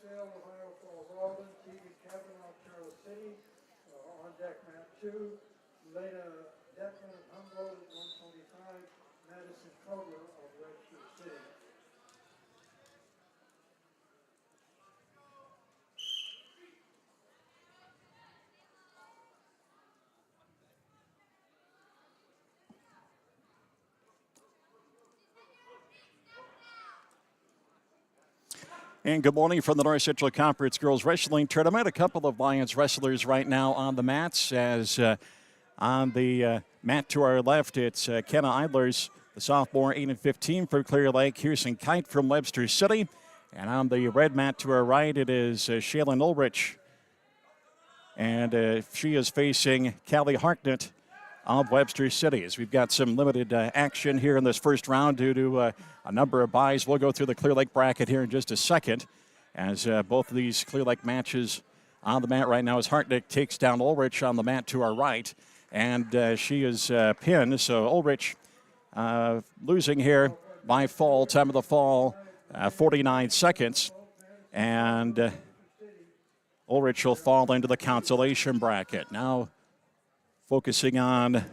Ohio Falls, Alden, TV Kavanaugh, Charles City, on deck mat 2. Leda Declan of Humboldt at 125. Madison Kogler of Webster City. And good morning from the North Central Conference Girls Wrestling Tournament. A couple of Lions wrestlers right now on the mats. As on the mat to our left, it's Kenna Idlers, the sophomore, 8-15 from Clear Lake. Kirsten Kite from Webster City. And on the red mat to our right, it is Shaylin Ulrich. And she is facing Callie Harknett of Webster City. As we've got some limited action here in this first round due to a number of buys. We'll go through the Clear Lake bracket here in just a second, as both of these Clear Lake matches on the mat right now as Harknett takes down Ulrich on the mat to our right, and she is pinned. So Ulrich losing here by fall. Time of the fall, 49 seconds, and Ulrich will fall into the consolation bracket. Now focusing on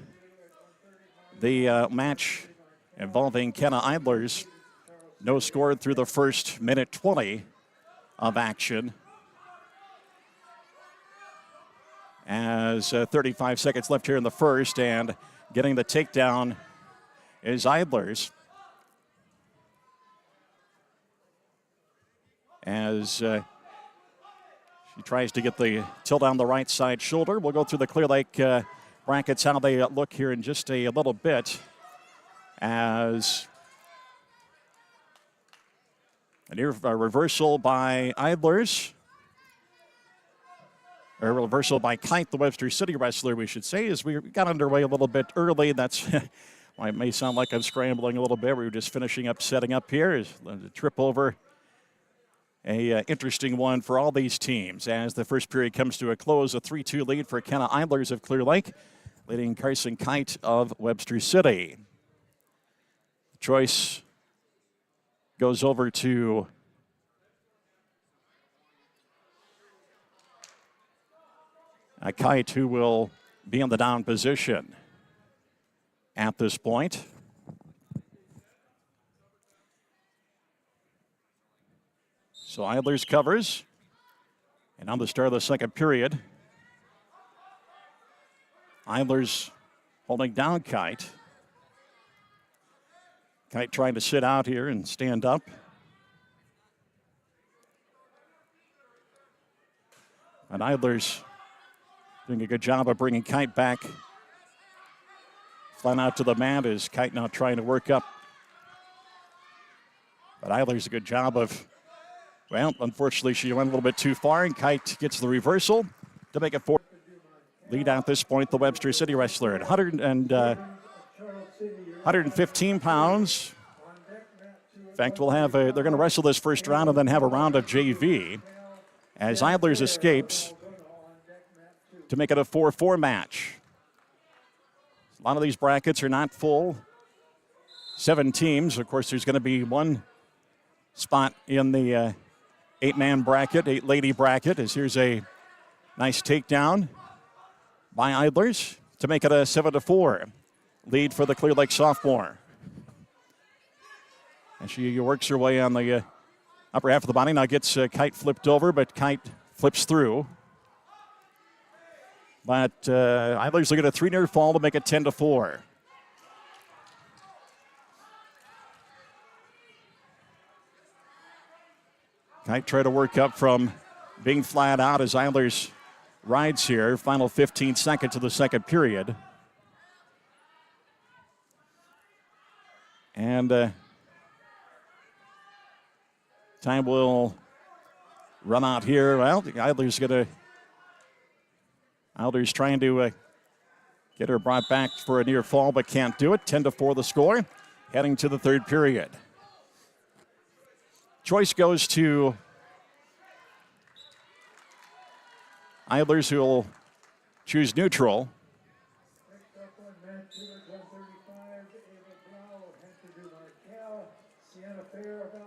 the match involving Kenna Idlers. No score through the first minute 20 of action. As 35 seconds left here in the first, and getting the takedown is Idlers. As she tries to get the tilt down the right side shoulder. We'll go through the Clear Lake brackets, how they look here in just a little bit. As a near reversal by Idlers, or a reversal by Kite, the Webster City wrestler, we should say, as we got underway a little bit early. That's why it may sound like I'm scrambling a little bit. We were just finishing up, setting up here. A trip over. Interesting one for all these teams as the first period comes to a close. A 3-2 lead for Kenna Idlers of Clear Lake, leading Carson Kite of Webster City. Choice goes over to Kite, who will be in the down position at this point. So Idlers covers, and on the start of the second period, Idlers holding down Kite. Kite trying to sit out here and stand up. And Idlers doing a good job of bringing Kite back flat out to the mat, as Kite now trying to work up. But Idlers a good job of, well, unfortunately she went a little bit too far, and Kite gets the reversal to make it 4. Lead at this point, the Webster City wrestler at 115 pounds. In fact, we'll have they're going to wrestle this first round and then have a round of JV as Idlers escapes to make it a 4-4 match. A lot of these brackets are not full. 7 teams. Of course, there's going to be one spot in the 8-man bracket, 8-lady bracket, as here's a nice takedown by Idlers to make it a 7-4 lead for the Clear Lake sophomore. And she works her way on the upper half of the body. Now gets Kite flipped over, but Kite flips through. But Idlers will get a 3-near fall to make it 10-4. Kite try to work up from being flat out as Idlers rides here. Final 15 seconds of the second period. And time will run out here. Well, Idlers trying to get her brought back for a near fall, but can't do it. 10-4 the score, heading to the third period. Choice goes to Idlers, who will choose neutral.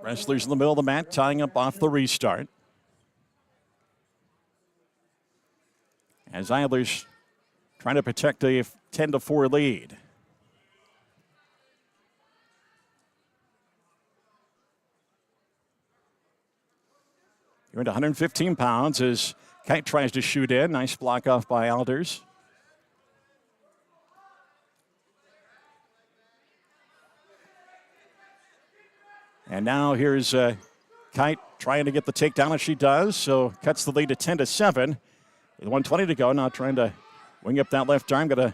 Wrestlers in the middle of the mat tying up off the restart. as Eilers trying to protect a 10-4 lead. You're into 115 pounds as Kite tries to shoot in. Nice block off by Eilers. And now here's Kite trying to get the takedown, as she does. So cuts the lead to 10-7. With 1:20 to go, now trying to wing up that left arm. Got a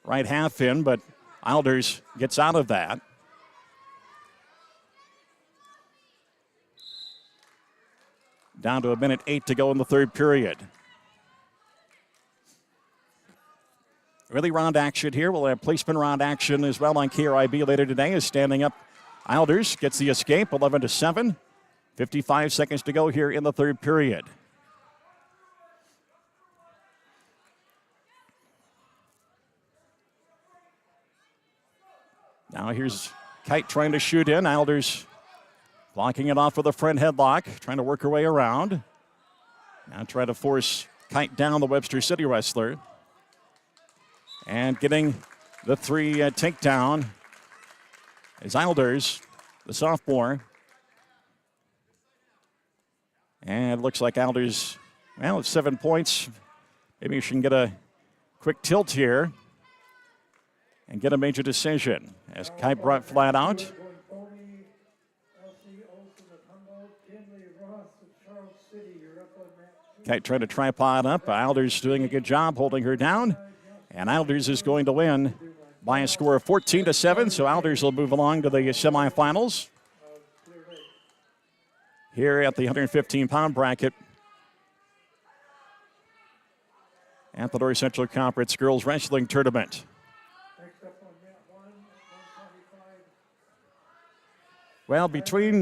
right half in, but Eilers gets out of that. Down to 1:08 to go in the third period. Really round action here. We'll have placement round action as well on KRIB later today. Is standing up. Eilers gets the escape, 11-7. 55 seconds to go here in the third period. Now here's Kite trying to shoot in. Eilers blocking it off with a front headlock, trying to work her way around. Now try to force Kite down, the Webster City wrestler. And getting the three takedown is Eilers, the sophomore. And it looks like Eilers, well, it's 7 points. Maybe she can get a quick tilt here and get a major decision. As Kite brought flat out. Kite trying to tripod up. Eilers doing a good job holding her down. And Eilers is going to win by a score of 14-7. So Eilers will move along to the semifinals here at the 115-pound bracket at the North Central Conference Girls Wrestling Tournament. Well, between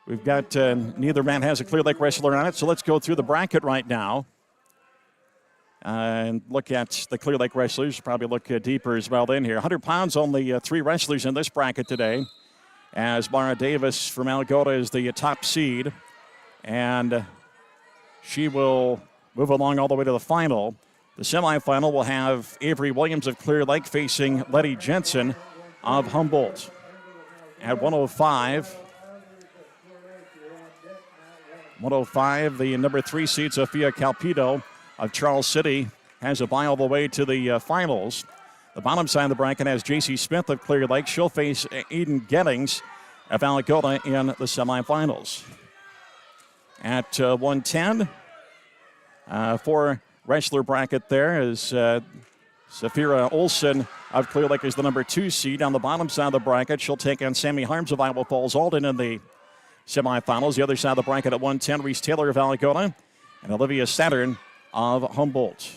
we've got neither man has a Clear Lake wrestler on it, so let's go through the bracket right now and look at the Clear Lake wrestlers. Probably look deeper as well in here. 100 pounds, only 3 wrestlers in this bracket today, as Mara Davis from Algota is the top seed, and she will move along all the way to the final. The semifinal will have Avery Williams of Clear Lake facing Letty Jensen of Humboldt. At 105, the number 3 seed, Sophia Calpito of Charles City, has a bye all the way to the finals. The bottom side of the bracket has J.C. Smith of Clear Lake. She'll face Eden Gettings of Algota in the semifinals. At 110, 4 wrestler bracket there is Safira Olson of Clear Lake is the number 2 seed. On the bottom side of the bracket, she'll take on Sammy Harms of Iowa Falls Alden in the semifinals. The other side of the bracket at 110, Reese Taylor of Algota and Olivia Saturn of Humboldt.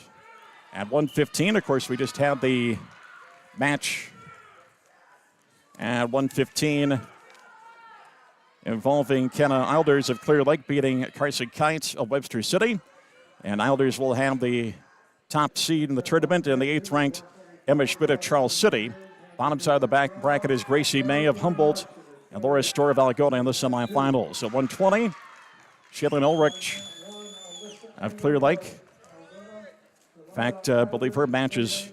At 115, of course, we just had the match at 115 involving Kenna Eilers of Clear Lake beating Carson Kite of Webster City. And Eilers will have the top seed in the tournament, and the 8th-ranked Emma Schmidt of Charles City. Bottom side of the back bracket is Gracie May of Humboldt and Laura Storr of Algota in the semifinals. At 120, Shaylin Ulrich of Clear Lake. In fact, I believe her match is,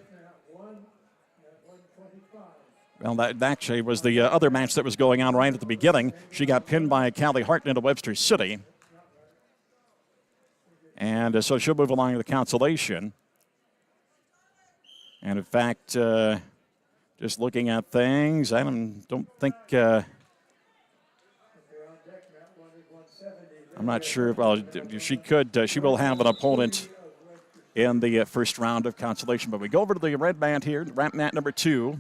well, that actually was the other match that was going on right at the beginning. She got pinned by Callie Hartnett of Webster City. And so she'll move along to the consolation. And in fact, just looking at things, I don't think, I'm not sure, well, she will have an opponent in the first round of consolation. But we go over to the red mat here, mat number 2,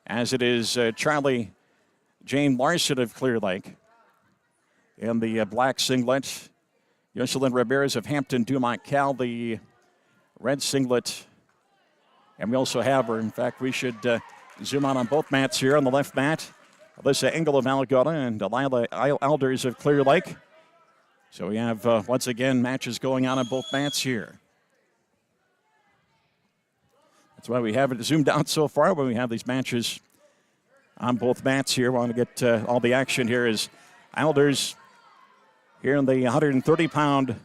as it is Charlie Jane Larson of Clear Lake. In the black singlet, Jocelyn Ramirez of Hampton Dumont Cal, the red singlet. And we also have her, in fact, we should zoom out on both mats here. On the left mat, Alyssa Engel of Algota and Delilah Eilers of Clear Lake. So we have, once again, matches going on both mats here. That's why we have it zoomed out so far when we have these matches on both mats here. We want to get all the action here. Is Eilers here in the 130-pound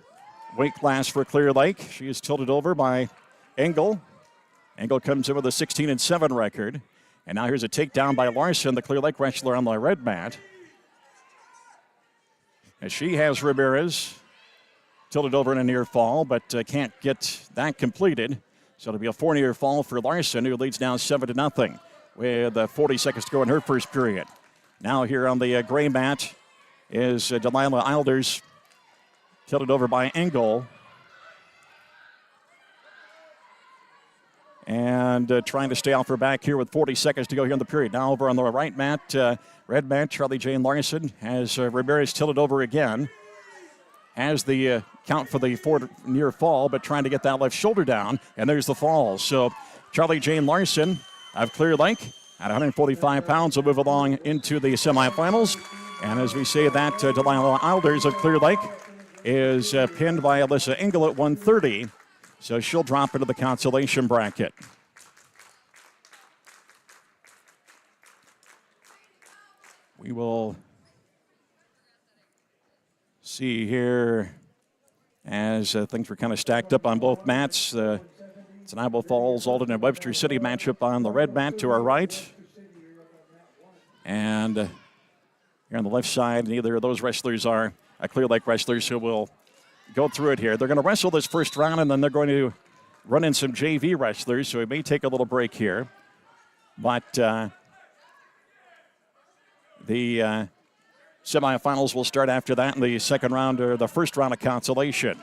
weight class for Clear Lake. She is tilted over by Engel. Engel comes in with a 16-7 record. And now here's a takedown by Larson, the Clear Lake wrestler on the red mat. As she has Ramirez tilted over in a near fall, but can't get that completed. So it'll be a 4-near fall for Larson, who leads now 7-0 with 40 seconds to go in her first period. Now here on the gray mat is Delilah Eilders, tilted over by Engel. And trying to stay off her back here with 40 seconds to go here in the period. Now over on the right mat, red mat, Charlie Jane Larson has Ramirez tilted over again. Has the count for the 4-near fall, but trying to get that left shoulder down. And there's the fall. So Charlie Jane Larson of Clear Lake at 145 pounds will move along into the semifinals. And as we say that, Delilah Eilders of Clear Lake is pinned by Alyssa Engel at 130. So she'll drop into the consolation bracket. We will see here as things were kind of stacked up on both mats. It's an Iowa Falls, Alden, and Webster City matchup on the red mat to our right. And here on the left side, neither of those wrestlers are Clear Lake wrestlers who will go through it here. They're going to wrestle this first round, and then they're going to run in some JV wrestlers, so we may take a little break here. But the semifinals will start after that in the second round, or the first round of consolation,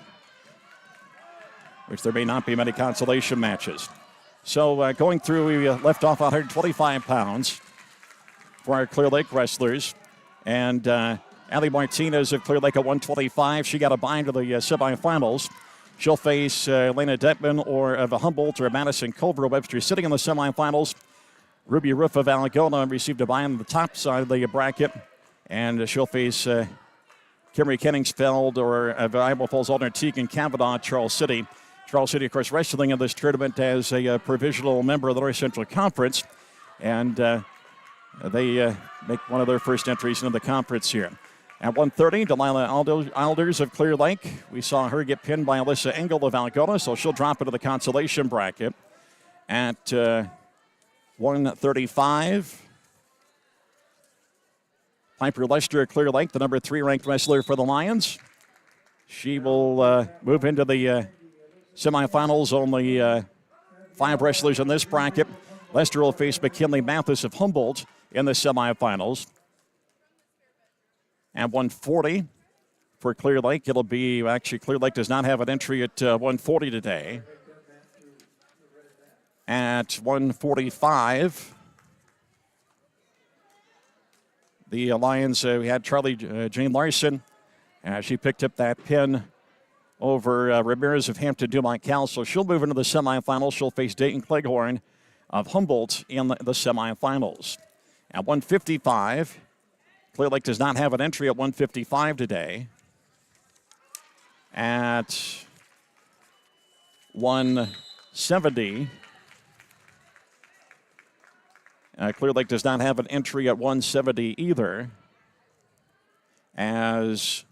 which there may not be many consolation matches. So going through, we left off 125 pounds for our Clear Lake wrestlers. And Allie Martinez of Clear Lake at 125. She got a bye to the semifinals. She'll face Elena Detman or of Humboldt or Madison Culver. Webster sitting in the semifinals. Ruby Roof of Algona received a bye on the top side of the bracket. And she'll face Kimberly Kenningsfeld or of Iowa Falls, Alden, Teagan Cavanaugh, Charles City. Charles City, of course, wrestling in this tournament as a provisional member of the North Central Conference. And they make one of their first entries into the conference here. At 130, Delilah Eilders of Clear Lake. We saw her get pinned by Alyssa Engel of Algona, so she'll drop into the consolation bracket. At 135, Piper Lester of Clear Lake, the number 3 ranked wrestler for the Lions. She will move into the semifinals. Only 5 wrestlers in this bracket. Lester will face McKinley Mathis of Humboldt in the semifinals. At 140 for Clear Lake, it'll be, actually Clear Lake does not have an entry at 140 today. At 145, the Lions, we had Charlie Jane Larson. She picked up that pin over Ramirez of Hampton Dumont Cal, so she'll move into the semifinals. She'll face Dayton Cleghorn of Humboldt in the semifinals. At 155, Clear Lake does not have an entry at 155 today. At 170, Clear Lake does not have an entry at 170 either, as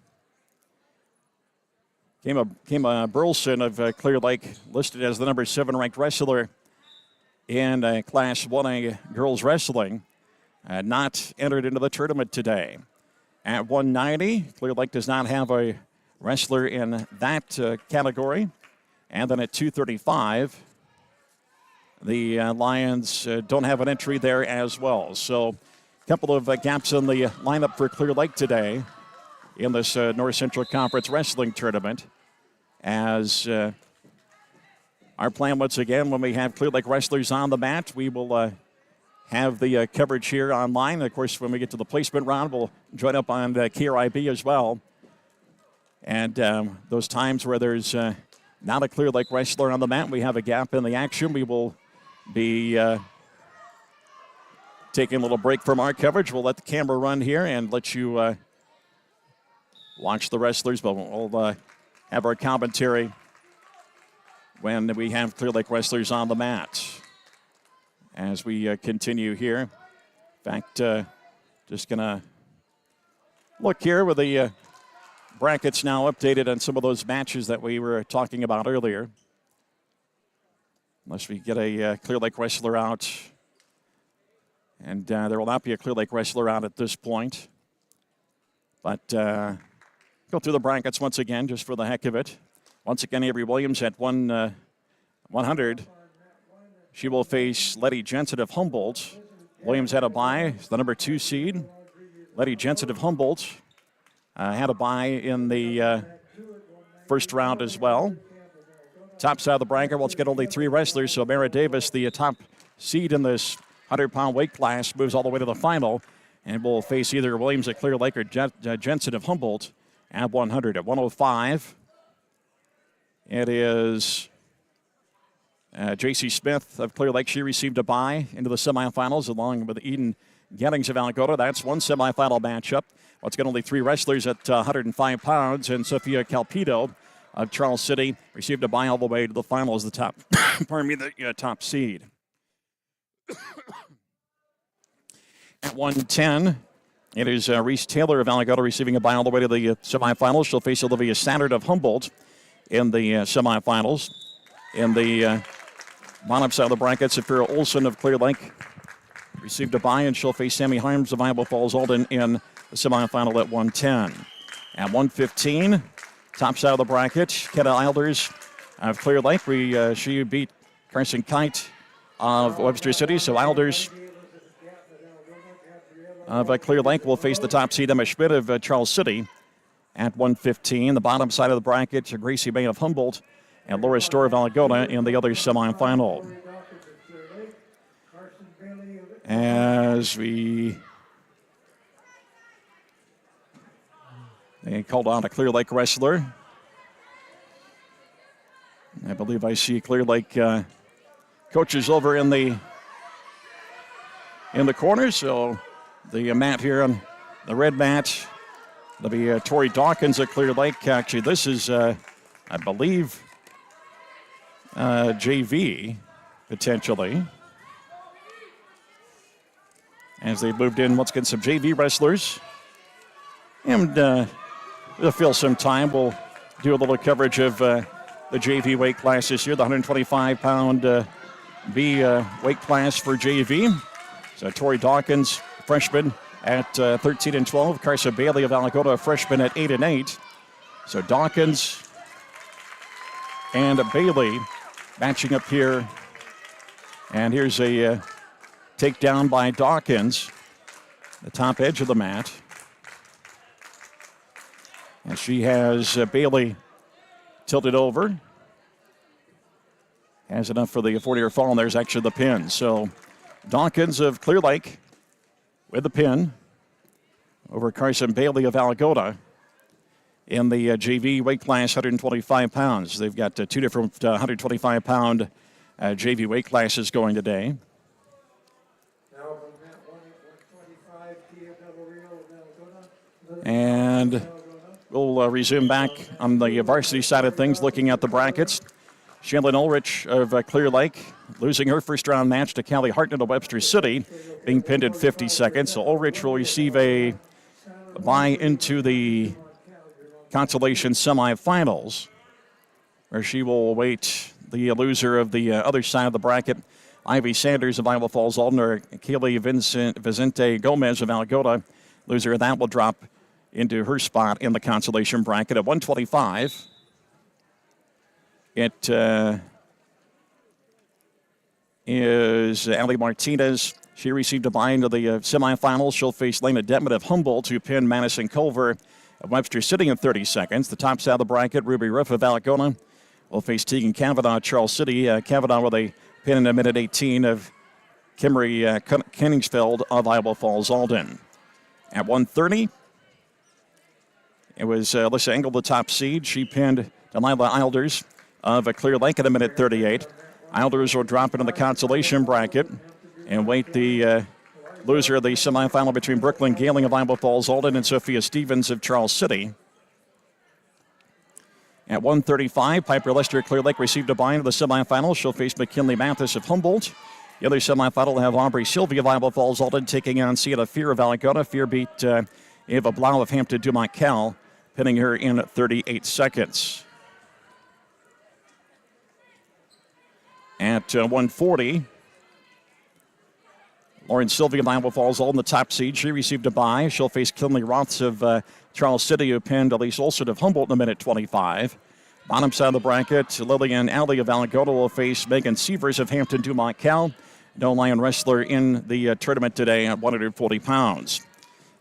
Kema Burleson of Clear Lake, listed as the number 7 ranked wrestler in Class 1A girls wrestling, not entered into the tournament today. At 190, Clear Lake does not have a wrestler in that category. And then at 235, the Lions don't have an entry there as well. So a couple of gaps in the lineup for Clear Lake today in this North Central Conference Wrestling Tournament. As our plan once again, when we have Clear Lake wrestlers on the mat, we will have the coverage here online. Of course, when we get to the placement round, we'll join up on KRIB as well. And those times where there's not a Clear Lake wrestler on the mat, we have a gap in the action, we will be taking a little break from our coverage. We'll let the camera run here and let you watch the wrestlers, but we'll have our commentary when we have Clear Lake wrestlers on the mat. As we continue here. In fact, just going to look here with the brackets now updated on some of those matches that we were talking about earlier. Unless we get a Clear Lake wrestler out. And there will not be a Clear Lake wrestler out at this point. But go through the brackets once again, just for the heck of it. Once again, Avery Williams at 100. She will face Letty Jensen of Humboldt. Williams had a bye, the number 2 seed. Letty Jensen of Humboldt had a bye in the first round as well. Top side of the bracket, let's get only 3 wrestlers. So Mara Davis, the top seed in this 100-pound weight class, moves all the way to the final and will face either Williams at Clear Lake or Jensen of Humboldt at 100. At 105, it is J.C. Smith of Clear Lake. She received a bye into the semifinals along with Eden Gettings of Algota. That's one semifinal matchup. Let's get only 3 wrestlers at 105 pounds, and Sophia Calpido of Charles City received a bye all the way to the final as the top, the top seed. At 110, it is Reese Taylor of Algota receiving a bye all the way to the semifinals. She'll face Olivia Sandard of Humboldt in the semifinals. In the bottom side of the bracket, Saphira Olson of Clear Lake received a bye, and she'll face Sammy Harms of Iowa Falls Alden in the semifinal at 110. At 115, top side of the bracket, Keta Eilders of Clear Lake. She beat Carson Kite of Webster City, so Eilders of Clear Lake will face the top seed Emma Schmidt of Charles City at 115. The bottom side of the bracket, Gracie May of Humboldt and Laura Storr of Algota in the other semifinal. As they called on a Clear Lake wrestler. I believe I see Clear Lake coaches over in the corner. So the mat here on the red mat, it'll be Tori Dawkins at Clear Lake. Actually, this is, I believe, JV, potentially. As they've moved in, let's get some JV wrestlers. And we'll fill some time. We'll do a little coverage of the JV weight class this year, the 125-pound B weight class for JV. So Tori Dawkins, freshman at 13 and 12. Carson Bailey of Algota, a freshman at 8 and 8. So Dawkins and Bailey matching up here. And here's a takedown by Dawkins, the top edge of the mat. And she has Bailey tilted over. Has enough for the 40-year fall, and there's actually the pin. So Dawkins of Clear Lake with the pin over Carson Bailey of Algota in the JV weight class, 125 pounds. They've got 2 different 125-pound JV weight classes going today. And we'll resume back on the varsity side of things, looking at the brackets. Shanlyn Ulrich of Clear Lake losing her first-round match to Callie Hartnett of Webster City, being pinned at 50 seconds. So Ulrich will receive a bye into the consolation semifinals, where she will await the loser of the other side of the bracket. Ivy Sanders of Iowa Falls Alden, or Kaylee Vicente Gomez of Algota. Loser of that will drop into her spot in the consolation bracket at 125. It is Ali Martinez. She received a bye into the semifinals. She'll face Lena Detman of Humboldt, who pinned Madison Culver of Webster City in 30 seconds. The top side of the bracket, Ruby Ruff of Algona will face Tegan Cavanaugh of Charles City. Cavanaugh with a pin in a minute 18 of Kimmery Kenningsfeld of Iowa Falls Alden. At 130, it was Alyssa Engel, the top seed. She pinned Delilah Eilders of Clear Lake at a minute 38. Eilders will drop into the consolation bracket and wait the loser of the semifinal between Brooklyn Galing of Iowa Falls Alden and Sophia Stevens of Charles City. At 135, Piper Lester of Clear Lake received a bye into the semifinal. She'll face McKinley Mathis of Humboldt. The other semifinal will have Aubrey Sylvia of Iowa Falls Alden taking on Sienna Fear of Algona. Fear beat Ava Blau of Hampton Dumont Cal pinning her in 38 seconds. At 140, Lauren Sylvia of Iowa Falls, all in the top seed. She received a bye. She'll face Kinley Roths of Charles City, who pinned Elise Olson of Humboldt in a minute 25. Bottom side of the bracket, Lillian Alley of Alamogordo will face Megan Sievers of Hampton Dumont Cal. No Lion wrestler in the tournament today at 140 pounds.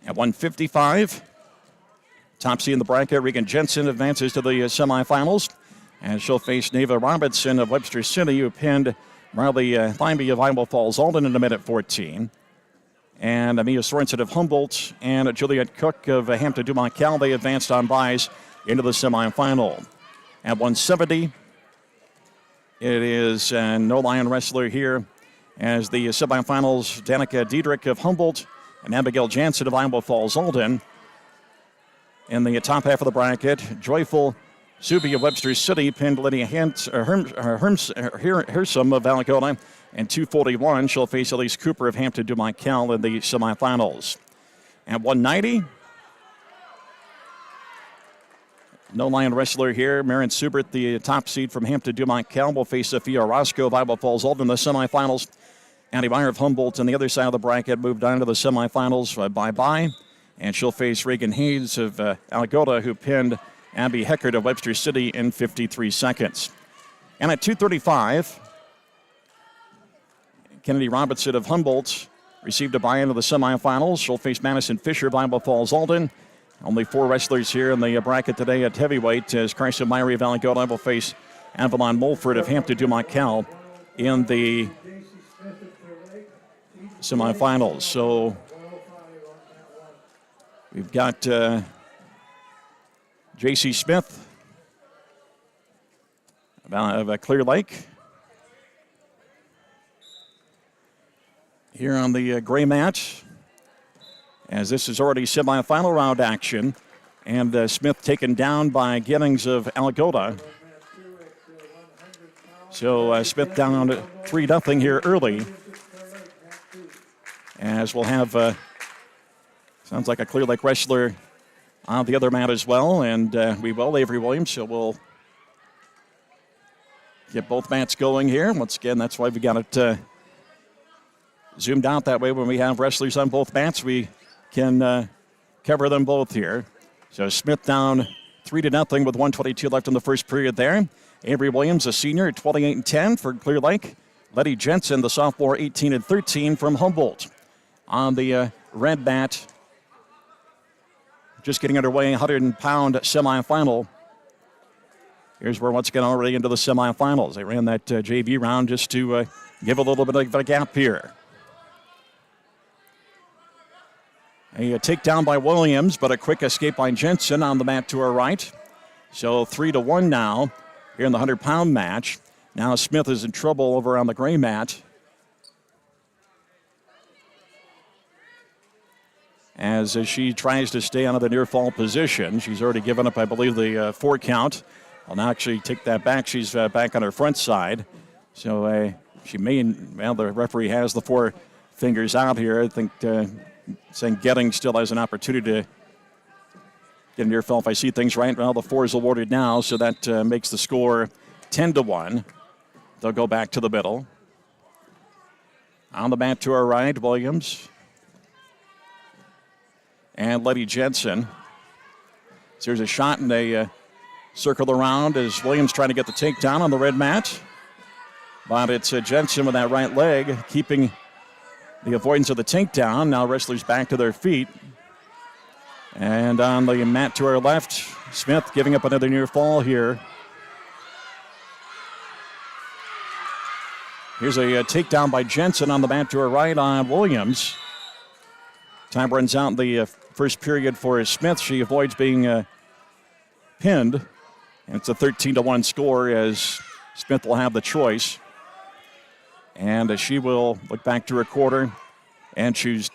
At 155, top seed in the bracket, Regan Jensen advances to the semifinals. And she'll face Neva Robinson of Webster City, who pinned Riley Thymby of Iowa Falls Alden in a minute 14. And Amia Sorensen of Humboldt and Juliet Cook of Hampton Dumont Cal, they advanced on byes into the semifinal. At 170, it is no Lion wrestler here as the semifinals, Danica Diedrich of Humboldt and Abigail Jansen of Iowa Falls Alden. In the top half of the bracket, Joyful Subi of Webster City pinned Lydia Hersum of Alamogordo, and 241. She'll face Elise Cooper of Hampton Dumont Cal in the semifinals. At 190, no Lion wrestler here. Marion Subert, the top seed from Hampton Dumont Cal, will face Sophia Orozco of Iowa Falls Alden in the semifinals. Annie Meyer of Humboldt on the other side of the bracket moved on to the semifinals bye-bye. And she'll face Reagan Hayes of Alamogordo, who pinned Abby Heckert of Webster City in 53 seconds. And at 235, Kennedy Robinson of Humboldt received a bye into the semifinals. She'll face Madison Fisher of Iowa Falls Alden. Only 4 wrestlers here in the bracket today at heavyweight as Carson Myrie of Alamogordo will face Avalon Mulford of Hampton Dumont Cal in the semifinals. So we've got J.C. Smith of Clear Lake here on the gray mat, as this is already semifinal round action. And Smith taken down by Giddings of Alamogordo. So Smith down 3-0 here early. As we'll have, sounds like a Clear Lake wrestler on the other mat as well. And we will, Avery Williams, so we'll get both mats going here. Once again, that's why we got it zoomed out that way. When we have wrestlers on both mats, we can cover them both here. So Smith down 3-0 with 1:22 left in the first period there. Avery Williams, a senior, 28-10 for Clear Lake. Letty Jensen, the sophomore, 18-13 from Humboldt. On the red mat, just getting underway, 100-pound semifinal. Here's where once again already into the semifinals. They ran that JV round just to give a little bit of a gap here. A takedown by Williams, but a quick escape by Jensen on the mat to her right. So 3-1 now here in the 100-pound match. Now Smith is in trouble over on the gray mat, as she tries to stay out of the near fall position. She's already given up, I believe, the 4 count. I'll now actually take that back. She's back on her front side. So she may, well, the referee has the 4 fingers out here. I think saying Getting still has an opportunity to get a near fall if I see things right. Well, the 4 is awarded now, so that makes the score 10-1. They'll go back to the middle. On the mat to our right, Williams and Letty Jensen. So here's a shot and a circle around as Williams trying to get the takedown on the red mat. But it's Jensen with that right leg keeping the avoidance of the takedown. Now wrestlers back to their feet. And on the mat to our left, Smith giving up another near fall here. Here's a takedown by Jensen on the mat to her right on Williams. Time runs out in the first period for Smith. She avoids being pinned. And it's a 13-1 score as Smith will have the choice. And she will look back to her quarter and choose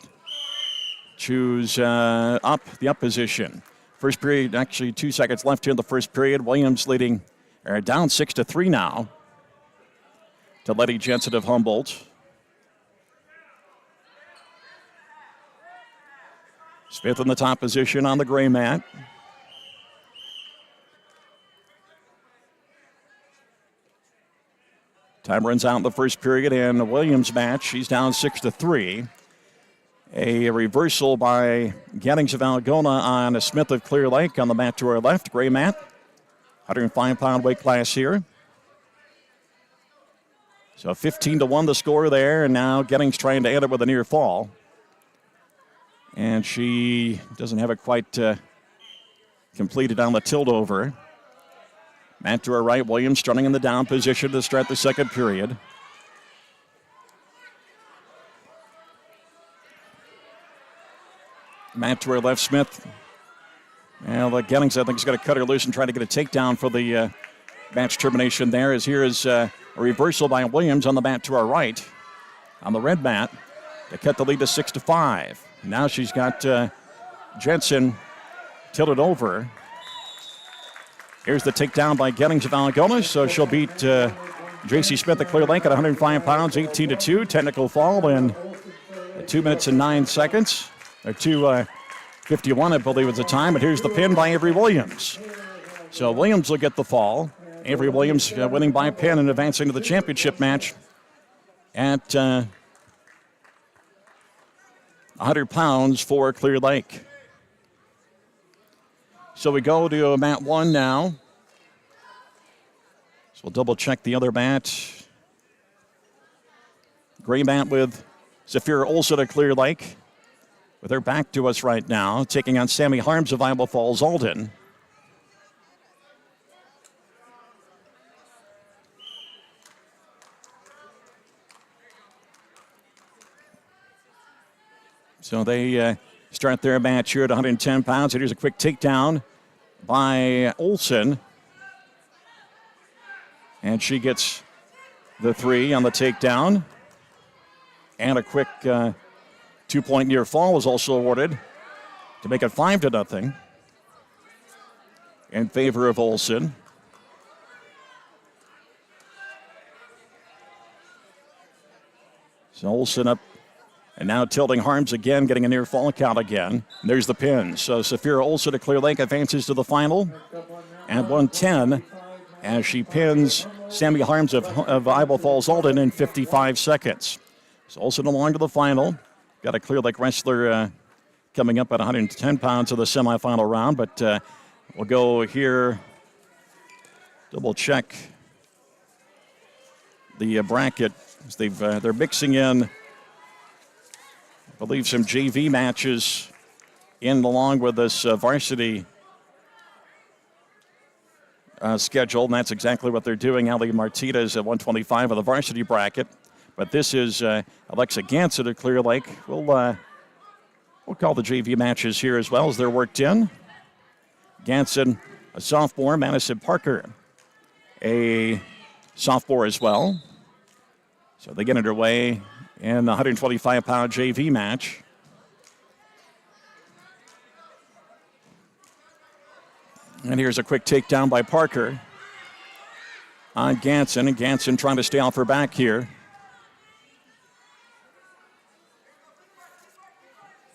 up the up position. First period, actually 2 seconds left here in the first period. Williams leading, down 6-3 now to Letty Jensen of Humboldt. Smith in the top position on the gray mat. Time runs out in the first period, and the Williams match, she's down 6-3. A reversal by Gettings of Algona on Smith of Clear Lake on the mat to our left. Gray mat, 105-pound weight class here. So 15-1 the score there, and now Gettings trying to end it with a near fall. And she doesn't have it quite completed on the tilt over. Mat to her right, Williams strutting in the down position to start the second period. Mat to her left, Smith. Well, Gettings, I think, has got to cut her loose and try to get a takedown for the match termination there. As here is a reversal by Williams on the mat to our right. On the red mat to cut the lead to 6-5. Now she's got Jensen tilted over. Here's the takedown by Gettings of Algona, so she'll beat J.C. Smith at Clear Lake at 105 pounds, 18-2. Technical fall in 2 minutes and 9 seconds. Or 2:51, I believe, is the time. But here's the pin by Avery Williams. So Williams will get the fall. Avery Williams winning by pin and advancing to the championship match at 100 pounds for Clear Lake. So we go to mat 1 now. So we'll double check the other mat. Gray mat with Zafira Olson at Clear Lake. With her back to us right now, taking on Sammy Harms of Iowa Falls, Alden. So they start their match here at 110 pounds. Here's a quick takedown by Olson. And she gets the 3 on the takedown. And a quick 2-point near fall was also awarded to make it 5-0 in favor of Olson. So Olson up and now tilting Harms again, getting a near fall count again. And there's the pin. So Zafira Olson at Clear Lake advances to the final at 110 as she pins Sammy Harms of Iowa Falls, Alden in 55 seconds. So Olson along to the final. Got a Clear Lake wrestler coming up at 110 pounds of the semifinal round, but we'll go here, double check the bracket. They're mixing in, I believe, some JV matches in along with this varsity schedule, and that's exactly what they're doing. Ali Martinez at 125 of the varsity bracket. But this is Alexa Ganson at Clear Lake. We'll call the JV matches here as well as they're worked in. Ganson, a sophomore. Madison Parker, a sophomore as well. So they get underway in the 125-pound JV match. And here's a quick takedown by Parker on Ganson. And Ganson trying to stay off her back here.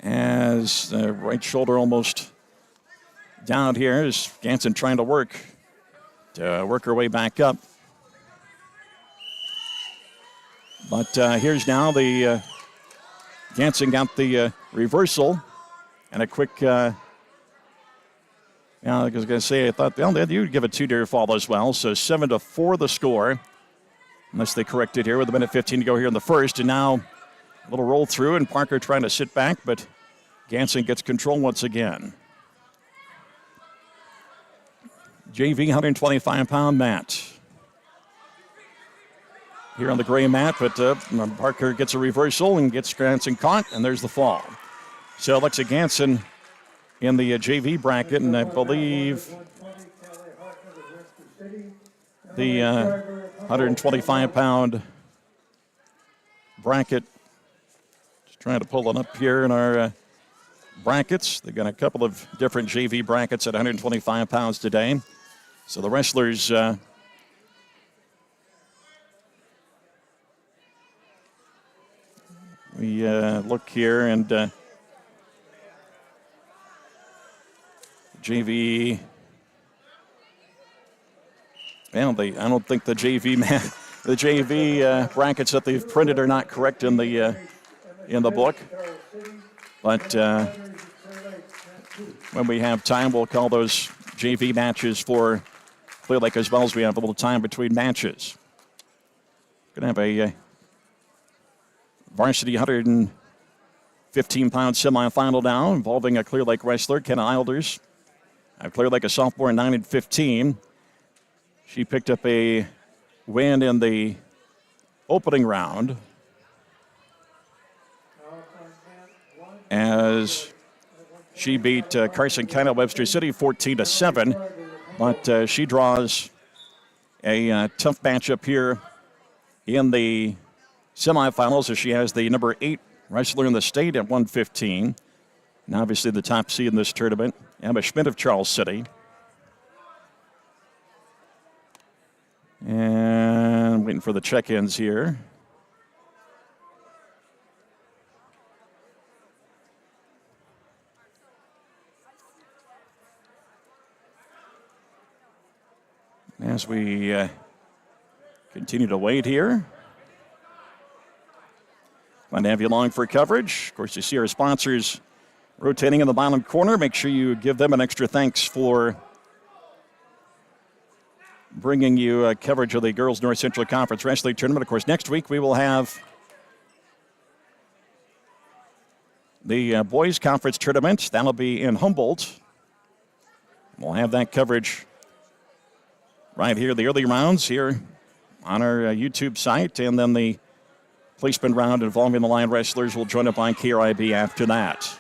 As the right shoulder almost down here is Ganson trying to work her way back up. But here's now the Ganson got the reversal and a quick. I was going to say, I thought, well, you'd give a 2-deer fall as well. So 7-4 the score, unless they correct it here with 1:15 to go here in the first. And now a little roll through, and Parker trying to sit back, but Ganson gets control once again. JV 125-pound mat. Here on the gray mat, but Parker gets a reversal and gets Ganson caught, and there's the fall. So Alexa Ganson in the JV bracket, and I believe the 125-pound bracket. Just trying to pull it up here in our brackets. They've got a couple of different JV brackets at 125 pounds today. So the wrestlers we look here, and JV. Well, I don't think the JV the JV brackets that they've printed are not correct in the book. But when we have time, we'll call those JV matches for Clear Lake as well as we have a little time between matches. Going to have a varsity 115-pound semifinal now involving a Clear Lake wrestler, Kenna Ilders. Clear Lake, a sophomore, 9-15. She picked up a win in the opening round as she beat Carson County Webster City 14-7, but she draws a tough matchup here in the semifinals as she has the number 8 wrestler in the state at 115, and obviously the top seed in this tournament, Emma Schmidt of Charles City. And waiting for the check-ins here. As we continue to wait here. Glad to have you along for coverage. Of course, you see our sponsors rotating in the bottom corner. Make sure you give them an extra thanks for bringing you coverage of the Girls North Central Conference Wrestling Tournament. Of course, next week we will have the Boys Conference Tournament. That'll be in Humboldt. We'll have that coverage right here, the early rounds here on our YouTube site, and then the placement round involving the Lion Wrestlers will join up on KRIB after that.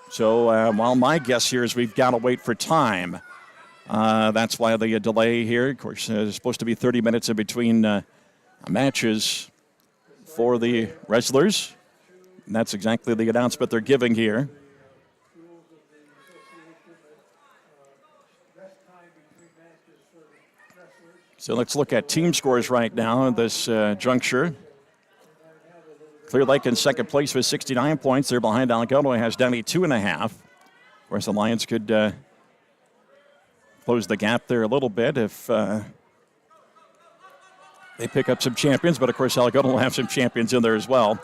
So while my guess here is we've got to wait for time, that's why the delay here. Of course, there's supposed to be 30 minutes in between matches for the wrestlers. And that's exactly the announcement they're giving here. So let's look at team scores right now at this juncture. Clear Lake in second place with 69 points. They're behind Algonquin, has 92.5. Of course, the Lions could close the gap there a little bit if they pick up some champions. But, of course, Algonquin will have some champions in there as well.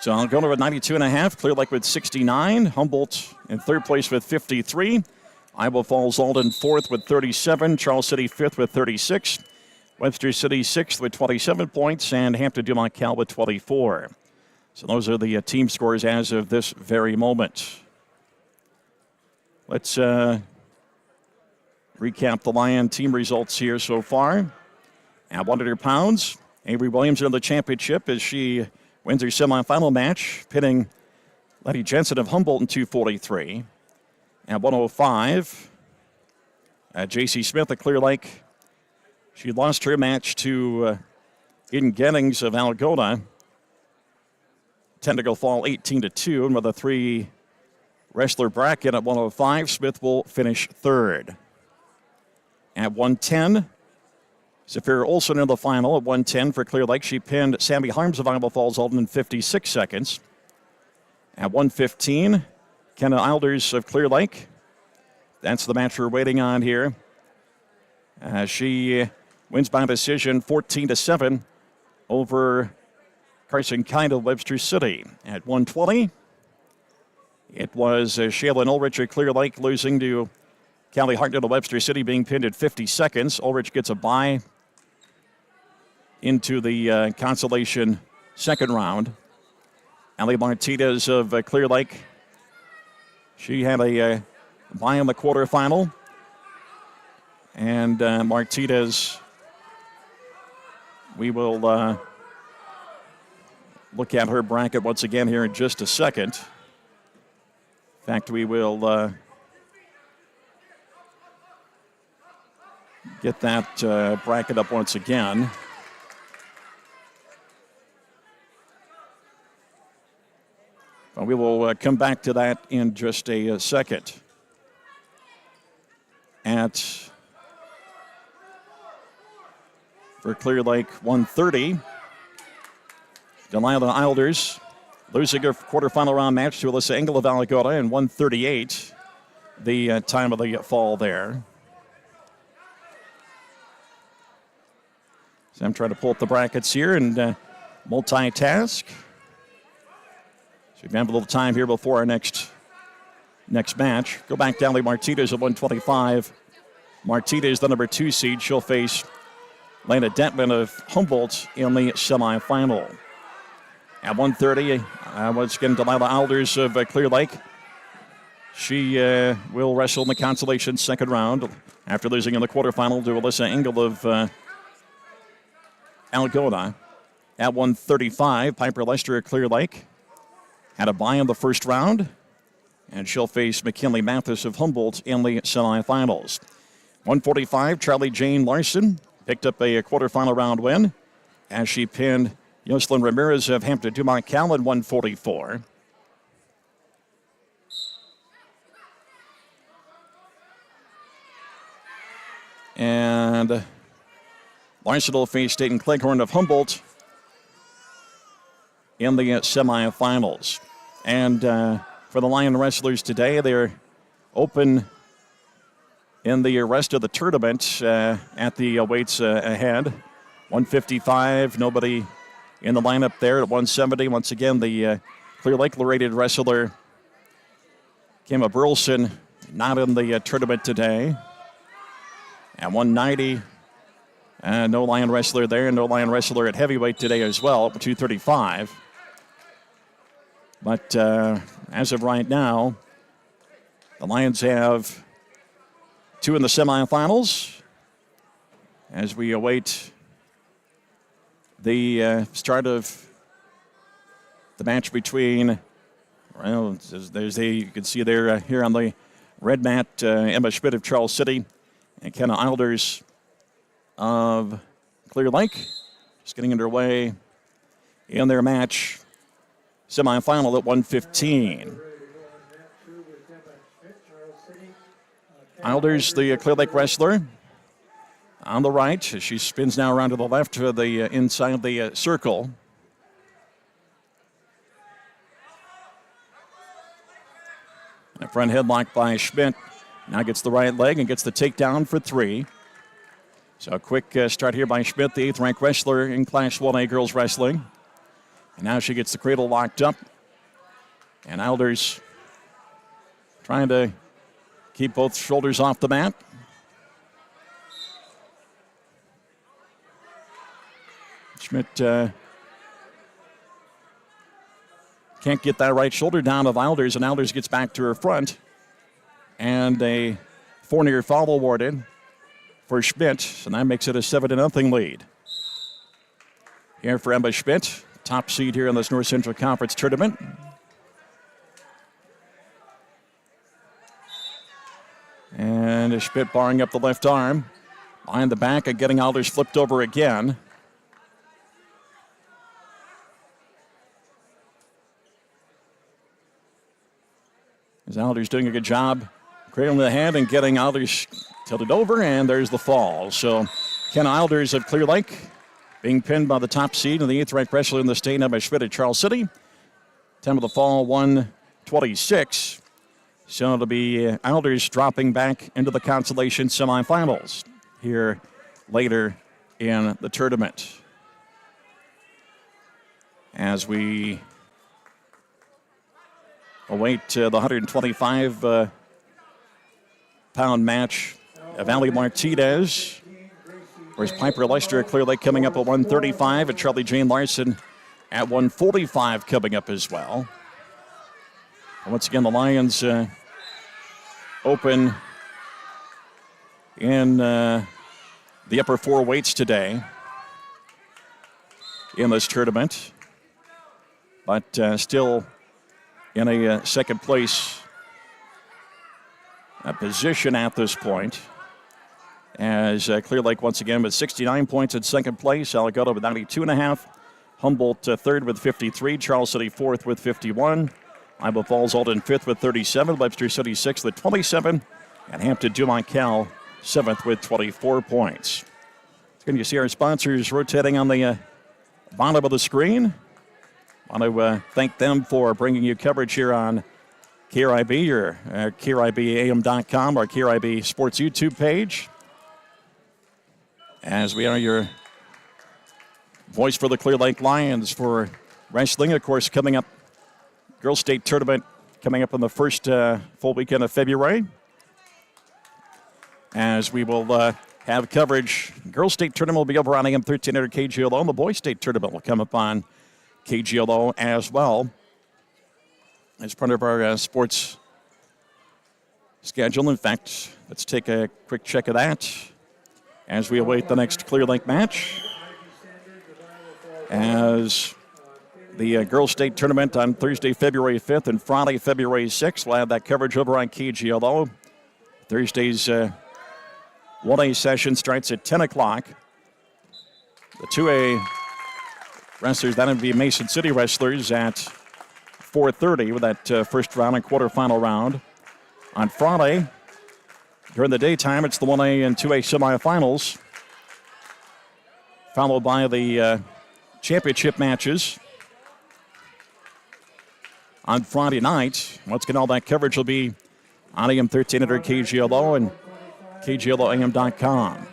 So Algonquin with 92.5, Clear Lake with 69. Humboldt in third place with 53. Iowa Falls Alden fourth with 37. Charles City fifth with 36. Webster City sixth with 27 points. And Hampton Dumont Cal with 24. So those are the team scores as of this very moment. Let's recap the Lion team results here so far. At 100 pounds, Avery Williams in the championship as she wins her semifinal match, pitting Letty Jensen of Humboldt in 243. At 105, J.C. Smith of Clear Lake. She lost her match to Eden Gettings of Algona. Tentacle Fall 18-2, and with a 3-wrestler bracket at 105, Smith will finish third. At 110, Zafira Olson in the final at 110 for Clear Lake. She pinned Sammy Harms of Iowa Falls Alden in 56 seconds. At 115, Kenna Ilders of Clear Lake. That's the match we're waiting on here. She wins by decision 14-7 over Carson Kind of Webster City. At 120, it was Shaylin Ulrich of Clear Lake losing to Callie Hartnett of Webster City, being pinned at 50 seconds. Ulrich gets a bye into the consolation second round. Ali Martinez of Clear Lake. She had a bye in the quarterfinal. And Martinez, we will look at her bracket once again here in just a second. In fact, we will get that bracket up once again. We will come back to that in just a second. For Clear Lake, 130. Delilah Ilders losing her quarterfinal round match to Alyssa Engel of Alagota in 138, the time of the fall there. So I'm trying to pull up the brackets here and multitask. So we have a little time here before our next match. Go back down to Martinez at 125. Martinez, the number 2 seed. She'll face Lena Detman of Humboldt in the semifinal. At 130, once again, Delilah Alders of Clear Lake. She will wrestle in the consolation second round after losing in the quarterfinal to Alyssa Engel of Algona. At 135, Piper Lester of Clear Lake had a bye in the first round, and she'll face McKinley Mathis of Humboldt in the semifinals. 145, Charlie Jane Larson picked up a quarterfinal round win as she pinned Yoselin Ramirez of Hampton Dumont Cal in 144. And Larson will face Dayton Cleghorn of Humboldt in the semifinals. And for the Lion wrestlers today, they're open in the rest of the tournament at the weights ahead. 155, nobody in the lineup there. At 170, once again, the Clear Lake-rated wrestler Kemma Burleson not in the tournament today. At 190, no Lion wrestler there, no Lion wrestler at heavyweight today as well, 235. But as of right now, the Lions have 2 in the semifinals as we await the start of the match between, well, you can see there here on the red mat, Emma Schmidt of Charles City and Kenna Alders of Clear Lake. Just getting underway in their match semifinal at 115. Alders, the Clear Lake wrestler, on the right. She spins now around to the left to the inside the circle. A front headlock by Schmidt. Now gets the right leg and gets the takedown for 3. So a quick start here by Schmidt, the 8th-ranked wrestler in Class 1A girls wrestling. And now she gets the cradle locked up. And Alders trying to keep both shoulders off the mat. Schmidt can't get that right shoulder down of Alders, and Alders gets back to her front. And a 4-near foul awarded for Schmidt, and that makes it a 7-0 lead. Here for Emma Schmidt, top seed here in this North Central Conference tournament. And Schmidt barring up the left arm. Behind the back and getting Alders flipped over again. As Alders doing a good job cradling the hand and getting Alders tilted over, and there's the fall. So Ken Alders of Clear Lake being pinned by the top seed and the 8th-ranked wrestler in the state, Emma Schmidt at Charles City. Time of the fall, 126. So it'll be Alders dropping back into the consolation semifinals here later in the tournament. As we await the 125-pound match of Ali Martinez. Whereas Piper Lester at Clear Lake coming up at 135, and Charlie Jane Larson at 145 coming up as well. And once again, the Lions open in the upper 4 weights today in this tournament, but still in a second place position at this point. As Clear Lake once again with 69 points in second place, Alagota with 92.5, Humboldt third with 53, Charles City fourth with 51, Iowa Falls Alden fifth with 37, Webster City sixth with 27, and Hampton Dumont Cal seventh with 24 points. Can you see our sponsors rotating on the bottom of the screen? I want to thank them for bringing you coverage here on KRIB or KRIBAM.com, or KRIB Sports YouTube page. As we are your voice for the Clear Lake Lions for wrestling. Of course, coming up, Girls State Tournament coming up on the first full weekend of February. As we will have coverage. Girls State Tournament will be over on AM 1300 KGLO, and the Boys State Tournament will come up on KGLO as well as part of our sports schedule. In fact, let's take a quick check of that as we await the next Clear Lake match. As the Girls State Tournament on Thursday, February 5th and Friday, February 6th. We'll have that coverage over on KGLO. Thursday's 1A session starts at 10 o'clock. The 2A wrestlers, that would be Mason City wrestlers at 4:30 with that first round and quarterfinal round. On Friday, during the daytime, it's the 1A and 2A semifinals, followed by the championship matches. On Friday night, once again, all that coverage will be on AM 1300 KGLO and KGLOAM.com.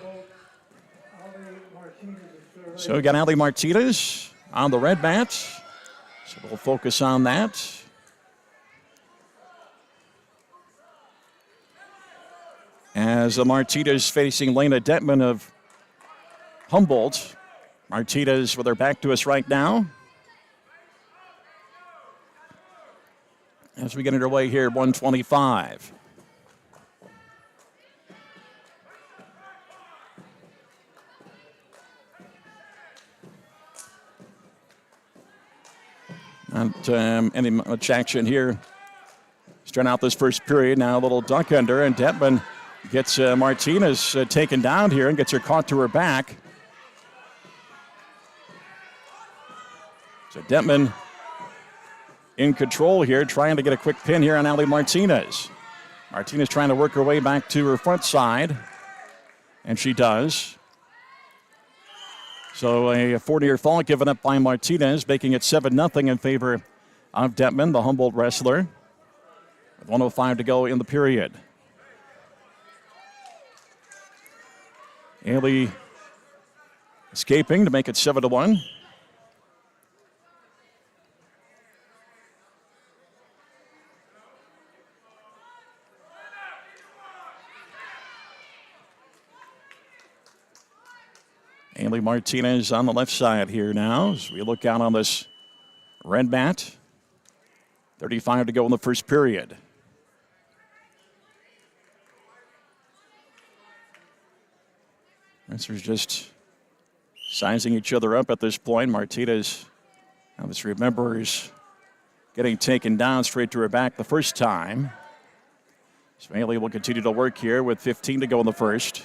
So we got Ali Martinez on the red mat. So we'll focus on that. As Martinez facing Lena Detman of Humboldt. Martinez with her back to us right now. As we get underway here, 125. Not any much action here. Starting out this first period, now a little duck under, and Detman gets Martinez taken down here and gets her caught to her back. So Detman in control here, trying to get a quick pin here on Ali Martinez. Martinez trying to work her way back to her front side, and she does. So a 40-year fall given up by Martinez, making it 7-0 in favor of Detman, the Humboldt wrestler. With 1:05 to go in the period. Ali escaping to make it 7-1. Ali Martinez on the left side here now as we look out on this red mat. 35 to go in the first period. Wrestlers just sizing each other up at this point. Martinez, now this remembers getting taken down straight to her back the first time. So Ali will continue to work here with 15 to go in the first.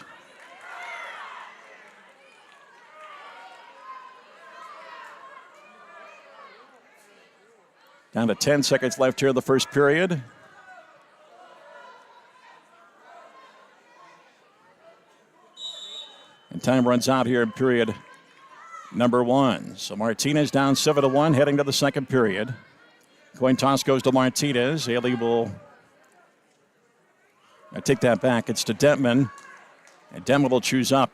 Down to 10 seconds left here in the first period. And time runs out here in period number 1. So Martinez down 7-1, heading to the second period. Coin toss goes to Martinez. Ali will take that back. It's to Detman. And Detman will choose up.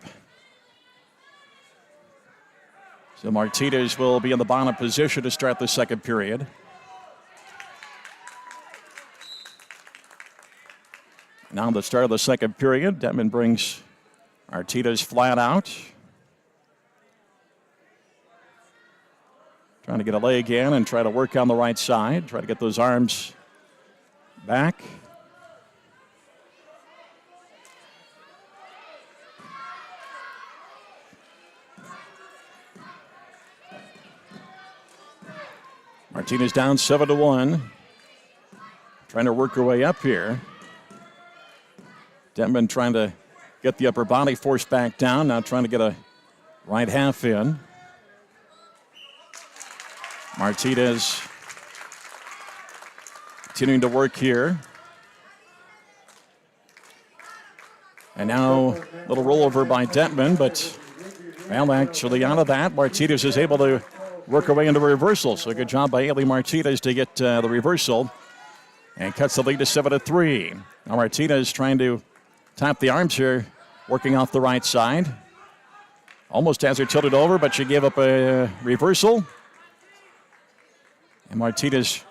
So Martinez will be in the bottom position to start the second period. Now the start of the second period, Detman brings Martinez flat out. Trying to get a leg in and try to work on the right side. Try to get those arms back. Martinez down 7-1. Trying to work her way up here. Detman trying to get the upper body force back down. Now trying to get a right half in. Martinez continuing to work here. And now a little rollover by Detman, but well, actually out of that, Martinez is able to work her way into a reversal. So good job by Ali Martinez to get the reversal and cuts the lead to 7-3. Now Martinez trying to tap the arms here, working off the right side. Almost has her tilted over, but she gave up a reversal. And Martinez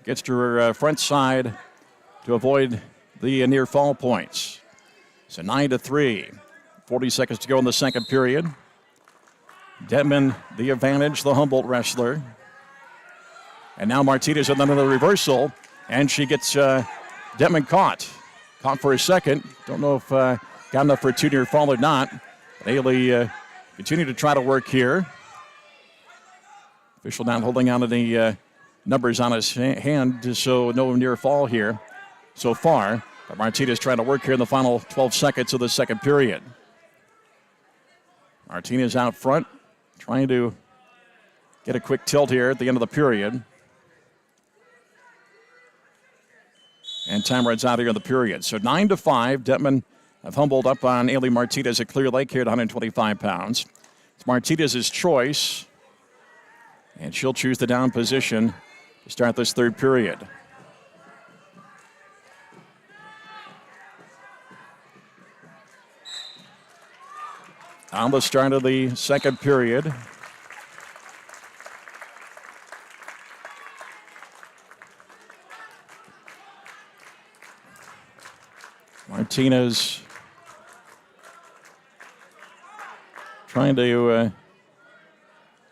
gets to her front side to avoid the near fall points. So 9-3. 40 seconds to go in the second period. Detman the advantage, the Humboldt wrestler. And now Martinez with another reversal, and she gets Detman caught. Caught for a second. Don't know if got enough for a 2 near fall or not. But Haley continue to try to work here. Official not holding on to the numbers on his hand, so no near fall here so far. But Martinez trying to work here in the final 12 seconds of the second period. Martinez out front, trying to get a quick tilt here at the end of the period. And time runs out here in the period. So 9-5, Detman of Humboldt up on Ailey Martinez at Clear Lake here at 125 pounds. It's Martinez's choice, and she'll choose the down position to start this third period. On the start of the second period, Martinez trying to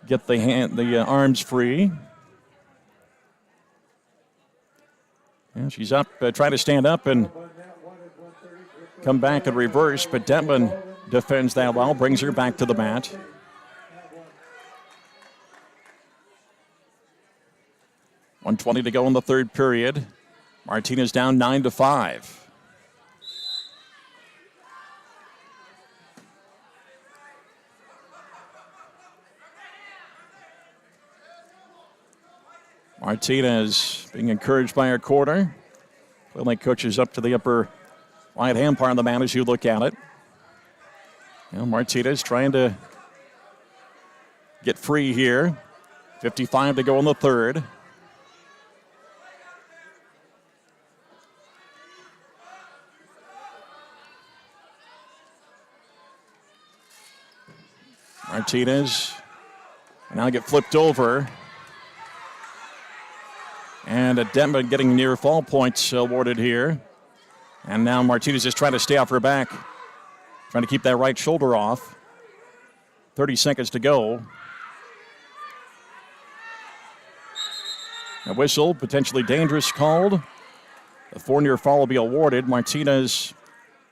get the arms free. And she's up, trying to stand up and come back and reverse, but Detman defends that well, brings her back to the mat. .120 to go in the third period. Martinez down 9-5. Martinez being encouraged by her corner. Clear Lake coaches up to the upper right-hand part of the mat as you look at it. Martinez trying to get free here. 55 to go in the third. Martinez now get flipped over. And Detman getting near fall points awarded here. And now Martinez is trying to stay off her back. Trying to keep that right shoulder off. 30 seconds to go. A whistle, potentially dangerous called. The 4 near fall will be awarded. Martinez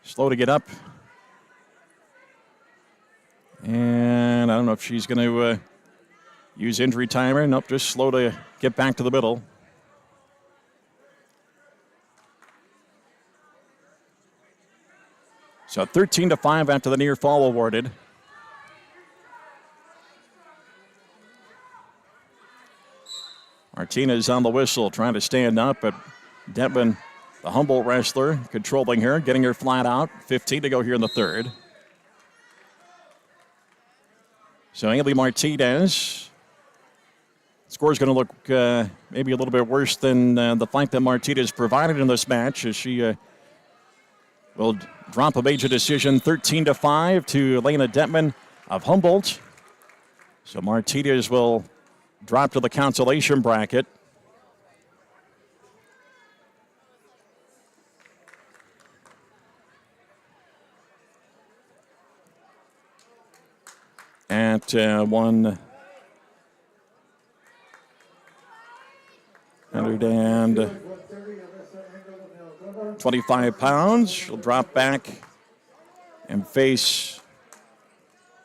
slow to get up. And I don't know if she's going to use injury timer. Nope, just slow to get back to the middle. So 13-5 after the near fall awarded. Martinez on the whistle, trying to stand up, but Detman, the Humboldt wrestler, controlling her, getting her flat out. 15 to go here in the third. So Ailey Martinez. Score's going to look maybe a little bit worse than the fight that Martinez provided in this match, as she will drop a major decision, 13-5 to Elena Detman of Humboldt. So Martinez will drop to the consolation bracket. At 125 pounds. She'll drop back and face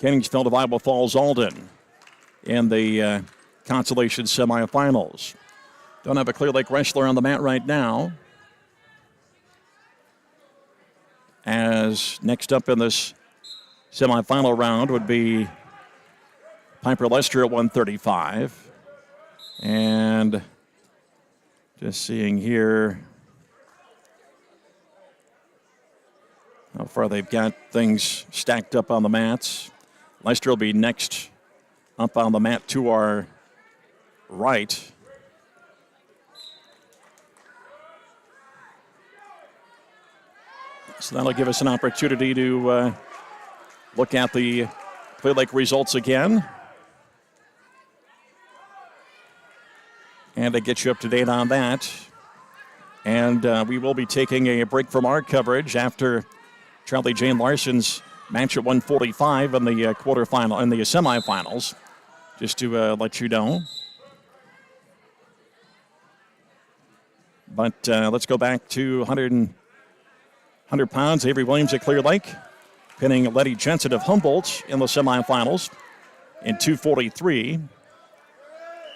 Kenningsfeld of Iowa Falls Alden in the consolation semifinals. Don't have a Clear Lake wrestler on the mat right now. As next up in this semifinal round would be Piper Lester at 135. And just seeing here how far they've got things stacked up on the mats. Lester will be next up on the mat to our right. So that'll give us an opportunity to look at the Clear Lake results again. And to get you up to date on that. And we will be taking a break from our coverage after Charlie Jane Larson's match at 145 in the quarterfinal, in the semifinals, just to let you know. But let's go back to 100 pounds. Avery Williams at Clear Lake, pinning Letty Jensen of Humboldt in the semifinals in 243.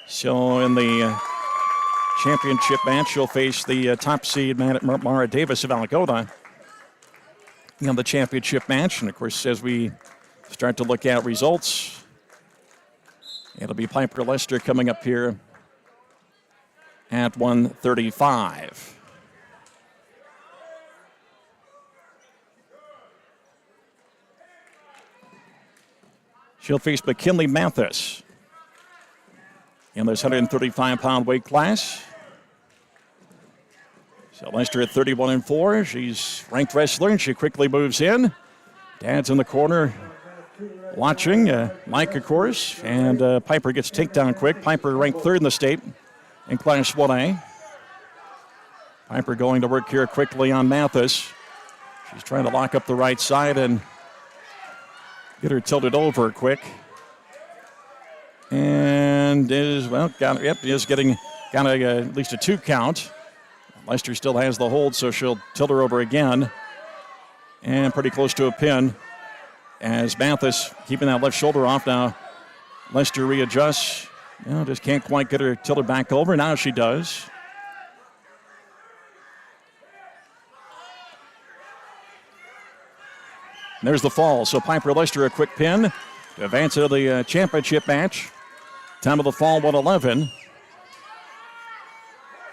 So in the championship match, she'll face the top seed Mara Davis of Algona in the championship match. And, of course, as we start to look at results, it'll be Piper Lester coming up here at 135. She'll face McKinley Mathis in this 135-pound weight class. So Lester at 31-4. She's ranked wrestler, and she quickly moves in. Dad's in the corner watching. Mike, of course, and Piper gets takedown quick. Piper ranked third in the state in Class 1A. Piper going to work here quickly on Mathis. She's trying to lock up the right side and get her tilted over quick. And is, well, got at least a 2 count. Lester still has the hold, so she'll tilt her over again. And pretty close to a pin as Mathis keeping that left shoulder off now. Lester readjusts. Just can't quite get her tilted back over. Now she does. And there's the fall. So Piper Lester a quick pin to advance into the championship match. Time of the fall, 111.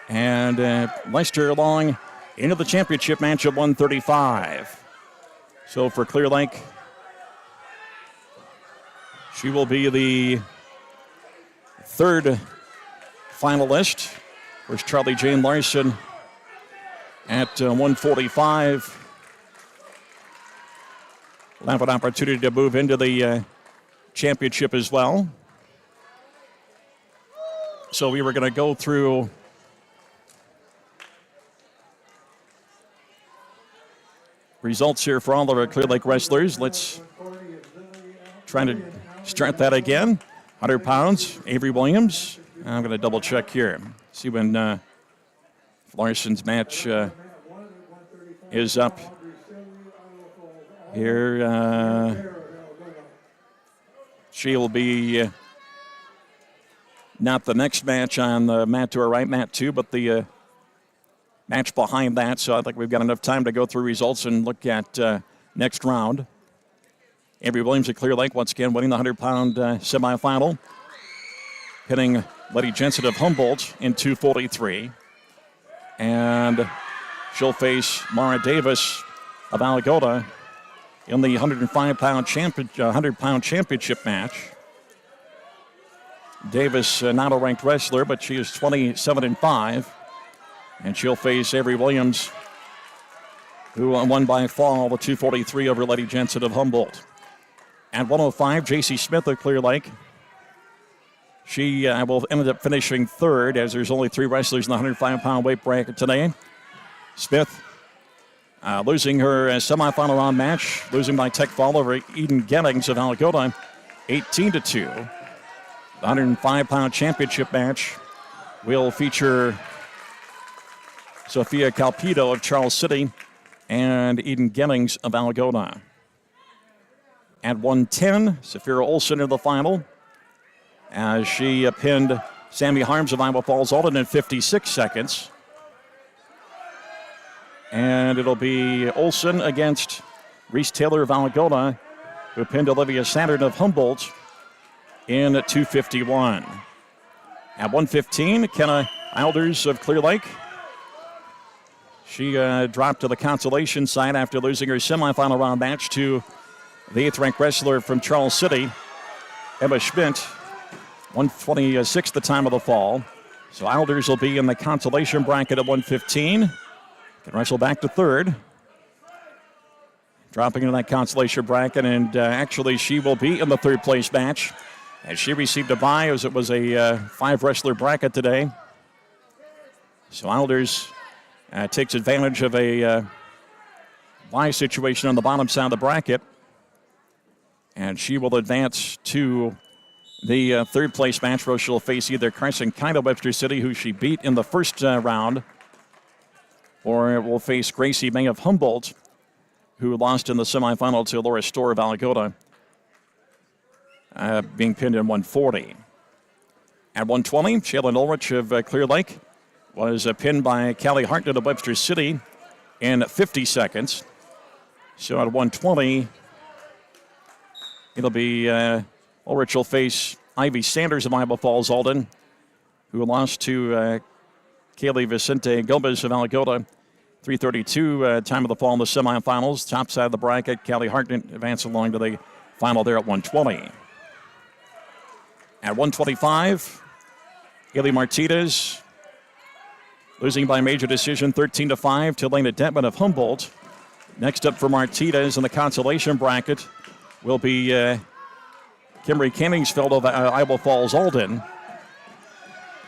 And Lester along into the championship match at 135. So for Clear Lake, she will be the third finalist. Of course, Charlie Jane Larson at 145. Will have an opportunity to move into the championship as well. So we were going to go through results here for all of our Clear Lake wrestlers. Let's try to start that again. 100 pounds, Avery Williams. I'm going to double check here. See when Larson's match is up. Here, she will be not the next match on the mat to our right, mat 2, but the match behind that. So I think we've got enough time to go through results and look at next round. Avery Williams at Clear Lake once again winning the 100-pound semifinal, hitting Letty Jensen of Humboldt in 243. And she'll face Mara Davis of Algona in the 105-pound 100-pound championship match. Davis, not a ranked wrestler, but she is 27-5. And she'll face Avery Williams, who won by fall the 243 over Letty Jensen of Humboldt. At 105, J.C. Smith of Clear Lake. She will end up finishing third, as there's only 3 wrestlers in the 105-pound weight bracket today. Smith losing her semifinal round match, losing by tech fall over Eden Gettings of Algona, 18-2. The 105-pound championship match will feature Sophia Calpido of Charles City and Eden Gettings of Algona. At 110, Saphira Olson in the final as she pinned Sammy Harms of Iowa Falls Alden in 56 seconds. And it'll be Olson against Reese Taylor of Algona, who pinned Olivia Saturn of Humboldt in 251. At 115, Kenna Eilders of Clear Lake. She dropped to the consolation side after losing her semifinal round match to the 8th-ranked wrestler from Charles City, Emma Schmidt, 126 the time of the fall. So Eilders will be in the consolation bracket at 115. Can wrestle back to third. dropping into that consolation bracket, and actually she will be in the third place match as she received a bye as it was a 5-wrestler bracket today. So Islanders takes advantage of a bye situation on the bottom side of the bracket, and she will advance to the third place match where she'll face either Carson Kida Webster City, who she beat in the first round, or will face Gracie May of Humboldt, who lost in the semifinal to Laura Storr of Alamogordo, being pinned in 140. At 120, Shaylin Ulrich of Clear Lake was pinned by Callie Hartnett of Webster City in 50 seconds. So at 120, it'll be Ulrich will face Ivy Sanders of Iowa Falls Alden, who lost to Kaylee Vicente Gomez of Alamogordo. 3:32 time of the fall in the semifinals. Top side of the bracket, Callie Hartnett advanced along to the final there at 120. At 125, Haley Martinez losing by major decision 13-5 to Lena Detman of Humboldt. Next up for Martinez in the consolation bracket will be Kimberly Canningsfeld of Iowa Falls Alden.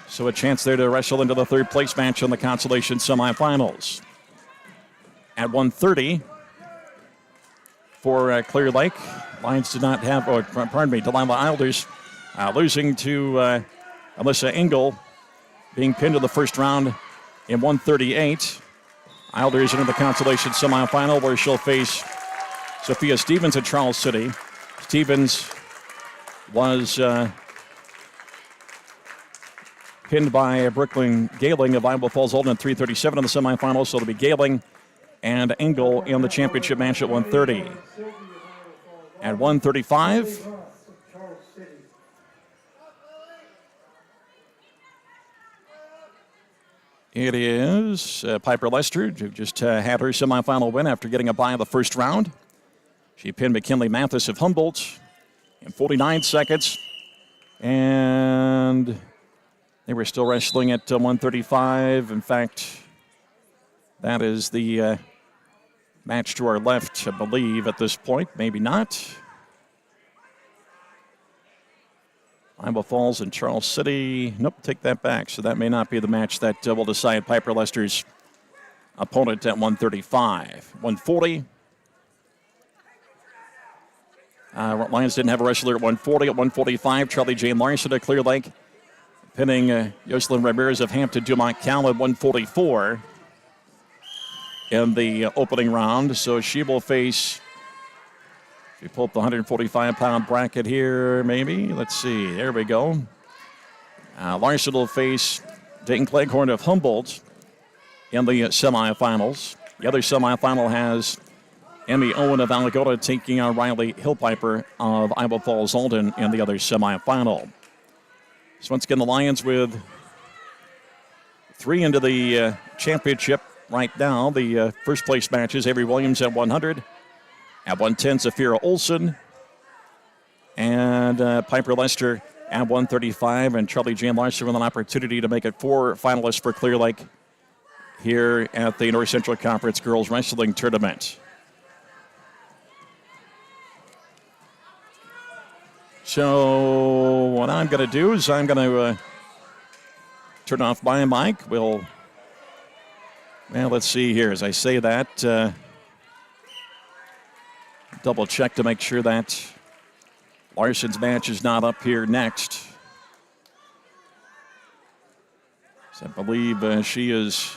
So a chance there to wrestle into the third place match in the consolation semifinals. At 130 for Clear Lake, Lions did not have, Delilah Islanders losing to Alyssa Engel, being pinned in the first round in 138. Islanders into the consolation semifinal where she'll face Sophia Stevens at Charles City. Stevens was pinned by Brooklyn Galing of Iowa Falls Alden at 3:37 in the semifinals, so it'll be Galing and Engel in the championship match at 130. At 135, it is Piper Lester, who just had her semifinal win after getting a bye in the first round. She pinned McKinley Mathis of Humboldt in 49 seconds. And they were still wrestling at 135. In fact, that is the match to our left, I believe, at this point. Maybe not. Iowa Falls and Charles City. Nope, take that back. So that may not be the match that will decide Piper Lester's opponent at 135. 140. Lions didn't have a wrestler at 140. At 145, Charlie Jane Larson of Clear Lake pinning Jocelyn Ramirez of Hampton Dumont Cal at 144 in the opening round. So she will face, if we pull up the 145-pound bracket here, maybe. Let's see. There we go. Larson will face Dayton Cleghorn of Humboldt in the semifinals. The other semifinal has Emmy Owen of Alamogordo taking on Riley Hillpiper of Iowa Falls Alden in the other semifinal. So once again, the Lions with 3 into the championship right now. The first place matches, Avery Williams at 100. At 110, Zafira Olson. And Piper Lester at 135. And Charlie Jane Larson with an opportunity to make it 4 finalists for Clear Lake here at the North Central Conference Girls Wrestling Tournament. So what I'm going to do is I'm going to turn off my mic. Let's see here. As I say that, double check to make sure that Larson's match is not up here next. So I believe she is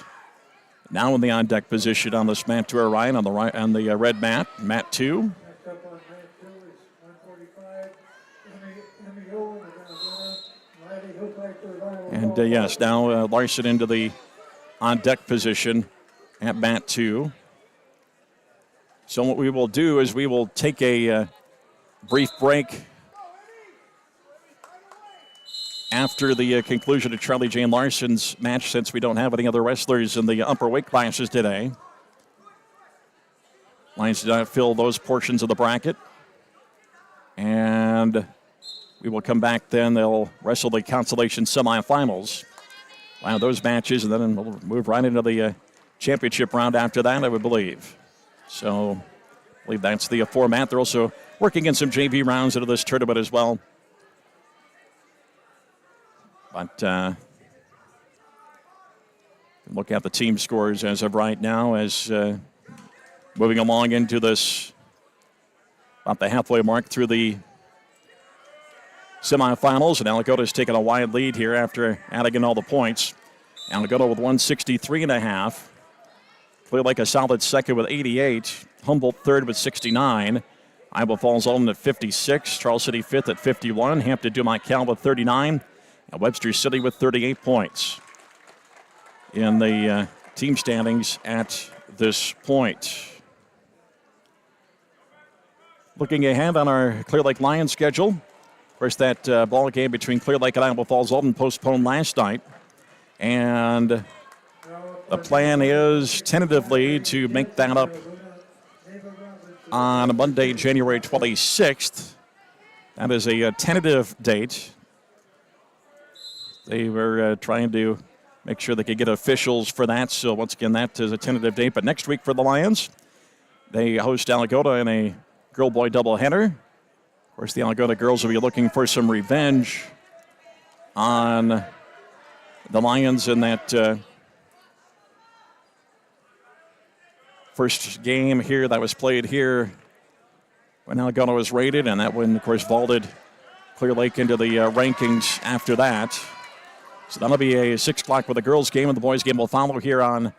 now in the on-deck position on this mat to her right, on the red mat, mat 2. And yes, now Larson into the on-deck position at mat 2. So what we will do is we will take a brief break after the conclusion of Charlie Jane Larson's match, since we don't have any other wrestlers in the upper weight classes today. Lions did not fill those portions of the bracket. And we will come back then. They'll wrestle the consolation semifinals. Wow, those matches, and then we'll move right into the championship round after that, I would believe. So believe that's the format. They're also working in some JV rounds into this tournament as well. But look at the team scores as of right now as moving along into this about the halfway mark through the semifinals. And Alagota's taken a wide lead here after adding in all the points. Alagota with 163.5. Clear Lake a solid second with 88. Humboldt third with 69. Iowa Falls Alden at 56. Charles City fifth at 51. Hampton Dumont Cal with 39. And Webster City with 38 points in the team standings at this point. Looking ahead on our Clear Lake Lions schedule. Of course, that ball game between Clear Lake and Iowa Falls Alden postponed last night. And the plan is tentatively to make that up on Monday, January 26th. That is a tentative date. They were trying to make sure they could get officials for that. So once again, that is a tentative date. But next week for the Lions, they host Alagota in a girl-boy doubleheader. Of course, the Alagota girls will be looking for some revenge on the Lions in that first game here that was played here when Alagota was rated, and that one, of course, vaulted Clear Lake into the rankings after that. So that'll be a 6 o'clock with the girls' game, and the boys' game will follow here on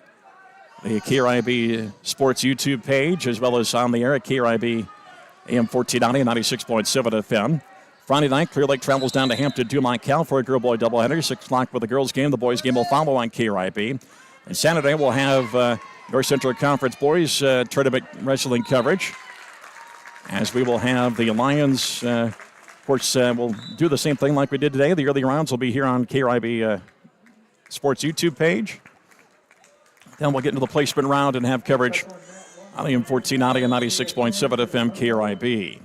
the KRIB Sports YouTube page, as well as on the air at KRIB AM 1490 and 96.7 FM. Friday night, Clear Lake travels down to Hampton Dumont Cal for a girl-boy doubleheader. 6 o'clock with the girls' game. The boys' game will follow on KRIB. And Saturday, we'll have North Central Conference boys tournament wrestling coverage, as we will have the Lions. Of course, we'll do the same thing like we did today. The early rounds will be here on KRIB Sports YouTube page. Then we'll get into the placement round and have coverage on AM 1490 and 96.7 FM KRIB.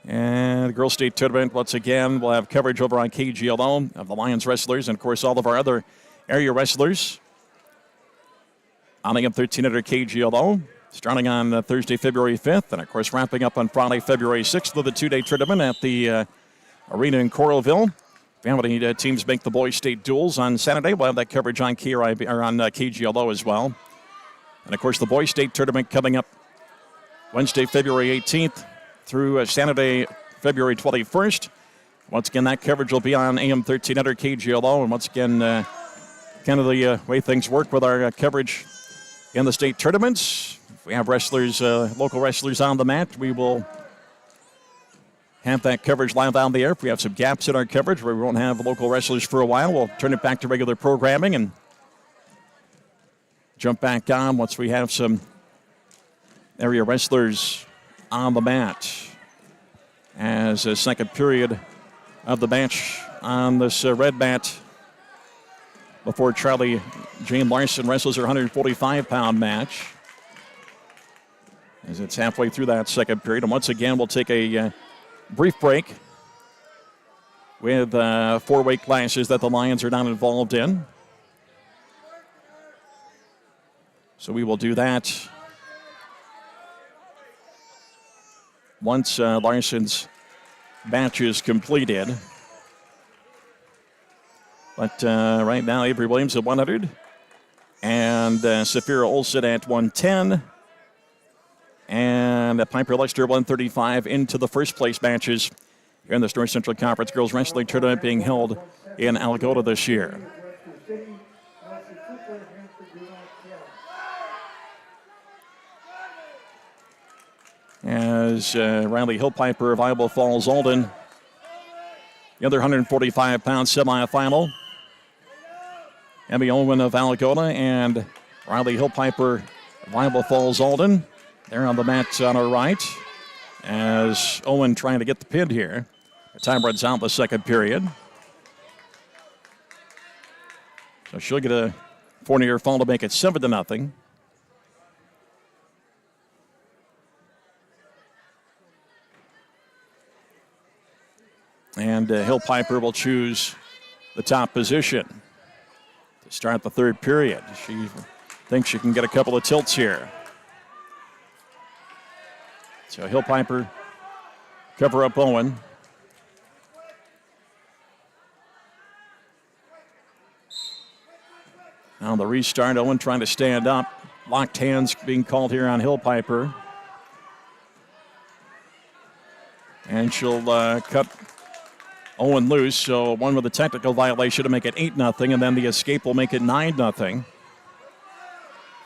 And the Girls State Tournament, once again, we'll have coverage over on KGLO of the Lions wrestlers and, of course, all of our other area wrestlers on AM 1300 KGLO. Starting on Thursday, February 5th, and, of course, wrapping up on Friday, February 6th with a 2-day tournament at the arena in Coralville. If you have any teams make the boys' state duels on Saturday, we'll have that coverage on KRIB, or on KGLO as well. And, of course, the boys' state tournament coming up Wednesday, February 18th through Saturday, February 21st. Once again, that coverage will be on AM 1300 KGLO, and once again, kind of the way things work with our coverage in the state tournaments. If we have wrestlers, local wrestlers on the mat, we will have that coverage live on the air. If we have some gaps in our coverage where we won't have local wrestlers for a while, we'll turn it back to regular programming and jump back on once we have some area wrestlers on the mat. As a second period of the match on this red mat before Charlie Jane Larson wrestles her 145-pound match. As it's halfway through that second period. And once again, we'll take a brief break with 4 weight classes that the Lions are not involved in. So we will do that once Larson's match is completed. But right now, Avery Williams at 100 and Safira Olsen at 110. And Piper Lexter 135 into the first place matches here in the North Central Conference Girls Wrestling Tournament being held in Alagota this year. As Riley Hillpiper of Iowa Falls Alden, the other 145-pound semifinal. Emmy Owen of Alagota and Riley Hillpiper of Iowa Falls Alden. They're on the mat on our right as Owen trying to get the pin here. The time runs out in the second period. So she'll get a Fournier fall to make it 7-0. And Hillpiper will choose the top position to start the third period. She Thinks she can get a couple of tilts here. So Hill Piper cover up Owen. Now the restart, Owen trying to stand up. Locked hands being called here on Hill Piper. And she'll cut Owen loose, so one with a technical violation to make it 8-0, and then the escape will make it 9-0.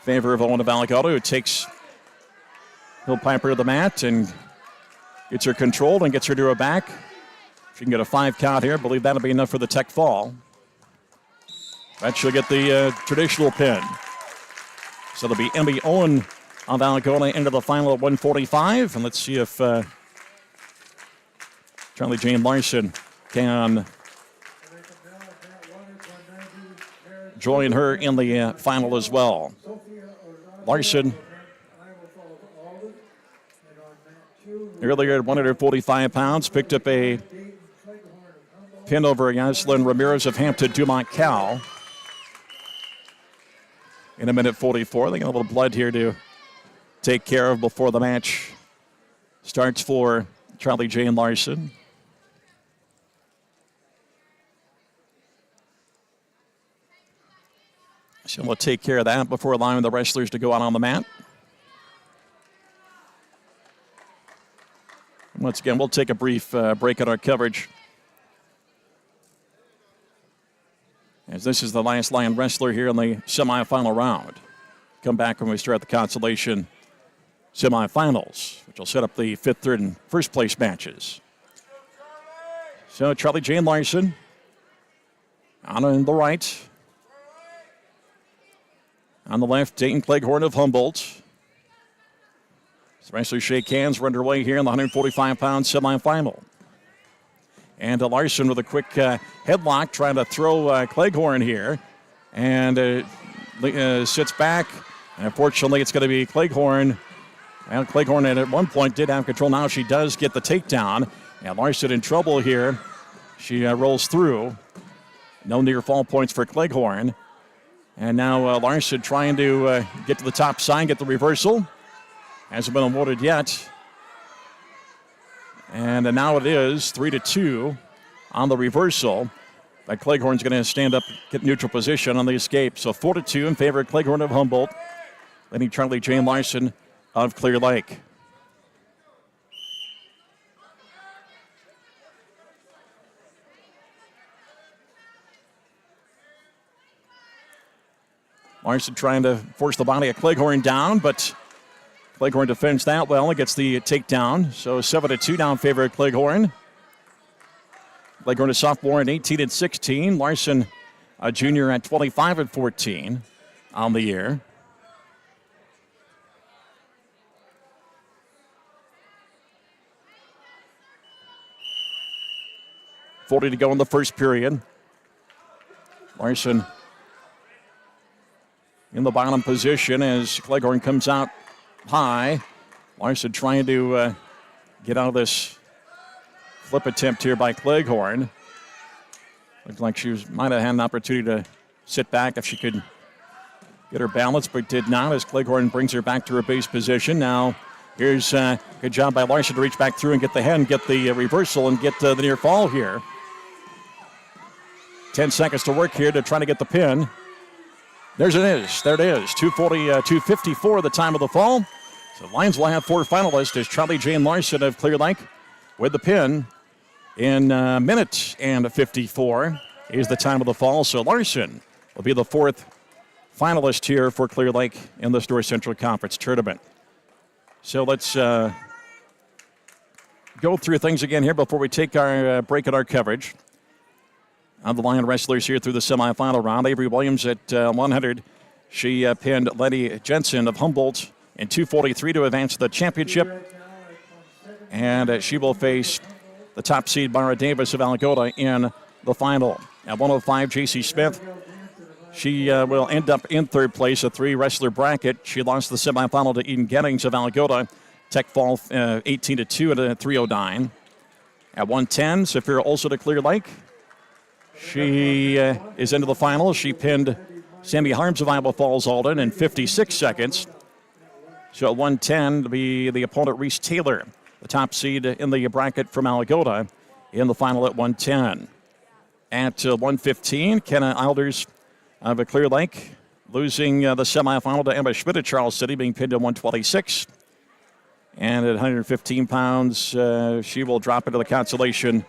Favor of Owen of Alamogordo, who takes Hill Piper to the mat and gets her controlled and gets her to her back. She can get a 5 count here. I believe that'll be enough for the tech fall. But she'll get the traditional pin. So it'll be Emmy Owen of Alamogordo into the final at 145. And let's see if Charlie Jane Larson can join her in the final as well. Larson earlier at 145 pounds picked up a pin over Yaslin Ramirez of Hampton Dumont Cal in 1:44. They got a little blood here to take care of before the match starts for Charlie Jane Larson. So we'll take care of that before allowing the wrestlers to go out on the mat. Once again, we'll take a brief break in our coverage, as this is the last Lion wrestler here in the semifinal round. Come back when we start the consolation semifinals, which will set up the 5th, 3rd, and 1st place matches. So Charlie Jane Larson on the right. On the left, Dayton Cleghorn of Humboldt. The wrestlers shake hands. We're underway here in the 145-pound semifinal. And Larson with a quick headlock trying to throw Cleghorn here. And sits back. And unfortunately, it's going to be Cleghorn. Well, Cleghorn at one point did have control. Now she does get the takedown. And Larson in trouble here. She rolls through. No near fall points for Cleghorn. And now Larson trying to get to the top side, get the reversal. Hasn't been awarded yet. And now it is 3-2 on the reversal. But Cleghorn's going to stand up, get neutral position on the escape. So 4-2 in favor of Cleghorn of Humboldt. Leading Charlie Jane Larson of Clear Lake. Larson trying to force the body of Cleghorn down, but Cleghorn defends that well and gets the takedown. So 7-2 now in favor of Cleghorn. Cleghorn, a sophomore at 18-16. Larson, a junior at 25-14 on the year. .40 to go in the first period. Larson in the bottom position as Cleghorn comes out high. Larson trying to get out of this flip attempt here by Cleghorn. Looked like she might have had an opportunity to sit back if she could get her balance, but did not as Cleghorn brings her back to her base position. Now here's a good job by Larson to reach back through and get the head and get the reversal and get the near fall here. 10 seconds to work here to try to get the pin. There it is. 2:54 the time of the fall. So the Lions will have 4 finalists as Charlie Jane Larson of Clear Lake with the pin in minute and 54 is the time of the fall. So Larson will be the 4th finalist here for Clear Lake in this North Central Conference tournament. So let's go through things again here before we take our break in our coverage. On the Lion wrestlers here through the semifinal round. Avery Williams at 100. She pinned Letty Jensen of Humboldt in 2:43 to advance to the championship. And she will face the top seed Mara Davis of Alamogordo in the final. At 105, J.C. Smith. She will end up in 3rd place, a 3-wrestler bracket. She lost the semifinal to Eden Gettings of Alamogordo. Tech fall 18-2 at a 309. At 110, Safira Olson to Clear Lake. She is into the final. She pinned Sammy Harms of Iowa Falls Alden in 56 seconds. So at 110 to be the opponent, Reese Taylor, the top seed in the bracket from Alagota, in the final at 110. At 115, Kenna Eilders of Clear Lake losing the semifinal to Emma Schmidt of Charles City, being pinned to 126. And at 115 pounds, she will drop into the consolation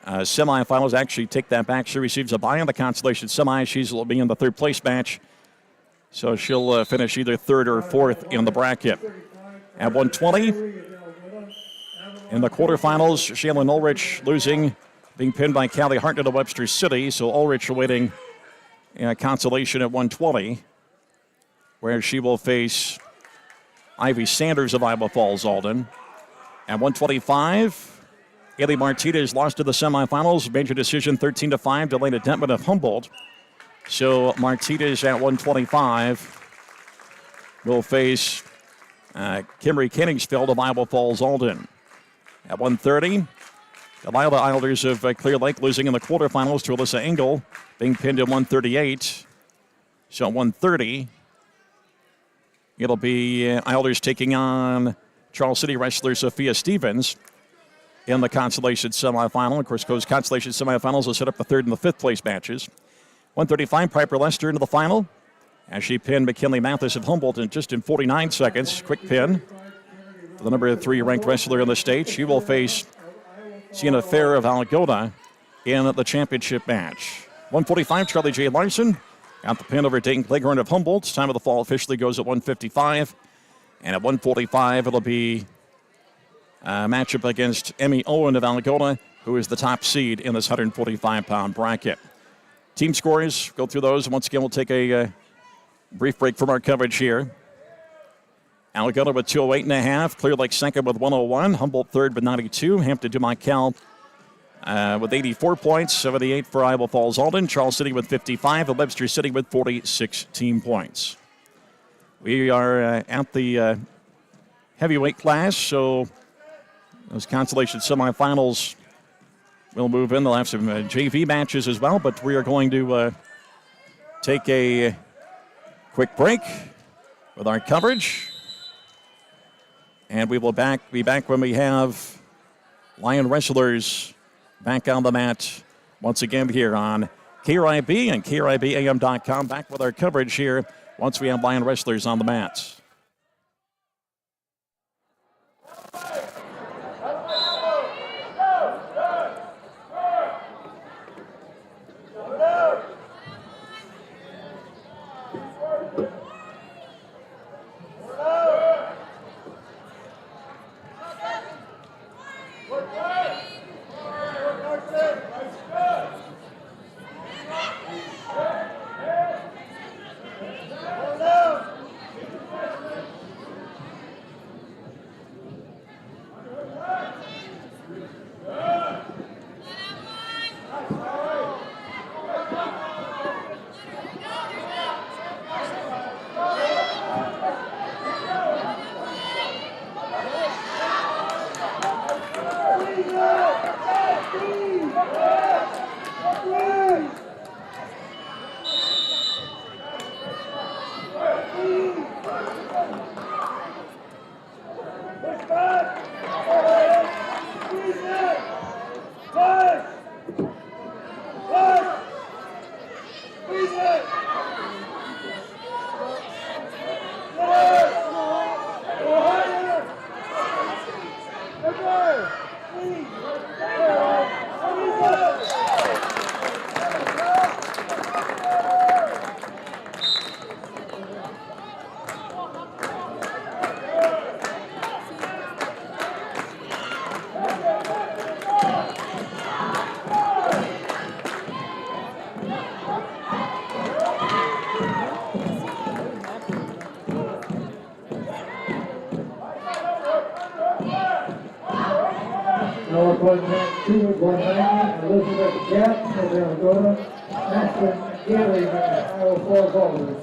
semifinals. Actually, take that back. She receives a bye in the consolation semi. She'll be in the third place match. So she'll finish either third or fourth in the bracket. At 120, in the quarterfinals, Shaylin Ulrich losing, being pinned by Callie Hartnett of Webster City. So Ulrich awaiting consolation at 120, where she will face Ivy Sanders of Iowa Falls Alden. At 125, Haley Martinez lost to the semifinals. Major decision 13-5 to Lena Dentman of Humboldt. So Martinez at 125 will face Kimry Kenningsfeld of Iowa Falls Alden. At 130, Delilah Eilders of Clear Lake losing in the quarterfinals to Alyssa Engel, being pinned at 138. So at 130, it'll be Eilders taking on Charles City wrestler Sophia Stevens in the consolation semifinal. Of course, those consolation semifinals will set up the third and the fifth place matches. 135, Piper Lester into the final as she pinned McKinley Mathis of Humboldt in 49 seconds. Quick pin for the number 3 ranked wrestler in the state. She will face Sienna Fair of Alagota in the championship match. 145, Charlie J. Larson got the pin over Dayton Cleghorn of Humboldt. Time of the fall officially goes at 155. And at 145, it'll be a matchup against Emmy Owen of Alagota, who is the top seed in this 145-pound bracket. Team scores, go through those. Once again, we'll take a brief break from our coverage here. Alagota with 208.5. Clear Lake second with 101. Humboldt third with 92. Hampton Dumas-Cal with 84 points. 78 for Iowa Falls Alden. Charles City with 55. And Webster City with 46 team points. We are at the heavyweight class, so those consolation semifinals will move in. They'll have some JV matches as well, but we are going to take a quick break with our coverage. And we will be back when we have Lion Wrestlers back on the mat once again here on KRIB and KRIBAM.com. Back with our coverage here once we have Lion Wrestlers on the mats. Elizabeth Gatt of Alagota, Ashton Gailey of Iowa Falls Alden.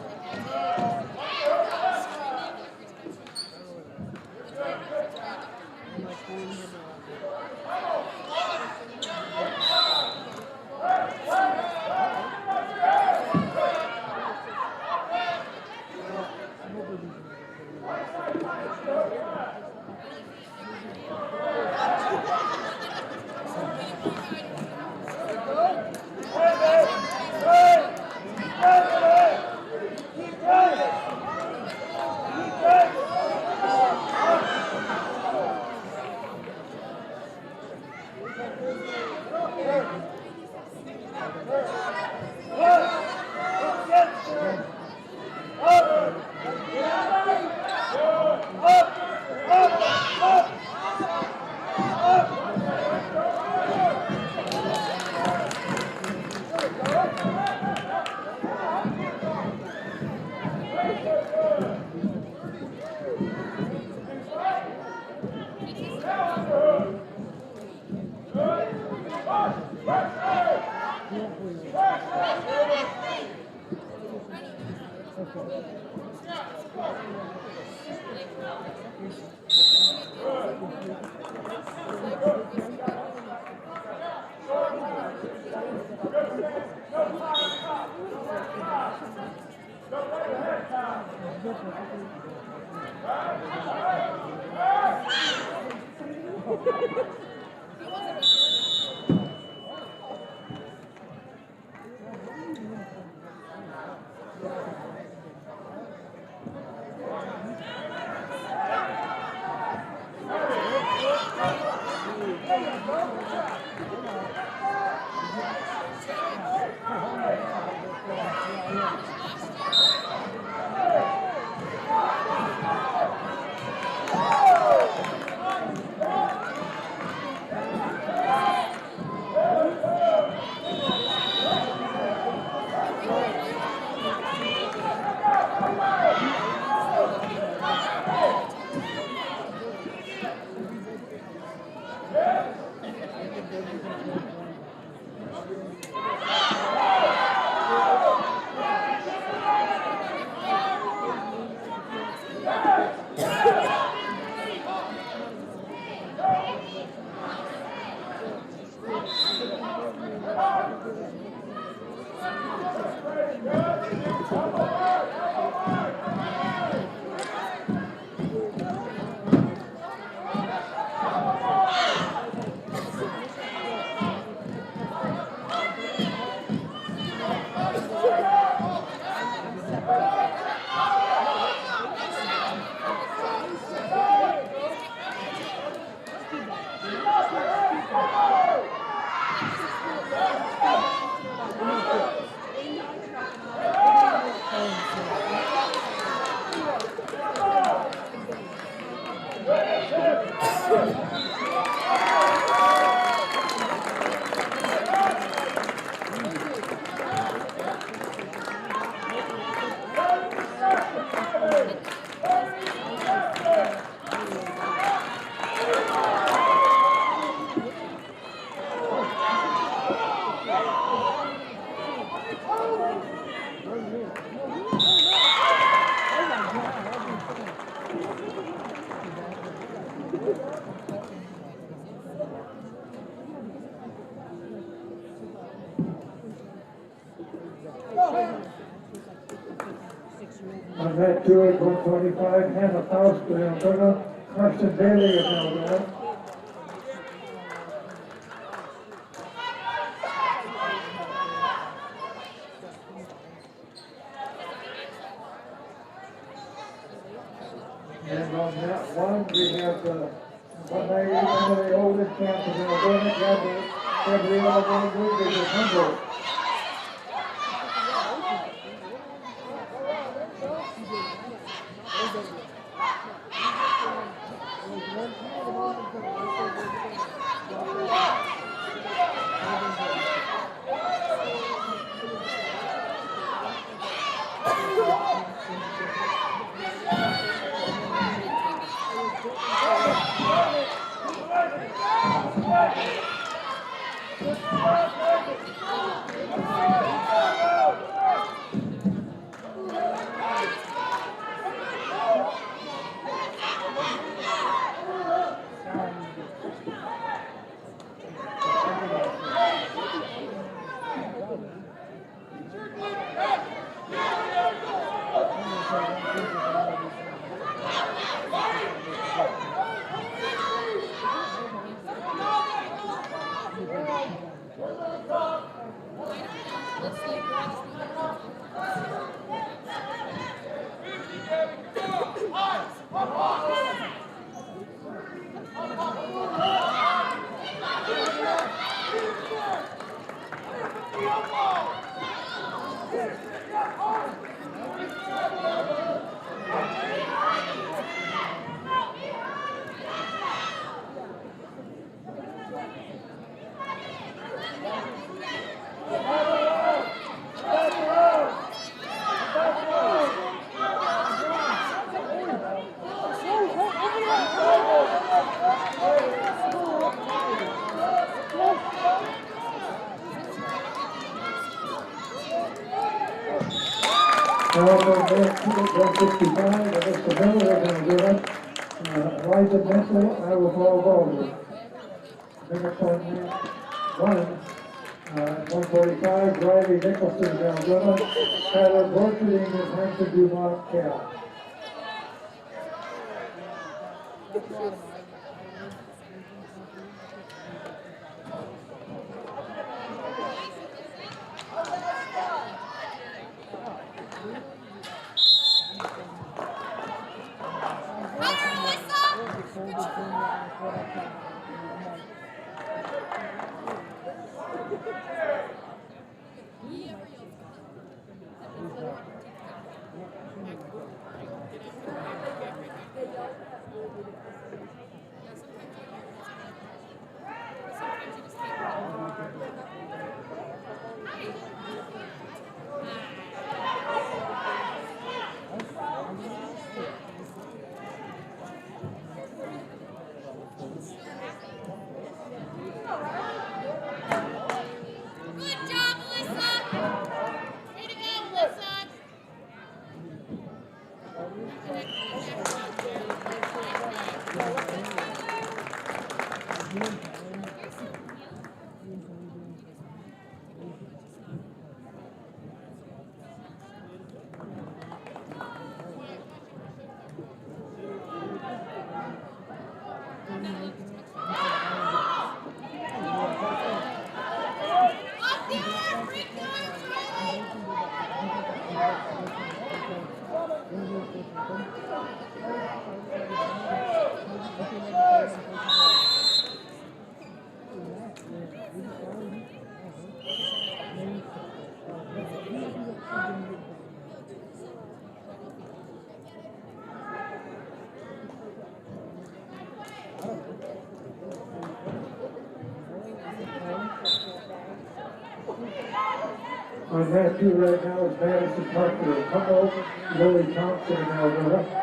On that two at 125, Hannah Faust of Alberta, Carson Bailey of Alberta. And on that one, we have one of the oldest camps of Alberta, Gabriella Rodriguez of Humboldt. However, 165, Mr. Miller is going to do it. Elijah Mitchell, Iowa Ball Bowler. Minutes on 145, Riley Nicholson, Arizona. Tyler Borcherding and Hanson Dumont, Cal. On mat 2 right now is Madison Parker of Humboldt, Lily Thompson in Alberta.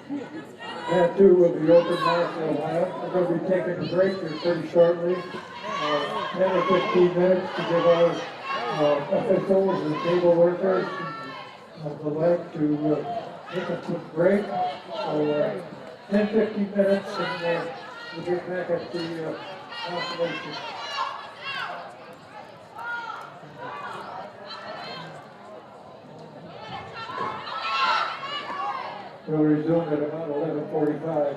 Mat 2 will be open now for a while. We're going to be taking a break here pretty shortly. 10 or 15 minutes to give our officials and table workers the leg to take a quick break. So 10, 15 minutes and we'll get back at the constellation. We'll resume at about 11:45.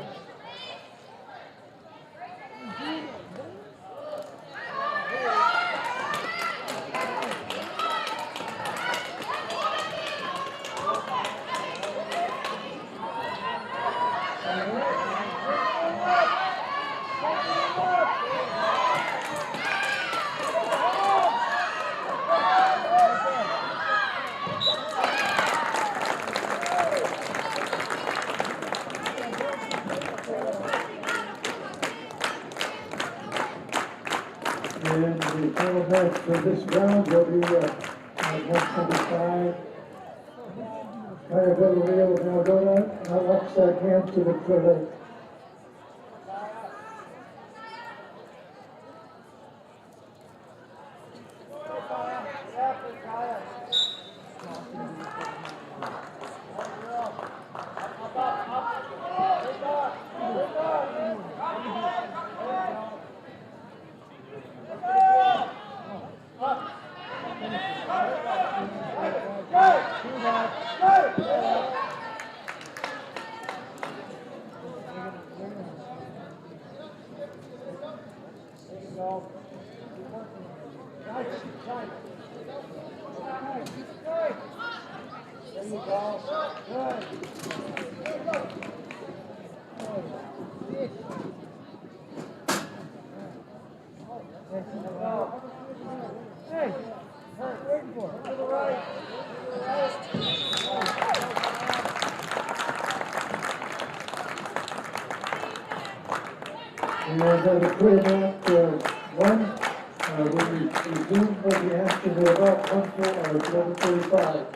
And the final match for this round will be 125. KRIB Rio of Aldona, Alexa Camp to the Trillet. And the KRIB one will resume for the action at about 11:35.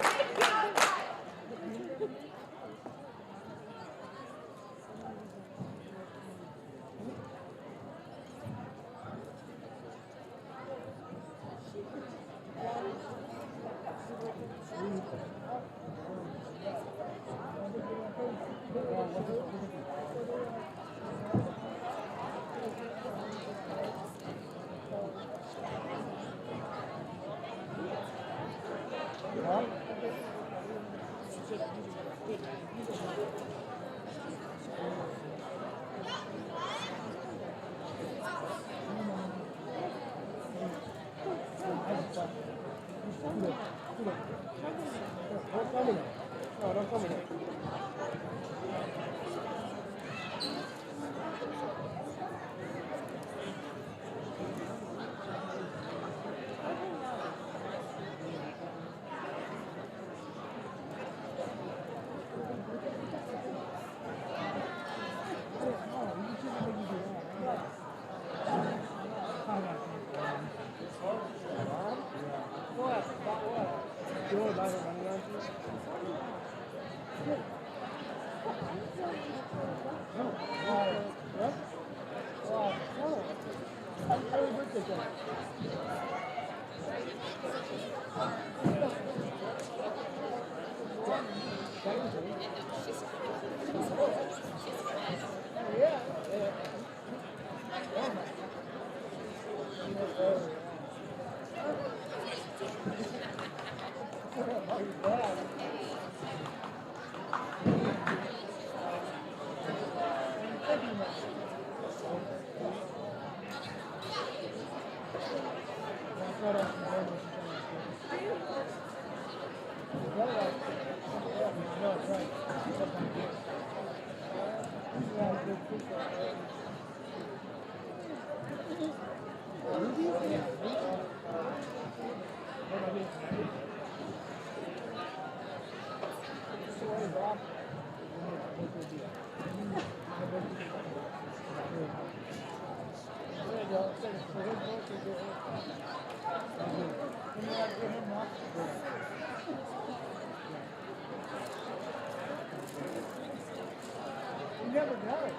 never does.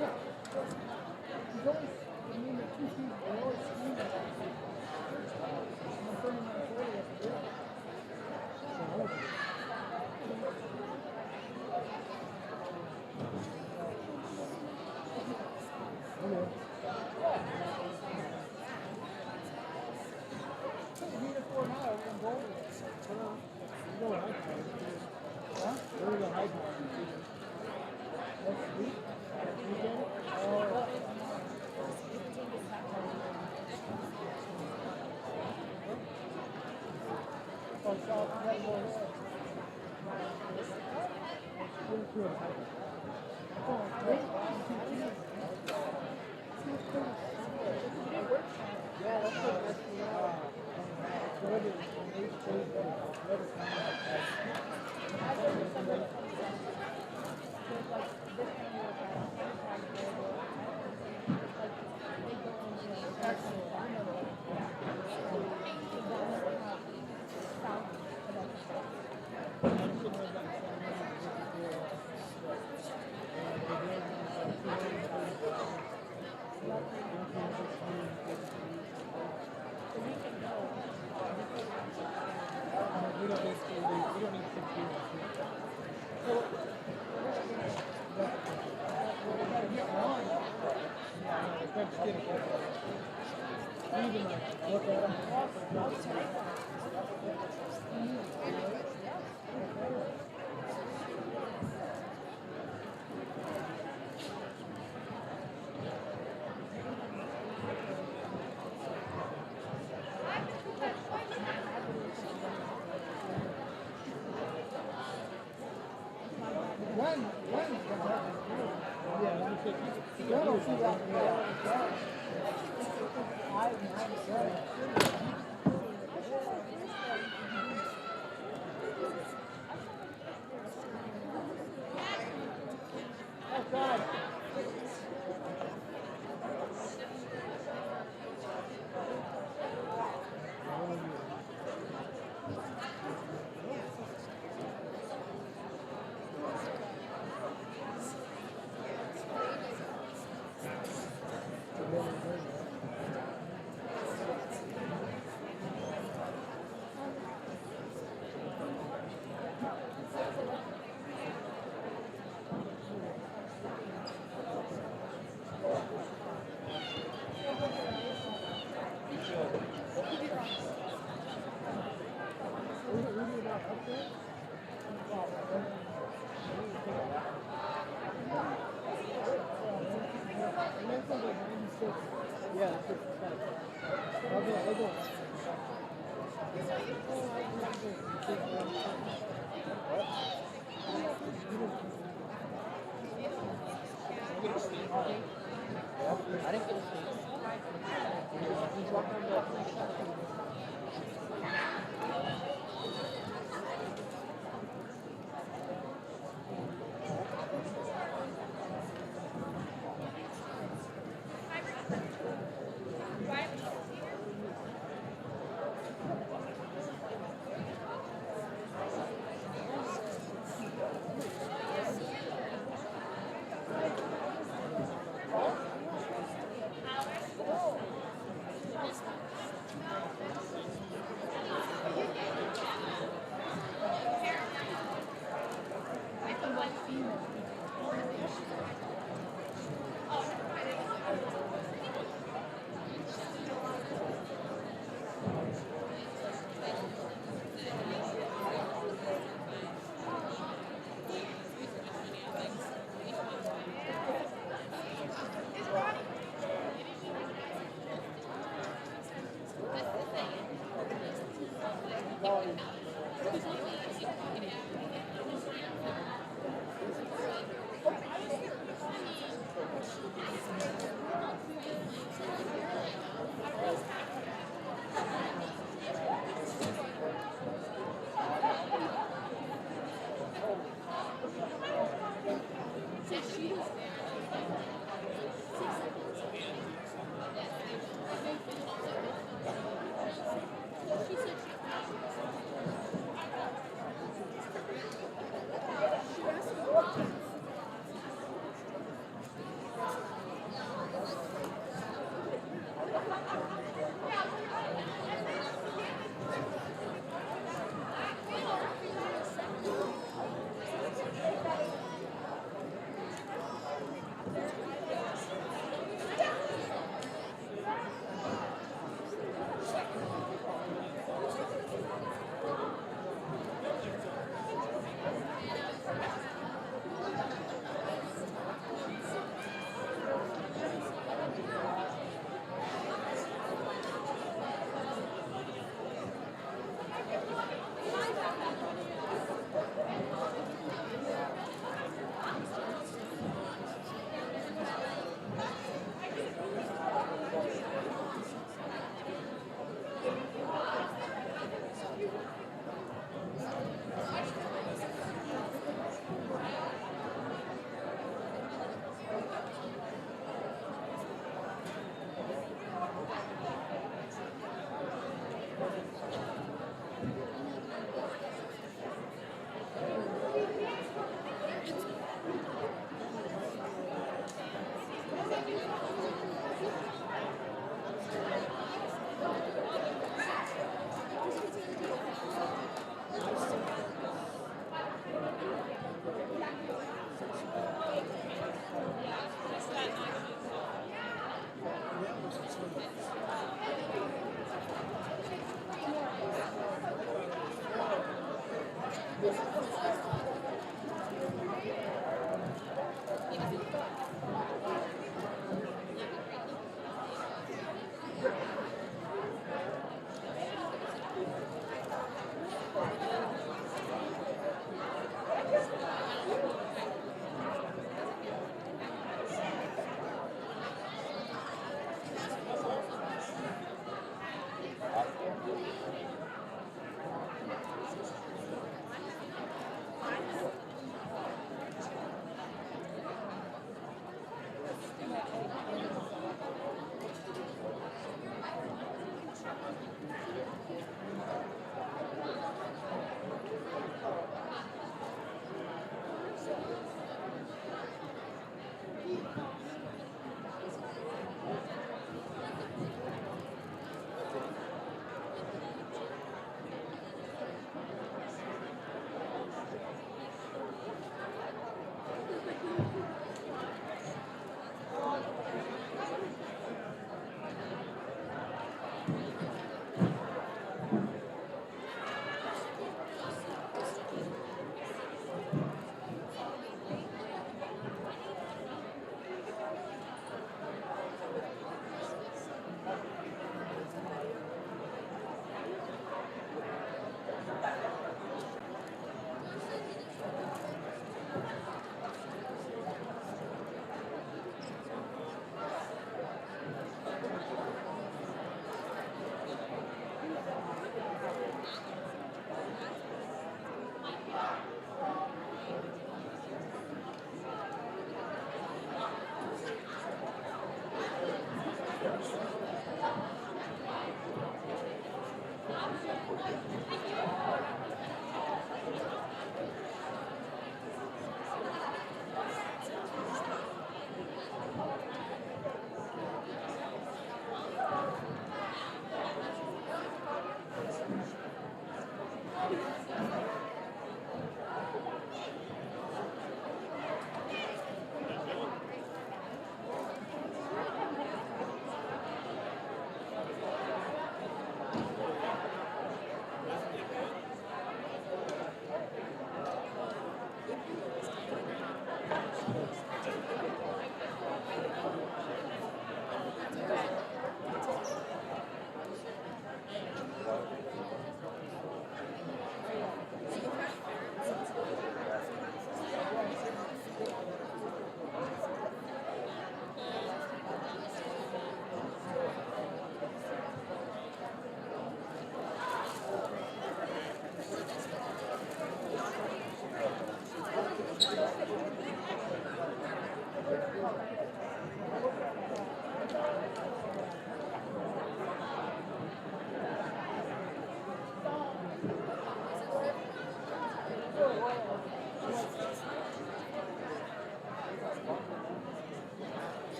Yeah. He's always, I mean, the 2 seasons, they always scheme at that. I'm 30 minutes later, what to do.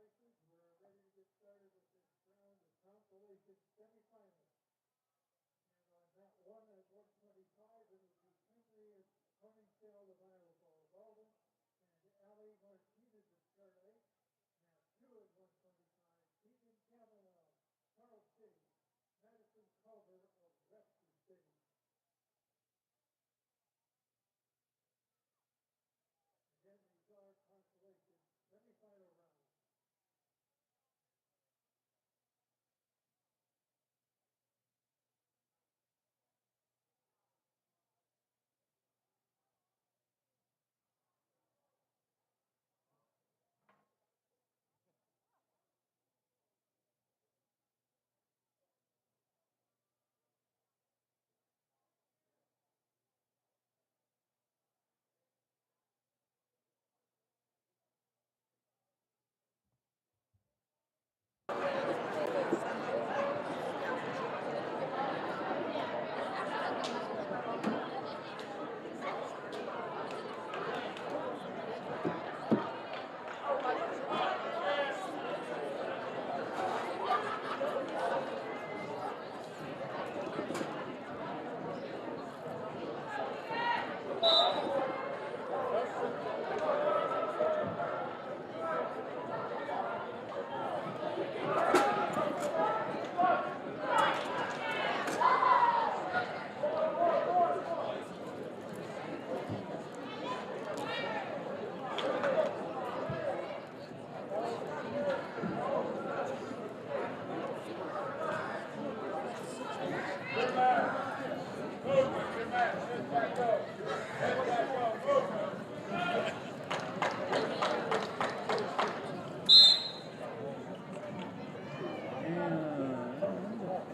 racers, we're ready to get started with this round of consolation semifinals. And on mat 1 at 125, it'll be Henry Coningsdale of Iowa Falls, Alden, and Allie Martinez of Start 8. Mat 2 at 125, Keegan Kavanaugh, Charles City, Madison Culver of Webster City. Again, these are consolation semifinal rounds.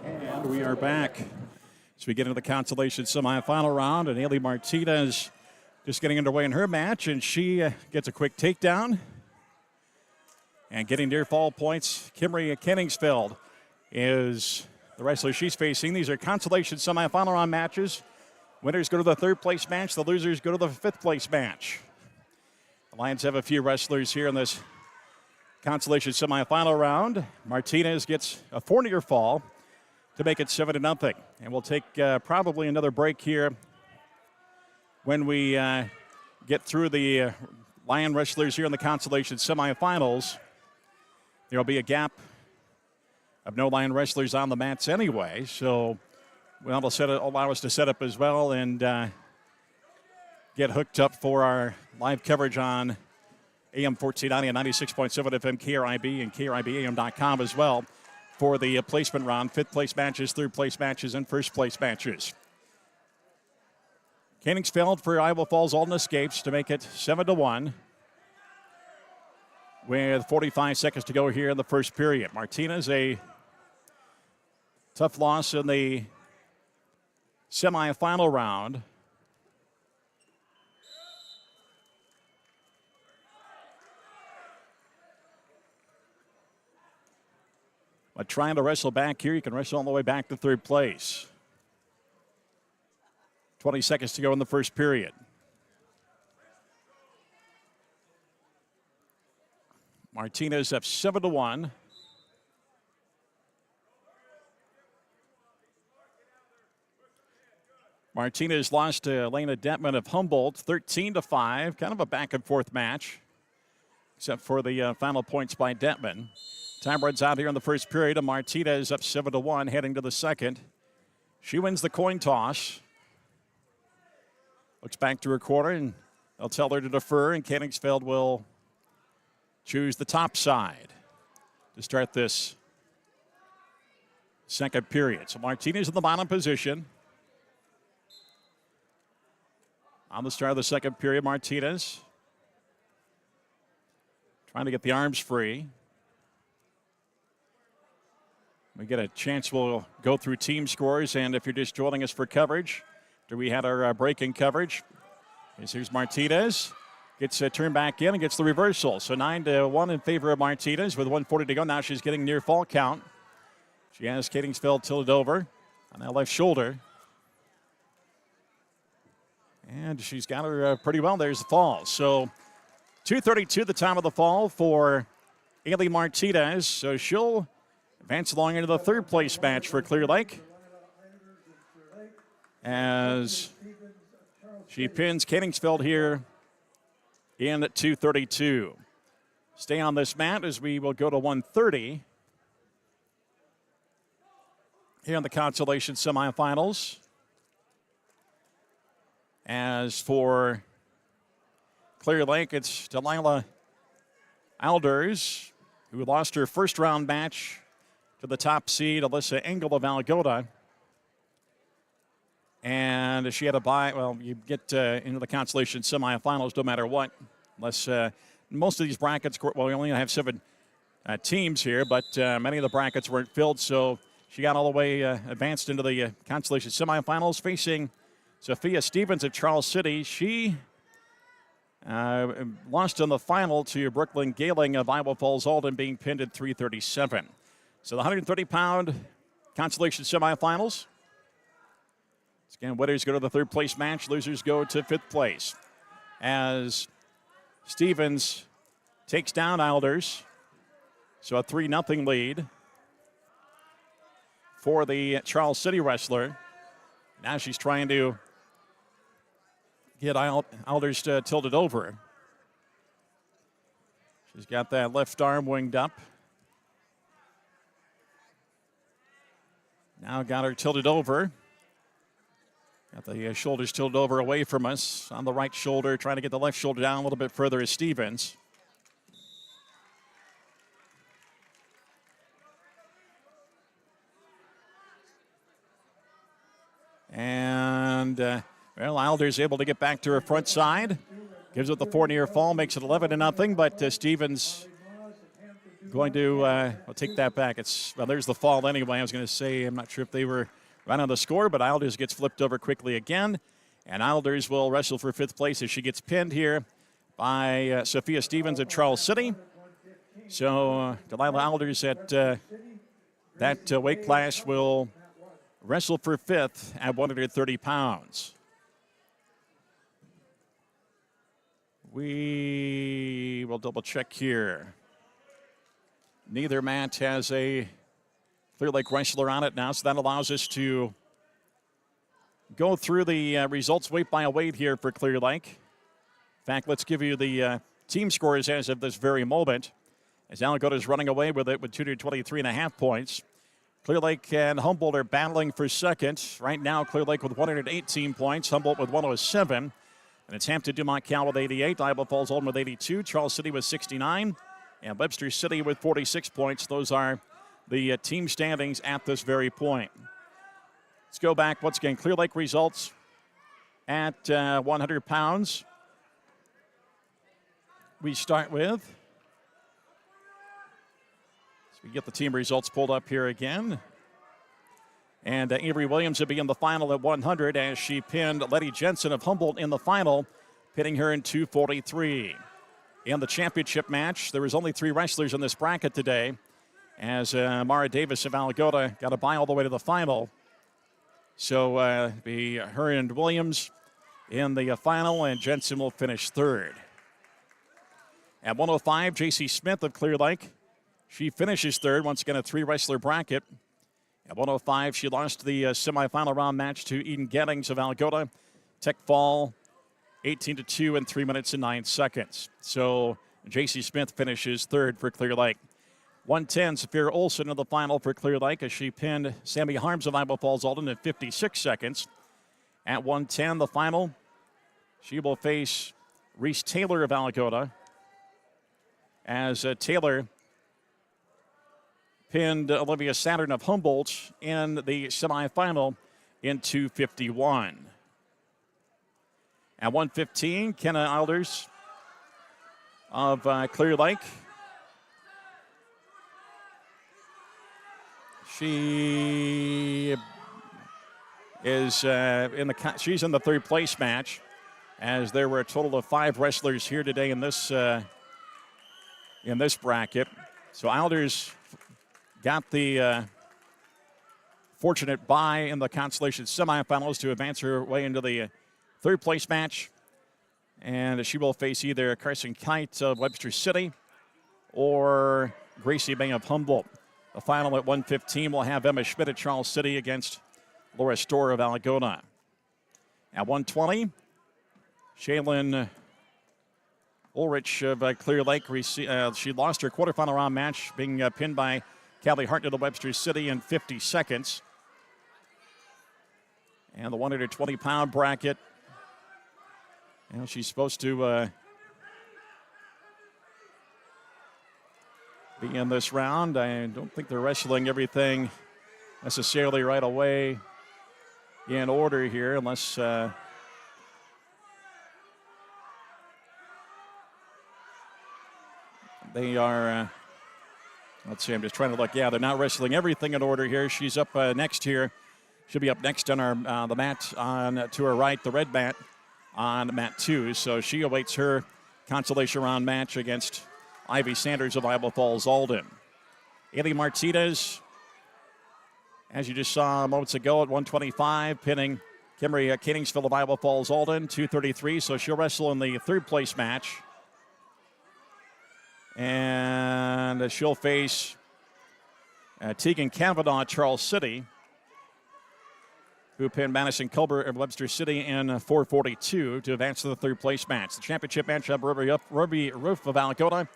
And we are back as we get into the consolation semifinal round. And Haley Martinez just getting underway in her match, and she gets a quick takedown. And getting near fall points, Kimry Kenningsfeld is the wrestler she's facing. These are consolation semifinal round matches. Winners go to the third place match. The losers go to the fifth place match. The Lions have a few wrestlers here in this consolation semifinal round. Martinez gets a 4-near fall to make it 7-0. And we'll take probably another break here when we get through the Lion wrestlers here in the consolation semifinals. There'll be a gap of no Lion wrestlers on the mats anyway, so that'll allow us to set up as well and get hooked up for our live coverage on AM 1490 and 96.7 FM KRIB and KRIBAM.com as well for the placement round, fifth place matches, third place matches, and first place matches. Kenningsfeld for Iowa Falls Alden escapes to make it 7-1 with 45 seconds to go here in the first period. Martinez, a tough loss in the semifinal round. But trying to wrestle back here, you can wrestle all the way back to third place. 20 seconds to go in the first period. Martinez up 7-1. Martinez lost to Elena Detman of Humboldt, 13-5. Kind of a back and forth match, except for the final points by Detman. Time runs out here in the first period, and Martinez up 7-1, heading to the second. She wins the coin toss. Looks back to her quarter, and they'll tell her to defer, and Kenningsfeld will choose the top side to start this second period. So Martinez in the bottom position. On the start of the second period, Martinez trying to get the arms free. We get a chance, we'll go through team scores, and if you're just joining us for coverage, after we had our break-in coverage, here's Martinez. Gets turned back in and gets the reversal. So 9-1 in favor of Martinez with 1:40 to go. Now she's getting near fall count. She has Kenningsfeld tilted over on that left shoulder. And she's got her pretty well. There's the fall. So 2:32 the time of the fall for Ailey Martinez, so she'll advance along into the third place match for Clear Lake as she pins Kingsfield here in at 232. Stay on this mat as we will go to 130 here in the consolation semifinals. As for Clear Lake, it's Delilah Alders, who lost her first round match to the top seed, Alyssa Engel of Algota. And she had a bye. Well, you get into the consolation semifinals no matter what, unless most of these brackets, well, we only have 7 teams here, but many of the brackets weren't filled, so she got all the way advanced into the consolation semifinals, facing Sophia Stevens of Charles City. She lost in the final to Brooklyn Galing of Iowa Falls Alden, being pinned at 337. So the 130-pound consolation semifinals. Again, winners go to the third place match. Losers go to fifth place. As Stevens takes down Alders. So a 3-0 lead for the Charles City wrestler. Now she's trying to get Alders tilted over. She's got that left arm winged up. Now got her tilted over. Got the shoulders tilted over away from us on the right shoulder, trying to get the left shoulder down a little bit further is Stevens. And, well, Alders able to get back to her front side. Gives it the 4-near fall, makes it 11-0, but Stevens going to I'll take that back. Well, there's the fall anyway. I was going to say, I'm not sure if they were right on the score, but Alders gets flipped over quickly again. And Alders will wrestle for fifth place as she gets pinned here by Sophia Stevens of Charles City. So Delilah Alders at that weight class will wrestle for fifth at 130 pounds. We will double check here. Neither mat has a Clear Lake wrestler on it now, so that allows us to go through the results weight by weight here for Clear Lake. In fact, let's give you the team scores as of this very moment, as Algota is running away with it with 223.5 points. Clear Lake and Humboldt are battling for second. Right now, Clear Lake with 118 points, Humboldt with 107. And it's Hampton Dumont Cal with 88, Iowa Falls Alden with 82, Charles City with 69, and Webster City with 46 points. Those are the team standings at this very point. Let's go back once again. Clear Lake results at 100 pounds. We start with, so we get the team results pulled up here again. And Avery Williams will be in the final at 100 as she pinned Letty Jensen of Humboldt in the final, pinning her in 243. In the championship match, there was only 3 wrestlers in this bracket today, as Mara Davis of Algota got a bye all the way to the final. So be her and Williams in the final, and Jensen will finish third. At 105, J.C. Smith of Clear Lake. She finishes third, once again a 3-wrestler bracket. At 105, she lost the semifinal round match to Eden Gettings of Algota. Tech fall 18-2 in 3 minutes and 9 seconds. So J.C. Smith finishes third for Clear Lake. 110, Saphira Olson in the final for Clear Lake as she pinned Sammy Harms of Iowa Falls Alden in 56 seconds. At 110, the final, she will face Reese Taylor of Algota as Taylor pinned Olivia Saturn of Humboldt in the semifinal in 251. At 115, Kenna Alders of Clear Lake. She is she's in the third place match, as there were a total of 5 wrestlers here today in this bracket. So Alders got the fortunate bye in the consolation semifinals to advance her way into the third place match. And she will face either Carson Kite of Webster City or Gracie May of Humboldt. The final at 1:15 will have Emma Schmidt of Charles City against Laura Storr of Algona. At 1:20, Shaylin Ulrich of Clear Lake. She lost her quarterfinal round match, being pinned by Callie Hartnett of Webster City in 50 seconds. And the 120-pound bracket. And she's supposed to be in this round. I don't think they're wrestling everything necessarily right away in order here, unless they are. Let's see, I'm just trying to look. Yeah, they're not wrestling everything in order here. She's up next here. She'll be up next on our the mat on to her right, the red mat on mat 2. So she awaits her consolation round match against Ivy Sanders of Iowa Falls Alden. Ailey Martinez, as you just saw moments ago at 125, pinning Kimberly Kingsville of Iowa Falls Alden, 233. So she'll wrestle in the third place match. And she'll face Tegan Kavanaugh, Charles City, who pinned Madison Culber of Webster City in 4:42 to advance to the third place match. The championship match of Ruby Roof of Algona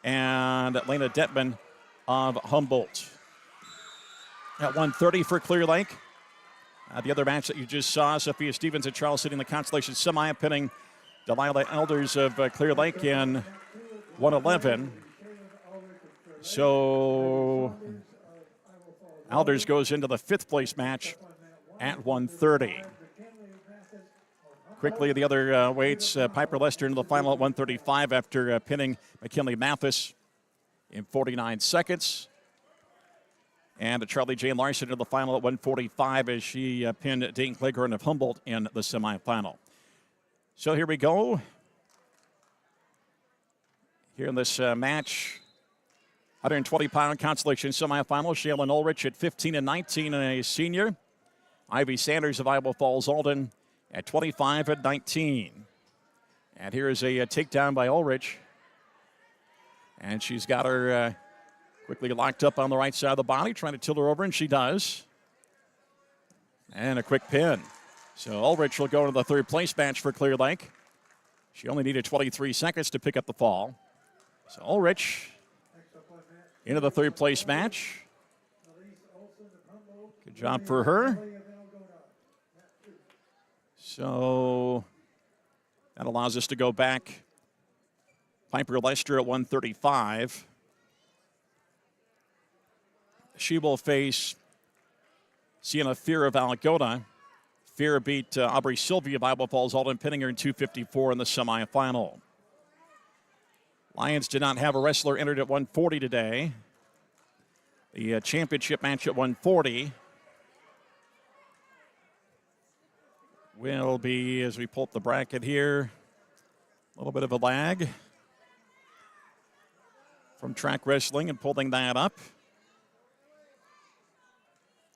and Lena Detman of Humboldt. At 1:30 for Clear Lake. The other match that you just saw, Sophia Stevens of Charles City in the consolation semi, pinning Delilah Elders of Clear Lake in 1:11. So Elders goes into the fifth place match at 1:30. Quickly, the other weights, Piper Lester into the final at 1:35 after pinning McKinley Mathis in 49 seconds. And Charlie Jane Larson into the final at 1:45 as she pinned Dayton Cleghorn of Humboldt in the semifinal. So here we go. Here in this match, 120-pound consolation semifinal, Shaylin Ulrich at 15-19 and a senior. Ivy Sanders of Iowa Falls Alden at 25-19. And here is a takedown by Ulrich. And she's got her quickly locked up on the right side of the body, trying to tilt her over, and she does. And a quick pin. So Ulrich will go into the third place match for Clear Lake. She only needed 23 seconds to pick up the fall. So Ulrich into the third place match. Good job for her. So that allows us to go back. Piper Lester at 135. She will face Sienna Fear of Algona. Fear beat Aubrey Sylvie of Iowa Falls Alden, pinning her in 2:54 in the semifinal. Lions did not have a wrestler entered at 140 today. The championship match at 140 will be, as we pull up the bracket here, a little bit of a lag from track wrestling and pulling that up.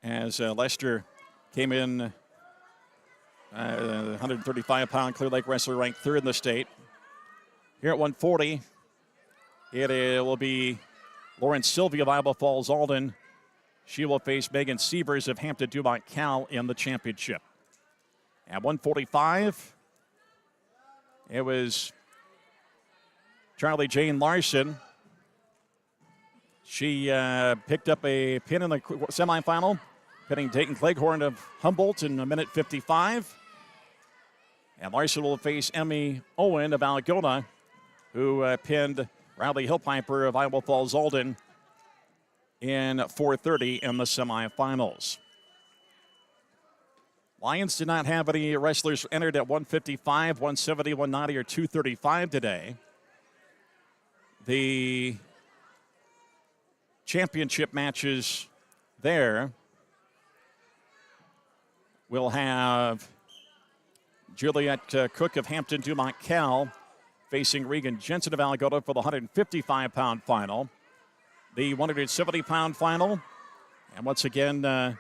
As Lester came in, 135-pound Clear Lake wrestler ranked third in the state. Here at 140, it will be Lauren Sylvie of Iowa Falls Alden. She will face Megan Sievers of Hampton Dumont Cal in the championship. At 145, it was Charlie Jane Larson. She picked up a pin in the semifinal, pinning Dayton Cleghorn of Humboldt in 1:55. And Larson will face Emmy Owen of Algona, who pinned Riley Hillpiper of Iowa Falls Alden in 4:30 in the semifinals. Lions did not have any wrestlers entered at 155, 170, 190, or 235 today. The championship matches there will have Juliet Cook of Hampton Dumont Cal facing Regan Jensen of Algona for the 155-pound final. The 170-pound final. And once again,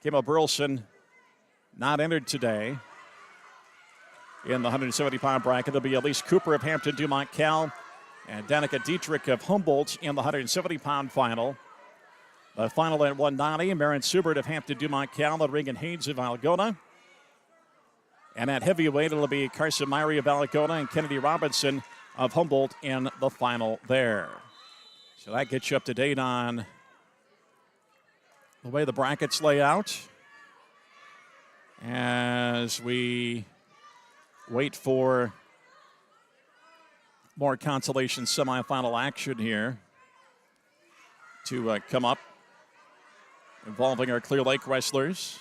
Kimmo Burleson not entered today. In the 170-pound bracket, there'll be Elise Cooper of Hampton Dumont Cal and Danica Dietrich of Humboldt in the 170-pound final. The final at 190, Maren Subert of Hampton Dumont Cal and Regan Haynes of Algona. And at heavyweight, it'll be Carson Myrie of Algona and Kennedy Robinson of Humboldt in the final there. So that gets you up to date on the way the brackets lay out as we wait for more consolation semifinal action here to come up involving our Clear Lake wrestlers.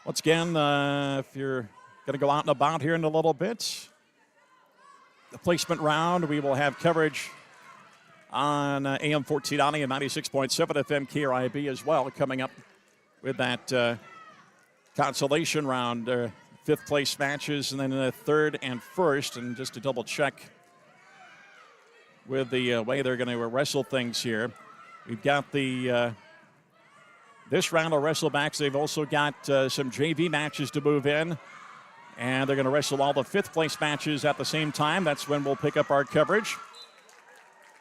Once again, if you're going to go out and about here in a little bit, the placement round, we will have coverage on AM 1490 and 96.7 FM KRIB as well, coming up with that consolation round, fifth place matches, and then the third and first. And just to double check with the way they're going to wrestle things here, we've got the this round of wrestlebacks. They've also got some JV matches to move in, and they're going to wrestle all the fifth place matches at the same time. That's when we'll pick up our coverage.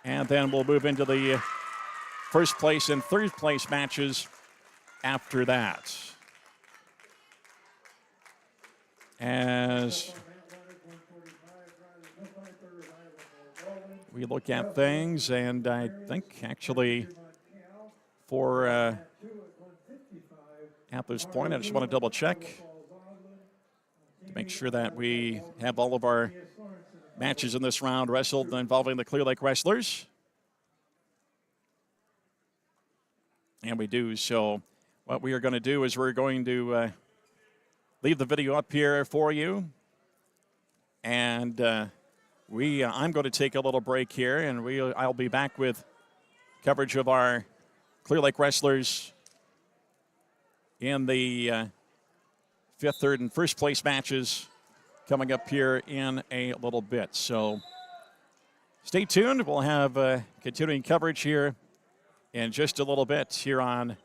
And then we'll move into the first place and third place matches after that. As we look at things, and I think actually for at this point, I just want to double check to make sure that we have all of our matches in this round wrestled involving the Clear Lake wrestlers. And we do. So what we are going to do is we're going to leave the video up here for you. And I'm going to take a little break here, and I'll be back with coverage of our Clear Lake wrestlers in the fifth, third, and first place matches coming up here in a little bit. So stay tuned. We'll have continuing coverage here in just a little bit here on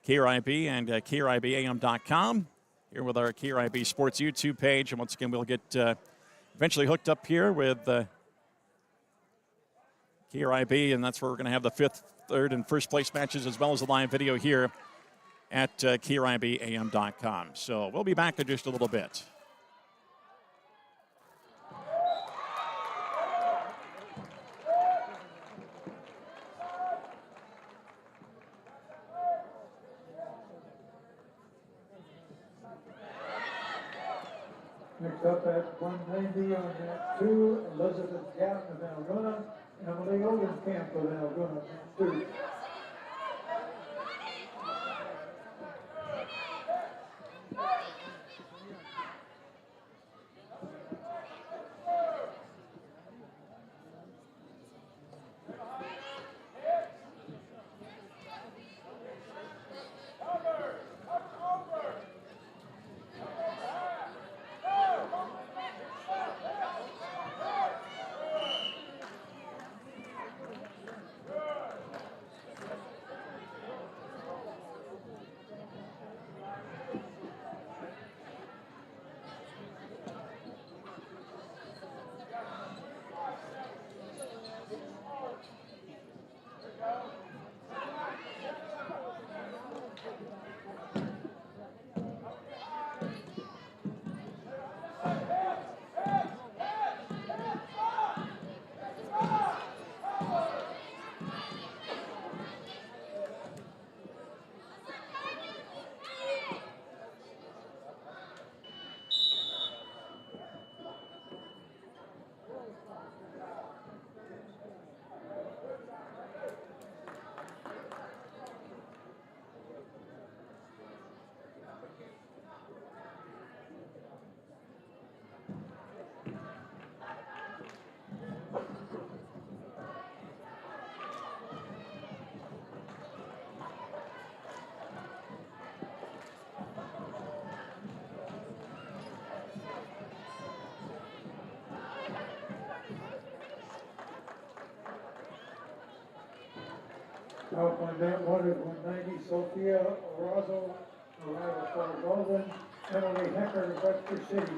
KRIB and KRIBAM.com, here with our KRIB Sports YouTube page. And once again, we'll get eventually hooked up here with KRIB, and that's where we're going to have the fifth, third, and first place matches, as well as the live video here at KRIBAM.com. So we'll be back in just a little bit. Next up at 190 on mat 2, Elizabeth Gatton of Algona, Emily Odenkamp of Algona, mat 2. Out on mat 1 at 190, Sophia Orazo, arrival for Golden, Emily Hecker of Webster City.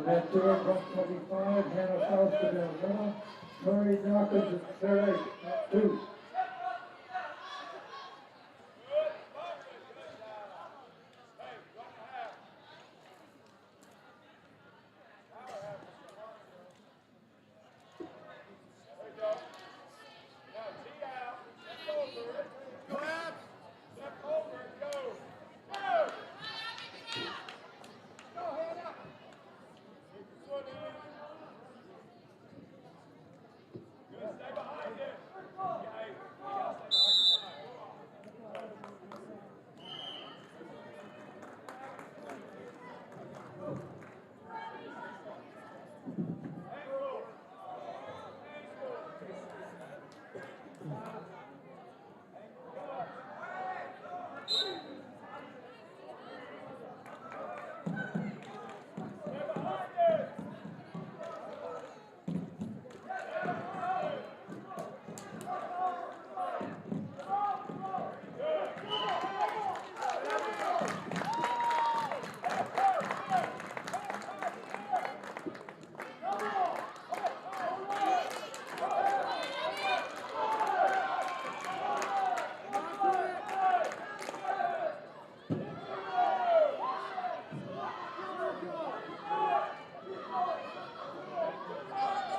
mat 2 at 125, Hannah Fausto Delgado, Tori Dawkins at third, mat 2.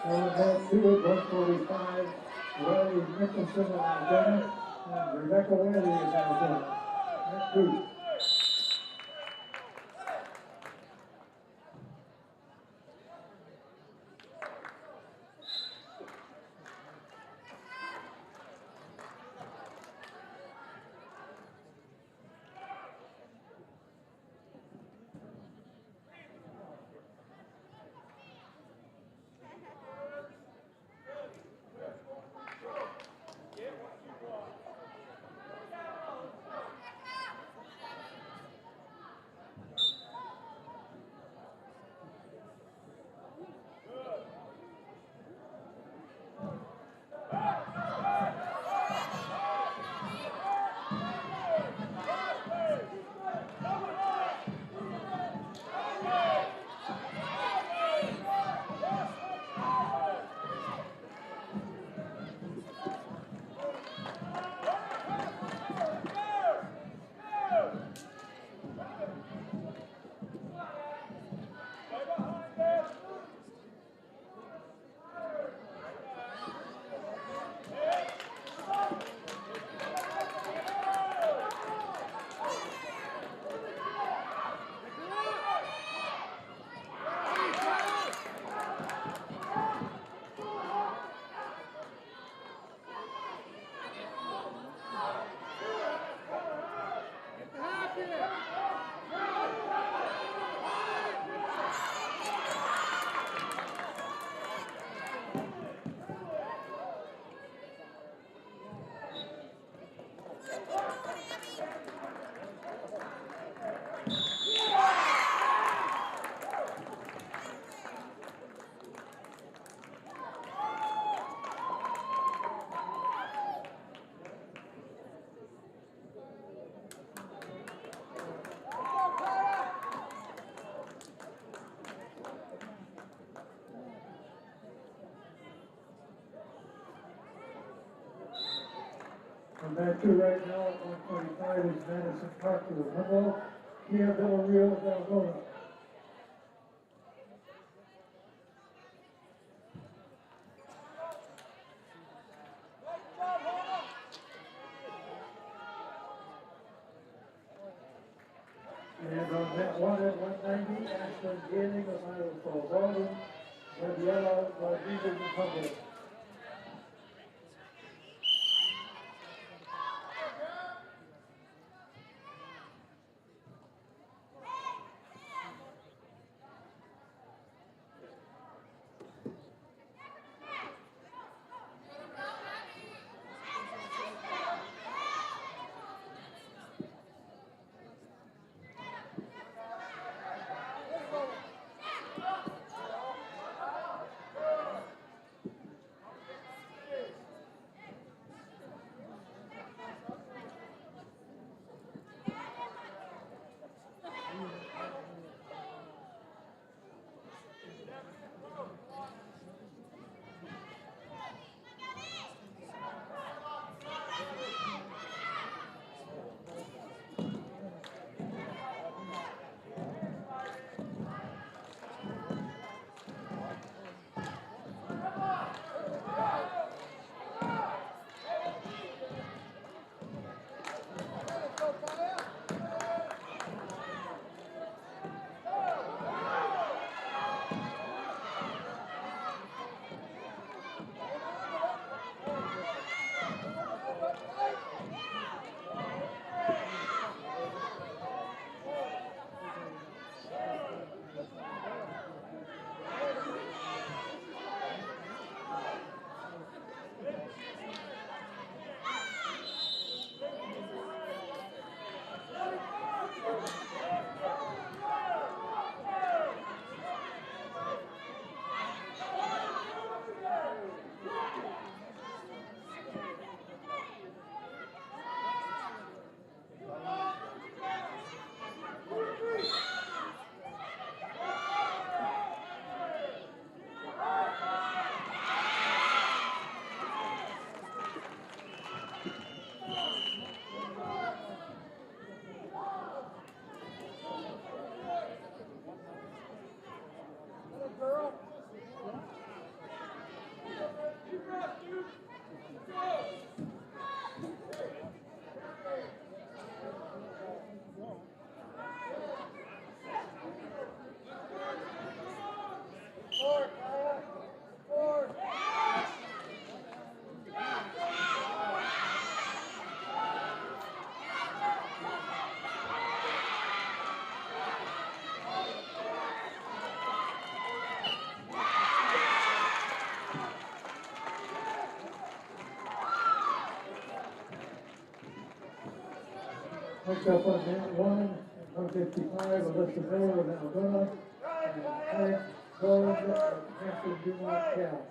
Mat 2 at 145, Riley Nicholson of Alabama, and Rebecca Wiley of Alabama, mat 2. On mat 2 right now at 125 is Madison Parker of Humboldt, Kia Villarreal of Algona. And on mat 1 at 190, Ashlyn Gaining of Iowa Falls, Auburn, Gabriela Rodriguez of Humboldt. Next up on mat 1, 155, Alyssa Miller of Alabama, and Hank Gold of Hampton Dumont Cal.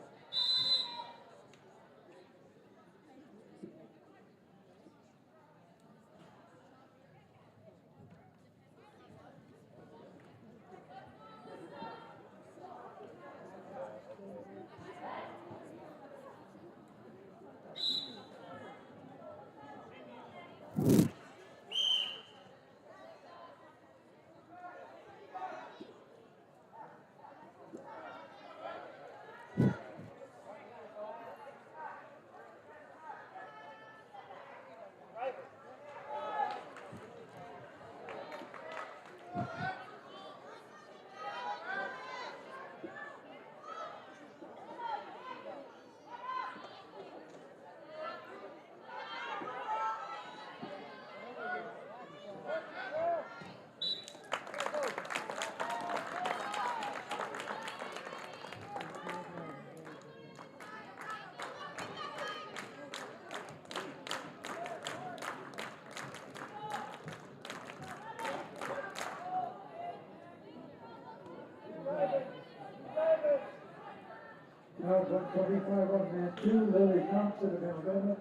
Now 125 on mat 2, Lily Thompson of Alabama,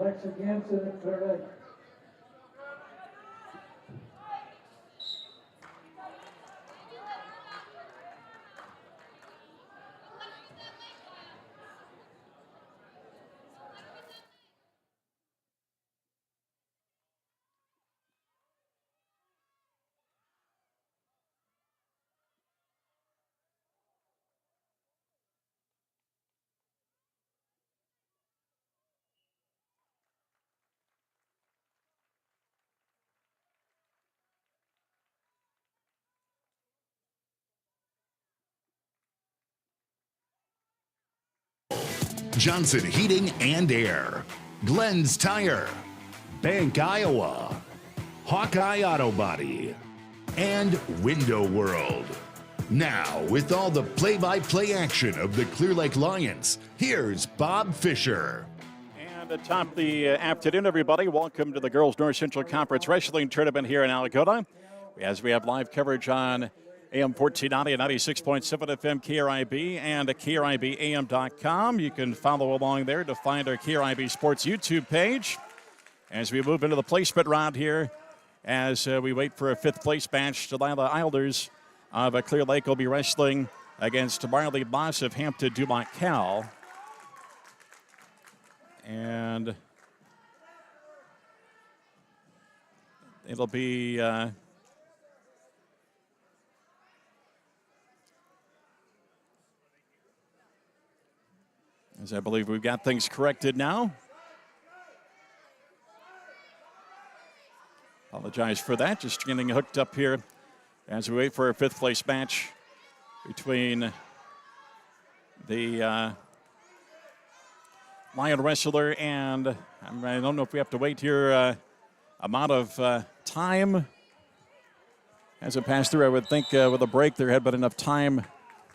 Alexa Ganson of Clear Lake. Johnson Heating and Air, Glenn's Tire, Bank Iowa, Hawkeye Auto Body, and Window World. Now, with all the play-by-play action of the Clear Lake Lions, here's Bob Fisher. And atop the afternoon, everybody, welcome to the Girls North Central Conference Wrestling Tournament here in Alamogordo. As we have live coverage on AM 1490 and 96.7 FM KRIB and KRIBAM.com. You can follow along there to find our KRIB Sports YouTube page. As we move into the placement round here, as we wait for a fifth place match, Delilah Eilders of Clear Lake will be wrestling against Marley Moss of Hampton Dumont Cal. And it'll be as I believe we've got things corrected now. Apologize for that. Just getting hooked up here as we wait for a fifth place match between the Lion wrestler and I don't know if we have to wait here amount of time as it passed through. I would think with a break there had been enough time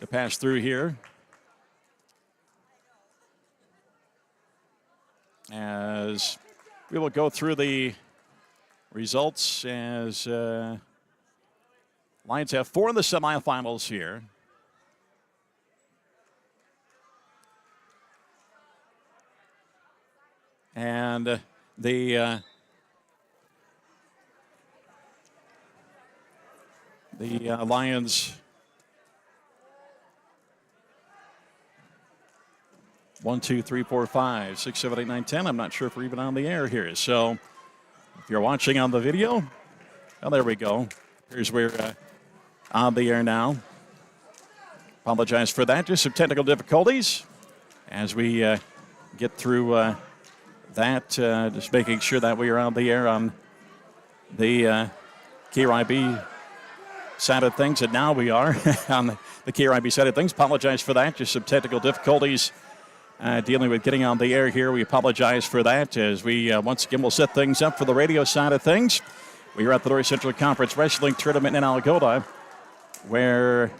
to pass through here. As we will go through the results as Lions have 4 in the semifinals here. And the Lions 1, 2, 3, 4, 5, 6, 7, 8, 9, 10. I'm not sure if we're even on the air here. So if you're watching on the video, well, there we go. Here's where on the air now. Apologize for that. Just some technical difficulties as we get through that. Just making sure that we are on the air on the KRIB side of things. And now we are on the KRIB side of things. Apologize for that. Just some technical difficulties. Dealing with getting on the air here. We apologize for that as we once again will set things up for the radio side of things. We are at the North Central Conference Wrestling Tournament in Alamogordo, where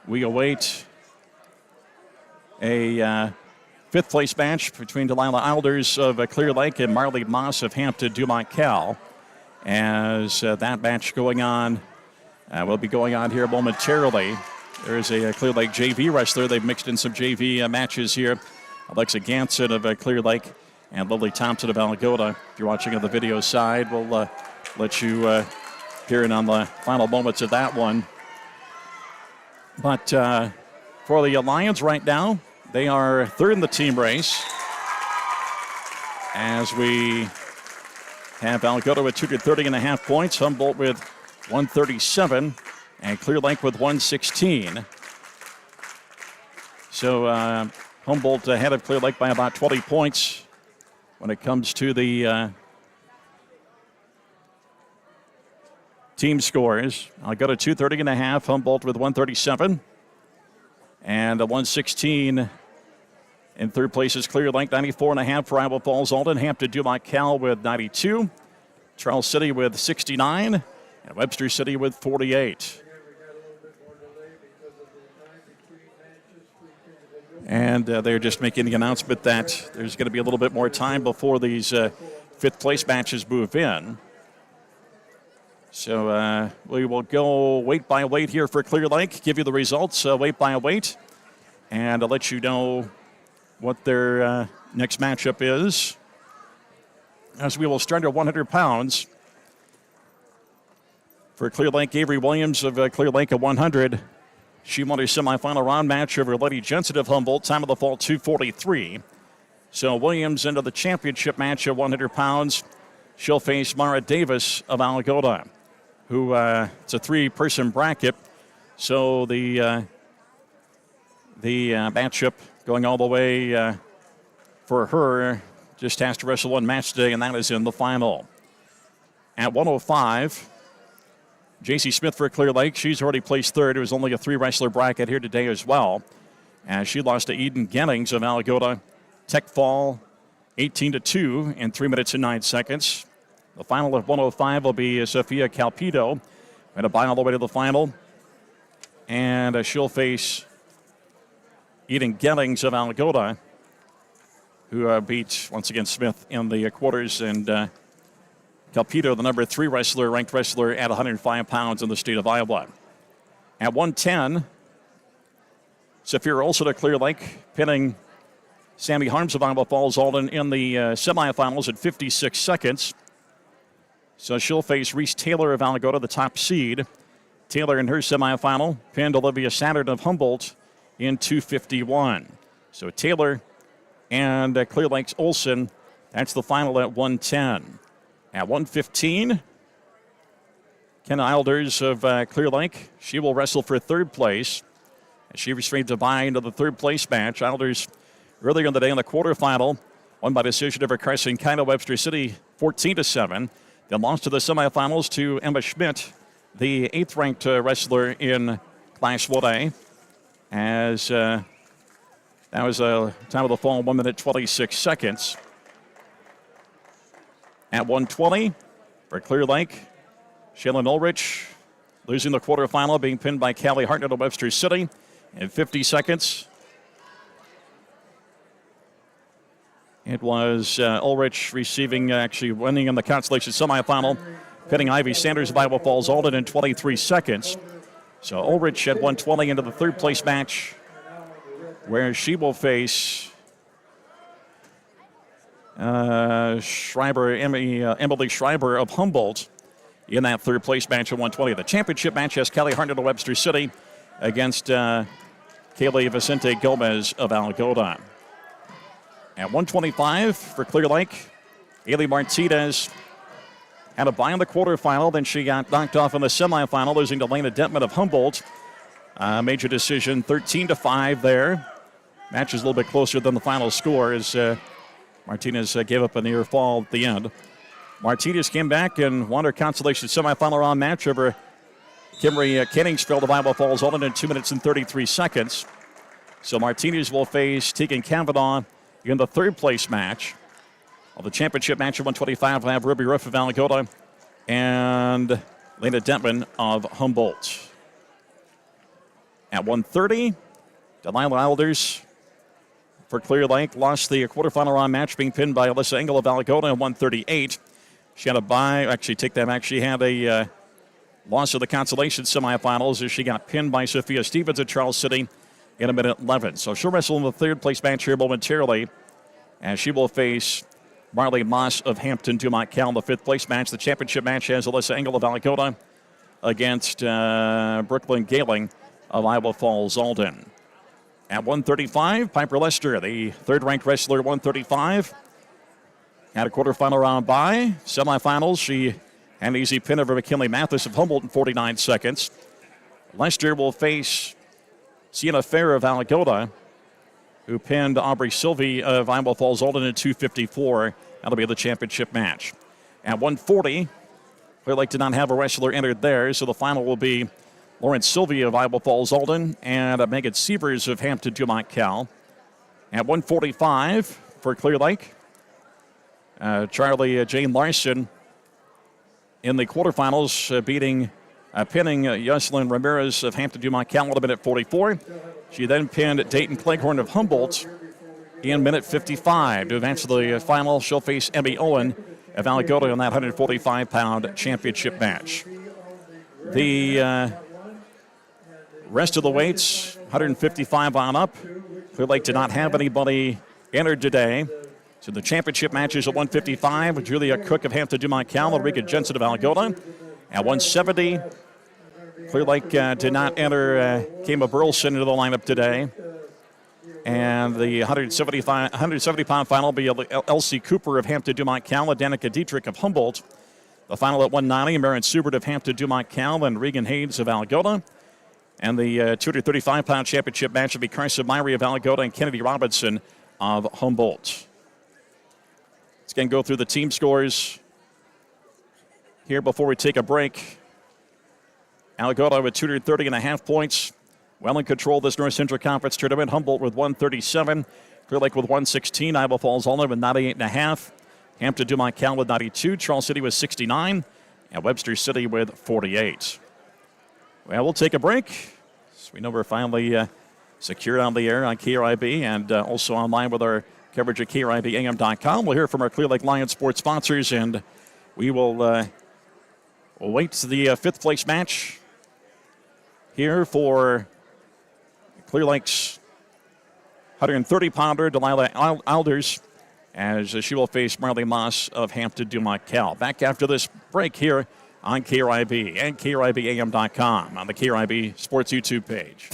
we await a fifth place match between Delilah Eilders of Clear Lake and Marley Moss of Hampton Dumont Cal. as that match going on will be going on here momentarily. There's a Clear Lake JV wrestler. They've mixed in some JV matches here. Alexa Ganson of Clear Lake and Lily Thompson of Algota. If you're watching on the video side, we'll let you hear in on the final moments of that one. But for the Lions right now, they are third in the team race. As we have Algota with 230.5 points, Humboldt with 137, and Clear Lake with 116. So Humboldt ahead of Clear Lake by about 20 points when it comes to the team scores. Algota 230.5, Humboldt with 137, and 116. In third place is Clear Lake, 94.5 for Iowa Falls Alden. Hampton Duloc Cal with 92. Charles City with 69. And Webster City with 48. And they're just making the announcement that there's going to be a little bit more time before these fifth place matches move in. So we will go weight by weight here for Clear Lake, give you the results weight by weight, and I'll let you know what their next matchup is. As we will start at 100 pounds. For Clear Lake, Avery Williams of Clear Lake at 100. She won a semifinal round match over Letty Jensen of Humboldt. Time of the fall, 2:43. So Williams into the championship match at 100 pounds. She'll face Mara Davis of Algota, who it's a three-person bracket. So the matchup going all the way for her just has to wrestle one match today, and that is in the final. At 105, J.C. Smith for Clear Lake. She's already placed third. It was only a three-wrestler bracket here today as well. And she lost to Eden Gennings of Algota. Tech fall 18-2 in 3 minutes and 9 seconds. The final at 105 will be Sophia Calpido. Going to buy all the way to the final. And she'll face Eden Gennings of Algota, who beat, once again, Smith in the quarters. And Calpido, the number 3 wrestler, ranked wrestler at 105 pounds in the state of Iowa. At 110, Saphira Olsen of Clear Lake pinning Sammy Harms of Iowa Falls Alden in the semifinals at 56 seconds. So she'll face Reese Taylor of Algota, the top seed. Taylor in her semifinal pinned Olivia Saturn of Humboldt in 2:51. So Taylor and Clear Lake's Olsen, that's the final at 110. At 115, Kenna Ilders of Clear Lake. She will wrestle for third place. She restrained to buy into the third place match. Ilders earlier in the day in the quarterfinal won by decision over Carson Kino Webster City 14-7. Then lost to the semifinals to Emma Schmidt, the 8th ranked wrestler in Class 1A. As that was a time of the fall, 1 minute 26 seconds. At 120 for Clear Lake, Shaylin Ulrich losing the quarterfinal, being pinned by Callie Hartnett of Webster City in 50 seconds. It was Ulrich actually winning in the consolation semifinal, pinning Ivy Sanders of Iowa Falls Alden in 23 seconds. So Ulrich at 120 into the third place match, where she will face Emily Schreiber of Humboldt in that third place match at 120. The championship match has Callie Hartnett of Webster City against Kaylee Vicente Gomez of Algota. At 125 for Clear Lake, Ailey Martinez had a bye in the quarterfinal. Then she got knocked off in the semifinal, losing to Lena Detman of Humboldt. Major decision, 13-5 there. Match is a little bit closer than the final score as Martinez gave up a near fall at the end. Martinez came back and won her consolation semifinal round match over Kimberly Kenningsfeld of Iowa Falls Alden in 2 minutes and 33 seconds. So Martinez will face Tegan Kavanaugh in the third place match. Of the championship match at 125, we'll have Ruby Ruff of Algota and Lena Detman of Humboldt. At 130, Delilah Ilders for Clear Lake lost the quarterfinal round match, being pinned by Alyssa Engel of Algota at 138. She had a bye. Actually, take that back. She had a loss of the consolation semifinals as she got pinned by Sophia Stevens at Charles City in a minute 11. So she'll wrestle in the third place match here momentarily, and she will face Marley Moss of Hampton Dumont Cal in the fifth place match. The championship match has Alyssa Engel of Algona against Brooklyn Galing of Iowa Falls Alden. At 135, Piper Lester, the third-ranked wrestler, 135. Had a quarterfinal round bye. Semifinals, she had an easy pin over McKinley Mathis of Humboldt in 49 seconds. Lester will face Sienna Fair of Algona, who pinned Aubrey Sylvie of Iowa Falls Alden in 2:54. That'll be the championship match. At 140, Clear Lake did not have a wrestler entered there, so the final will be Lawrence Sylvie of Iowa Falls Alden and Megan Sievers of Hampton Dumont Cal. At 145 for Clear Lake, Charlie Jane Larson in the quarterfinals, pinning Yoselin Ramirez of Hampton Dumont Cal in a minute 44. She then pinned Dayton Cleghorn of Humboldt in minute 55. To advance to the final, she'll face Emmy Owen of Algona in that 145-pound championship match. The rest of the weights, 155 on up. Clear Lake did not have anybody entered today. So the championship matches at 155, Julia Cook of Hampton Dumont Cal, Ulrika Jensen of Algona. At 170, Clear Lake did not enter Kama Burleson into the lineup today. And the 170-pound final will be Elsie Cooper of Hampton Dumont Cal and Danica Dietrich of Humboldt. The final at 190, Marin Subert of Hampton Dumont Cal and Regan Hayes of Algona. And the 235-pound championship match will be Carson Myrie of Algona and Kennedy Robinson of Humboldt. Let's again go through the team scores here before we take a break. Algona with 230.5 points. Well in control of this North Central Conference tournament. Humboldt with 137. Clear Lake with 116. Iowa Falls Alden with 98.5. Hampton Dumont Cal with 92. Charles City with 69. And Webster City with 48. Well, we'll take a break. So we know we're finally secured on the air on KRIB and also online with our coverage at KRIBAM.com. We'll hear from our Clear Lake Lions sports sponsors, and we will we'll wait to the fifth place match here for Clear Lake's 130-pounder, Delilah Alders, as she will face Marley Moss of Hampton Dumont Cal. Back after this break here on KRIB and KRIBAM.com on the KRIB Sports YouTube page.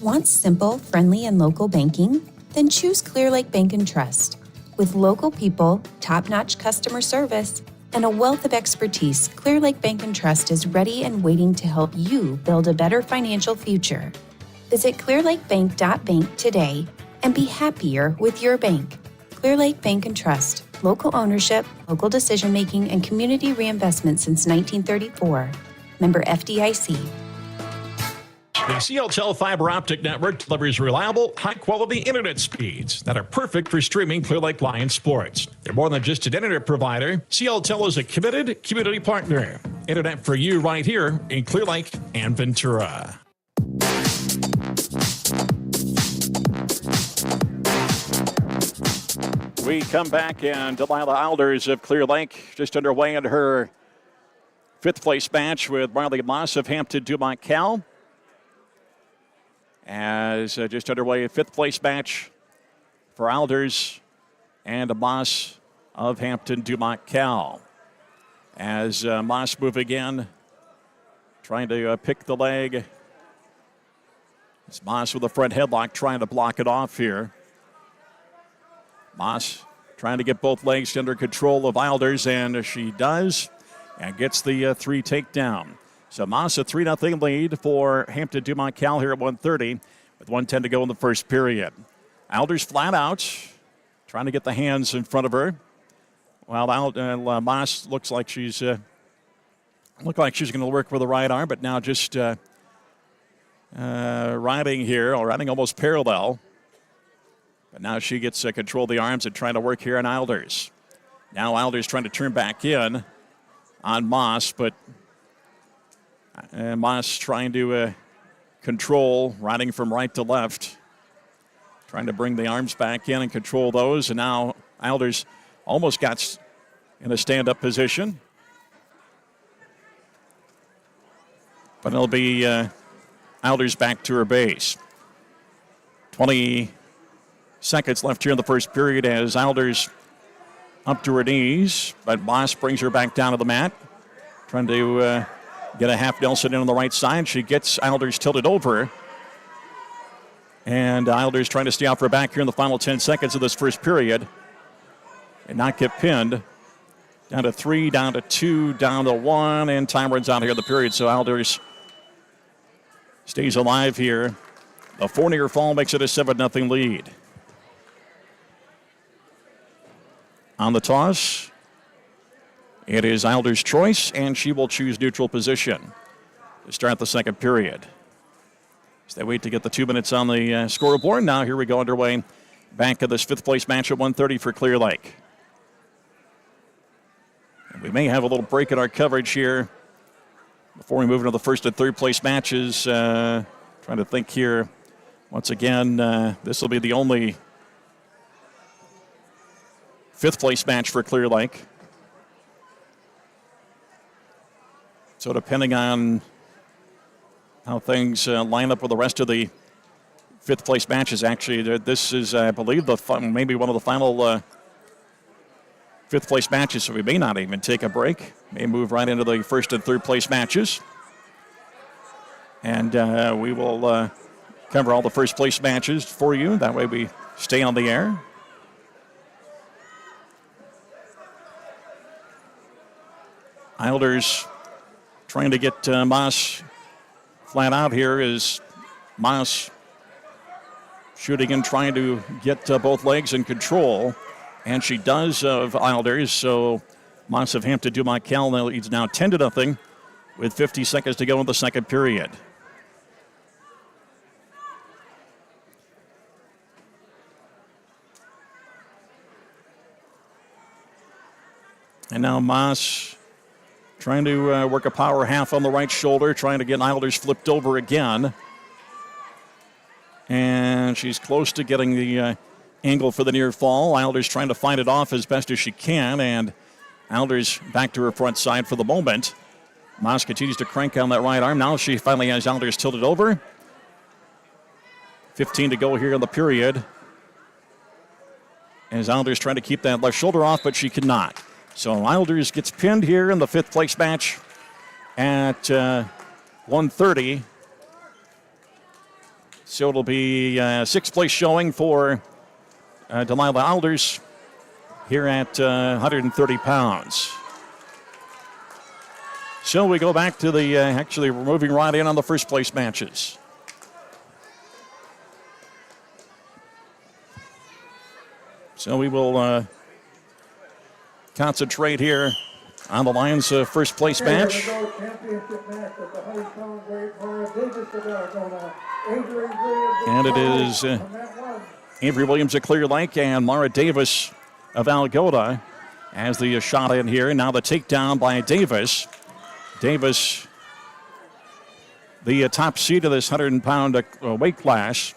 Want simple, friendly, and local banking? Then choose Clear Lake Bank and Trust. With local people, top-notch customer service, and a wealth of expertise, Clear Lake Bank and Trust is ready and waiting to help you build a better financial future. Visit clearlakebank.bank today and be happier with your bank. Clear Lake Bank and Trust. Local ownership, local decision-making, and community reinvestment since 1934. Member FDIC. The CLTEL fiber optic network delivers reliable, high-quality internet speeds that are perfect for streaming Clear Lake Lions sports. They're more than just an internet provider. CLTEL is a committed community partner. Internet for you right here in Clear Lake and Ventura. We come back, and Delilah Alders of Clear Lake just underway in her fifth place match with Marley Moss of Hampton Dumont Cal. As just underway, a fifth place match for Alders and Moss of Hampton Dumont Cal. As Moss moving in, trying to pick the leg. It's Moss with a front headlock trying to block it off here. Moss trying to get both legs under control of Alders, and she does, and gets the 3 takedown. So Moss a 3-0 lead for Hampton Dumont Cal here at 1:30 with 1:10 to go in the first period. Alders flat out, trying to get the hands in front of her. While Moss looks like she's going to work with the right arm, but now just riding almost parallel. But now she gets control of the arms and trying to work here on Alders. Now Alders trying to turn back in on Moss, but Moss trying to control, riding from right to left, trying to bring the arms back in and control those. And now Alders almost got in a stand-up position. But it'll be Alders back to her base. 20 seconds left here in the first period as Alders up to her knees, but Moss brings her back down to the mat, trying to get a half Nelson in on the right side. She gets Alders tilted over, and Alders trying to stay off her back here in the final 10 seconds of this first period and not get pinned. Down to 3, down to 2, down to 1, and time runs out here in the period, so Alders stays alive here. The 4-near fall makes it a 7-0 lead. On the toss, it is Alders' choice, and she will choose neutral position to start the second period. As they wait to get the 2 minutes on the scoreboard, now here we go underway. Back of this fifth-place match at 1:30 for Clear Lake. And we may have a little break in our coverage here before we move into the first and third-place matches. Trying to think here. Once again, this will be the only fifth-place match for Clear Lake. So depending on how things line up with the rest of the fifth-place matches, actually, this is, I believe, maybe one of the final fifth-place matches, so we may not even take a break. May move right into the first and third-place matches. And we will cover all the first-place matches for you. That way we stay on the air. Alders trying to get Moss flat out here is Moss shooting and trying to get both legs in control. And she does of Alders, so Moss of Hampton Dumont-Cal leads now 10-0 with 50 seconds to go in the second period. And now Moss trying to work a power half on the right shoulder, trying to get Alders flipped over again. And she's close to getting the angle for the near fall. Alders trying to fight it off as best as she can, and Alders back to her front side for the moment. Moss continues to crank on that right arm. Now she finally has Alders tilted over. 15 to go here in the period. As Alders trying to keep that left shoulder off, but she cannot. So Alders gets pinned here in the fifth-place match at 1:30. So it'll be sixth-place showing for Delilah Alders here at 130 pounds. So we go back to the, actually we're moving right in on the first-place matches. So we will concentrate here on the Lions' first-place match. And it is Avery Williams of Clear Lake and Mara Davis of Algona as the shot in here. Now the takedown by Davis. Davis, the top seed of this 100-pound weight class,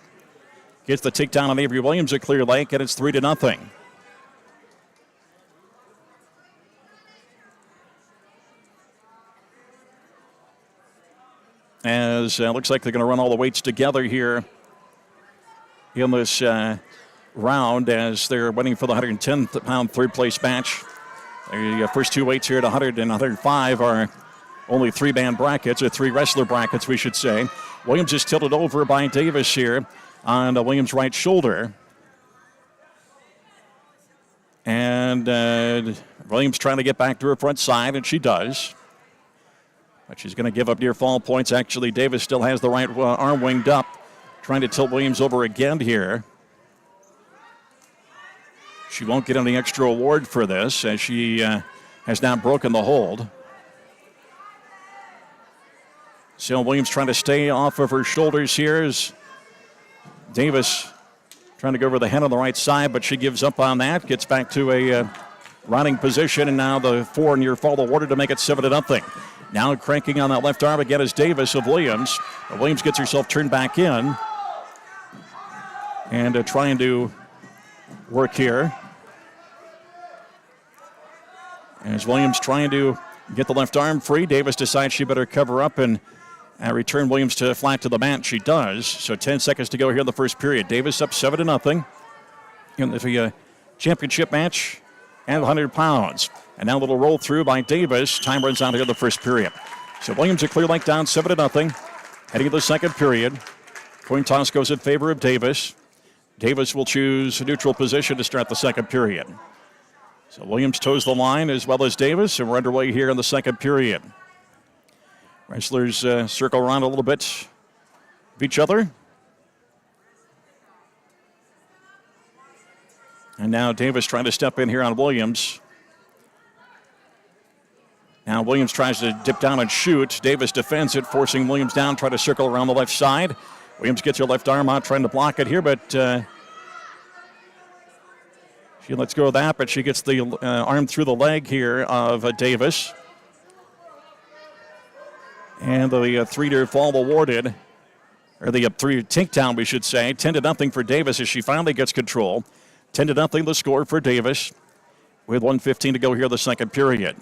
gets the takedown on Avery Williams of Clear Lake, and it's 3-0. As looks like they're going to run all the weights together here in this round as they're waiting for the 110-pound third-place match. The first two weights here at 100 and 105 are only three-man brackets, or three-wrestler brackets, we should say. Williams is tilted over by Davis here on Williams' right shoulder. And Williams trying to get back to her front side, and she does. But she's going to give up near fall points. Actually, Davis still has the right arm winged up, trying to tilt Williams over again here. She won't get any extra award for this as she has now broken the hold. So Williams trying to stay off of her shoulders here as Davis trying to go over the head on the right side, but she gives up on that, gets back to a running position, and now the 4 near fall awarded to make it 7-0. Now cranking on that left arm again is Davis of Williams. But Williams gets herself turned back in and trying to work here. As Williams trying to get the left arm free, Davis decides she better cover up and return Williams to flat to the mat. She does. So 10 seconds to go here in the first period. Davis up 7-0 in the championship match and 100 pounds. And now a little roll through by Davis. Time runs out here in the first period. So Williams at Clear Lake down 7-0. Heading to the second period. Coin toss goes in favor of Davis. Davis will choose a neutral position to start the second period. So Williams toes the line as well as Davis, and we're underway here in the second period. Wrestlers circle around a little bit of each other. And now Davis trying to step in here on Williams. Now Williams tries to dip down and shoot. Davis defends it, forcing Williams down, try to circle around the left side. Williams gets her left arm out, trying to block it here, but she lets go of that, but she gets the arm through the leg here of Davis. And the 3 fall awarded, or the 3 takedown, we should say. 10-0 for Davis as she finally gets control. 10-0 the score for Davis with 1:15 to go here in the second period.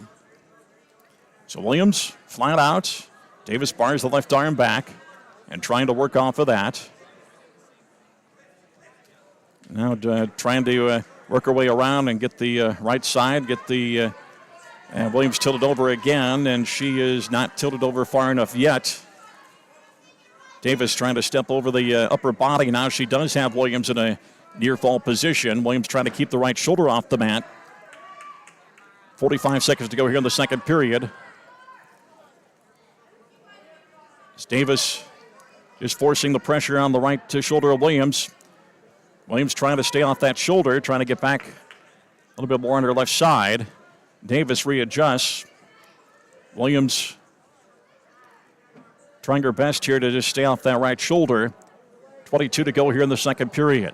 So Williams flat out. Davis bars the left arm back and trying to work off of that. Now trying to work her way around and get the right side, get the Williams tilted over again, and she is not tilted over far enough yet. Davis trying to step over the upper body. Now she does have Williams in a near fall position. Williams trying to keep the right shoulder off the mat. 45 seconds to go here in the second period. As Davis just forcing the pressure on the right shoulder of Williams. Williams trying to stay off that shoulder, trying to get back a little bit more on her left side. Davis readjusts. Williams trying her best here to just stay off that right shoulder. 22 to go here in the second period.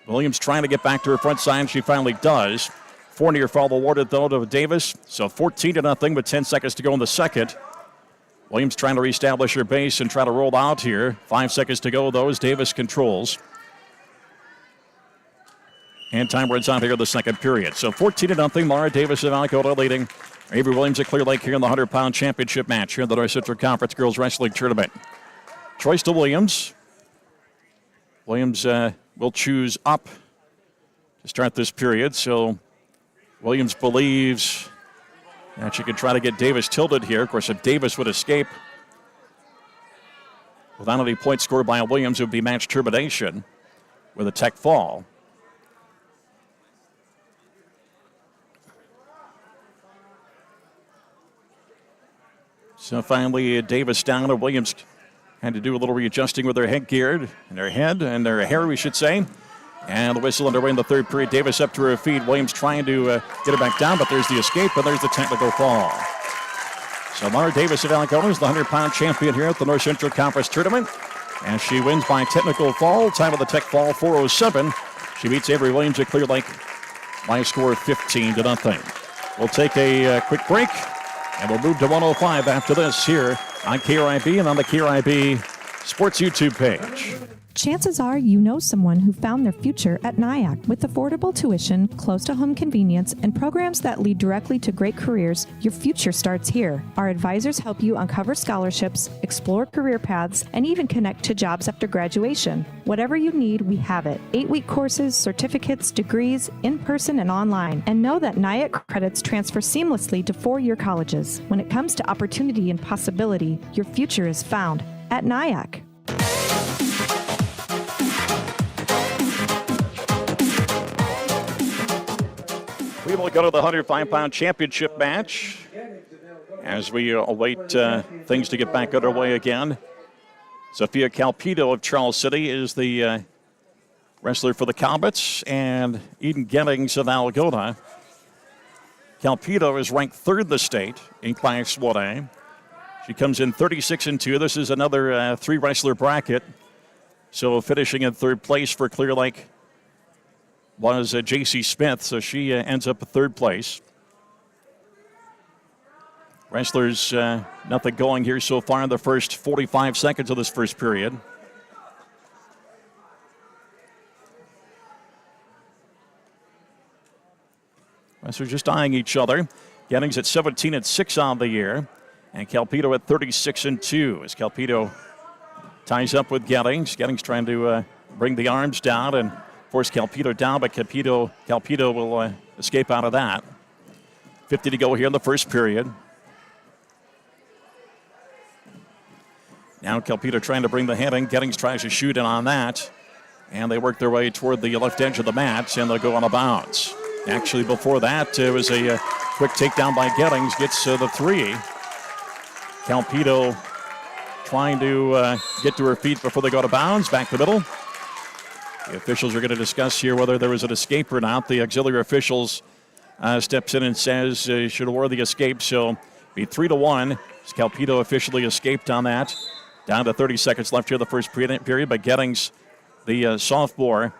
Williams trying to get back to her front side. She finally does. 4 near fall awarded, though, to Davis. So 14-0 with 10 seconds to go in the second. Williams trying to reestablish her base and try to roll out here. 5 seconds to go, though, as Davis controls. And time runs out here in the second period. So 14-0, Mara Davis of Alcoa leading Avery Williams at Clear Lake here in the 100-pound championship match here in the North Central Conference Girls Wrestling Tournament. Choice to Williams. Williams will choose up to start this period. So Williams believes that she can try to get Davis tilted here. Of course, if Davis would escape without any points scored by Williams, it would be match termination with a tech fall. So finally, Davis down, and Williams had to do a little readjusting with her headgear and her head and her hair, we should say. And the whistle underway in the third period. Davis up to her feet. Williams trying to get her back down, but there's the escape, and there's the technical fall. So Mara Davis of Alcoa is the 100-pound champion here at the North Central Conference Tournament. And she wins by technical fall. Time of the tech fall, 4:07. She beats Avery Williams at Clear Lake by a score of 15-0. We'll take a quick break, and we'll move to 105 after this here on KRIB and on the KRIB Sports YouTube page. Chances are you know someone who found their future at NIAC. With affordable tuition, close-to-home convenience, and programs that lead directly to great careers, your future starts here. Our advisors help you uncover scholarships, explore career paths, and even connect to jobs after graduation. Whatever you need, we have it. 8-week courses, certificates, degrees, in-person and online. And know that NIAC credits transfer seamlessly to 4-year colleges. When it comes to opportunity and possibility, your future is found at NIAC. We will go to the 105-pound championship match as we await things to get back underway again. Sophia Calpito of Charles City is the wrestler for the Comets, and Eden Gettings of Algona. Calpito is ranked 3rd in the state in Class 1A. She comes in 36-2. This is another 3-wrestler bracket. So finishing in 3rd place for Clear Lake was J.C. Smith, so she ends up at 3rd place. Wrestlers, nothing going here so far in the first 45 seconds of this first period. Wrestlers just eyeing each other. Gettings at 17-6 on the year, and Calpedo at 36-2 as Calpedo ties up with Gettings. Gettings trying to bring the arms down and force Calpedo down, but Calpedo will escape out of that. 50 to go here in the first period. Now Calpedo trying to bring the head in. Gettings tries to shoot in on that, and they work their way toward the left edge of the mat, and they'll go on a bounce. Actually, before that, it was a quick takedown by Gettings, gets the three. Calpedo trying to get to her feet before they go to bounds, back to the middle. The officials are going to discuss here whether there was an escape or not. The auxiliary officials steps in and says should award the escape, so be 3-1. Calpedo officially escaped on that. Down to 30 seconds left here, the first period, but Gettings, the sophomore,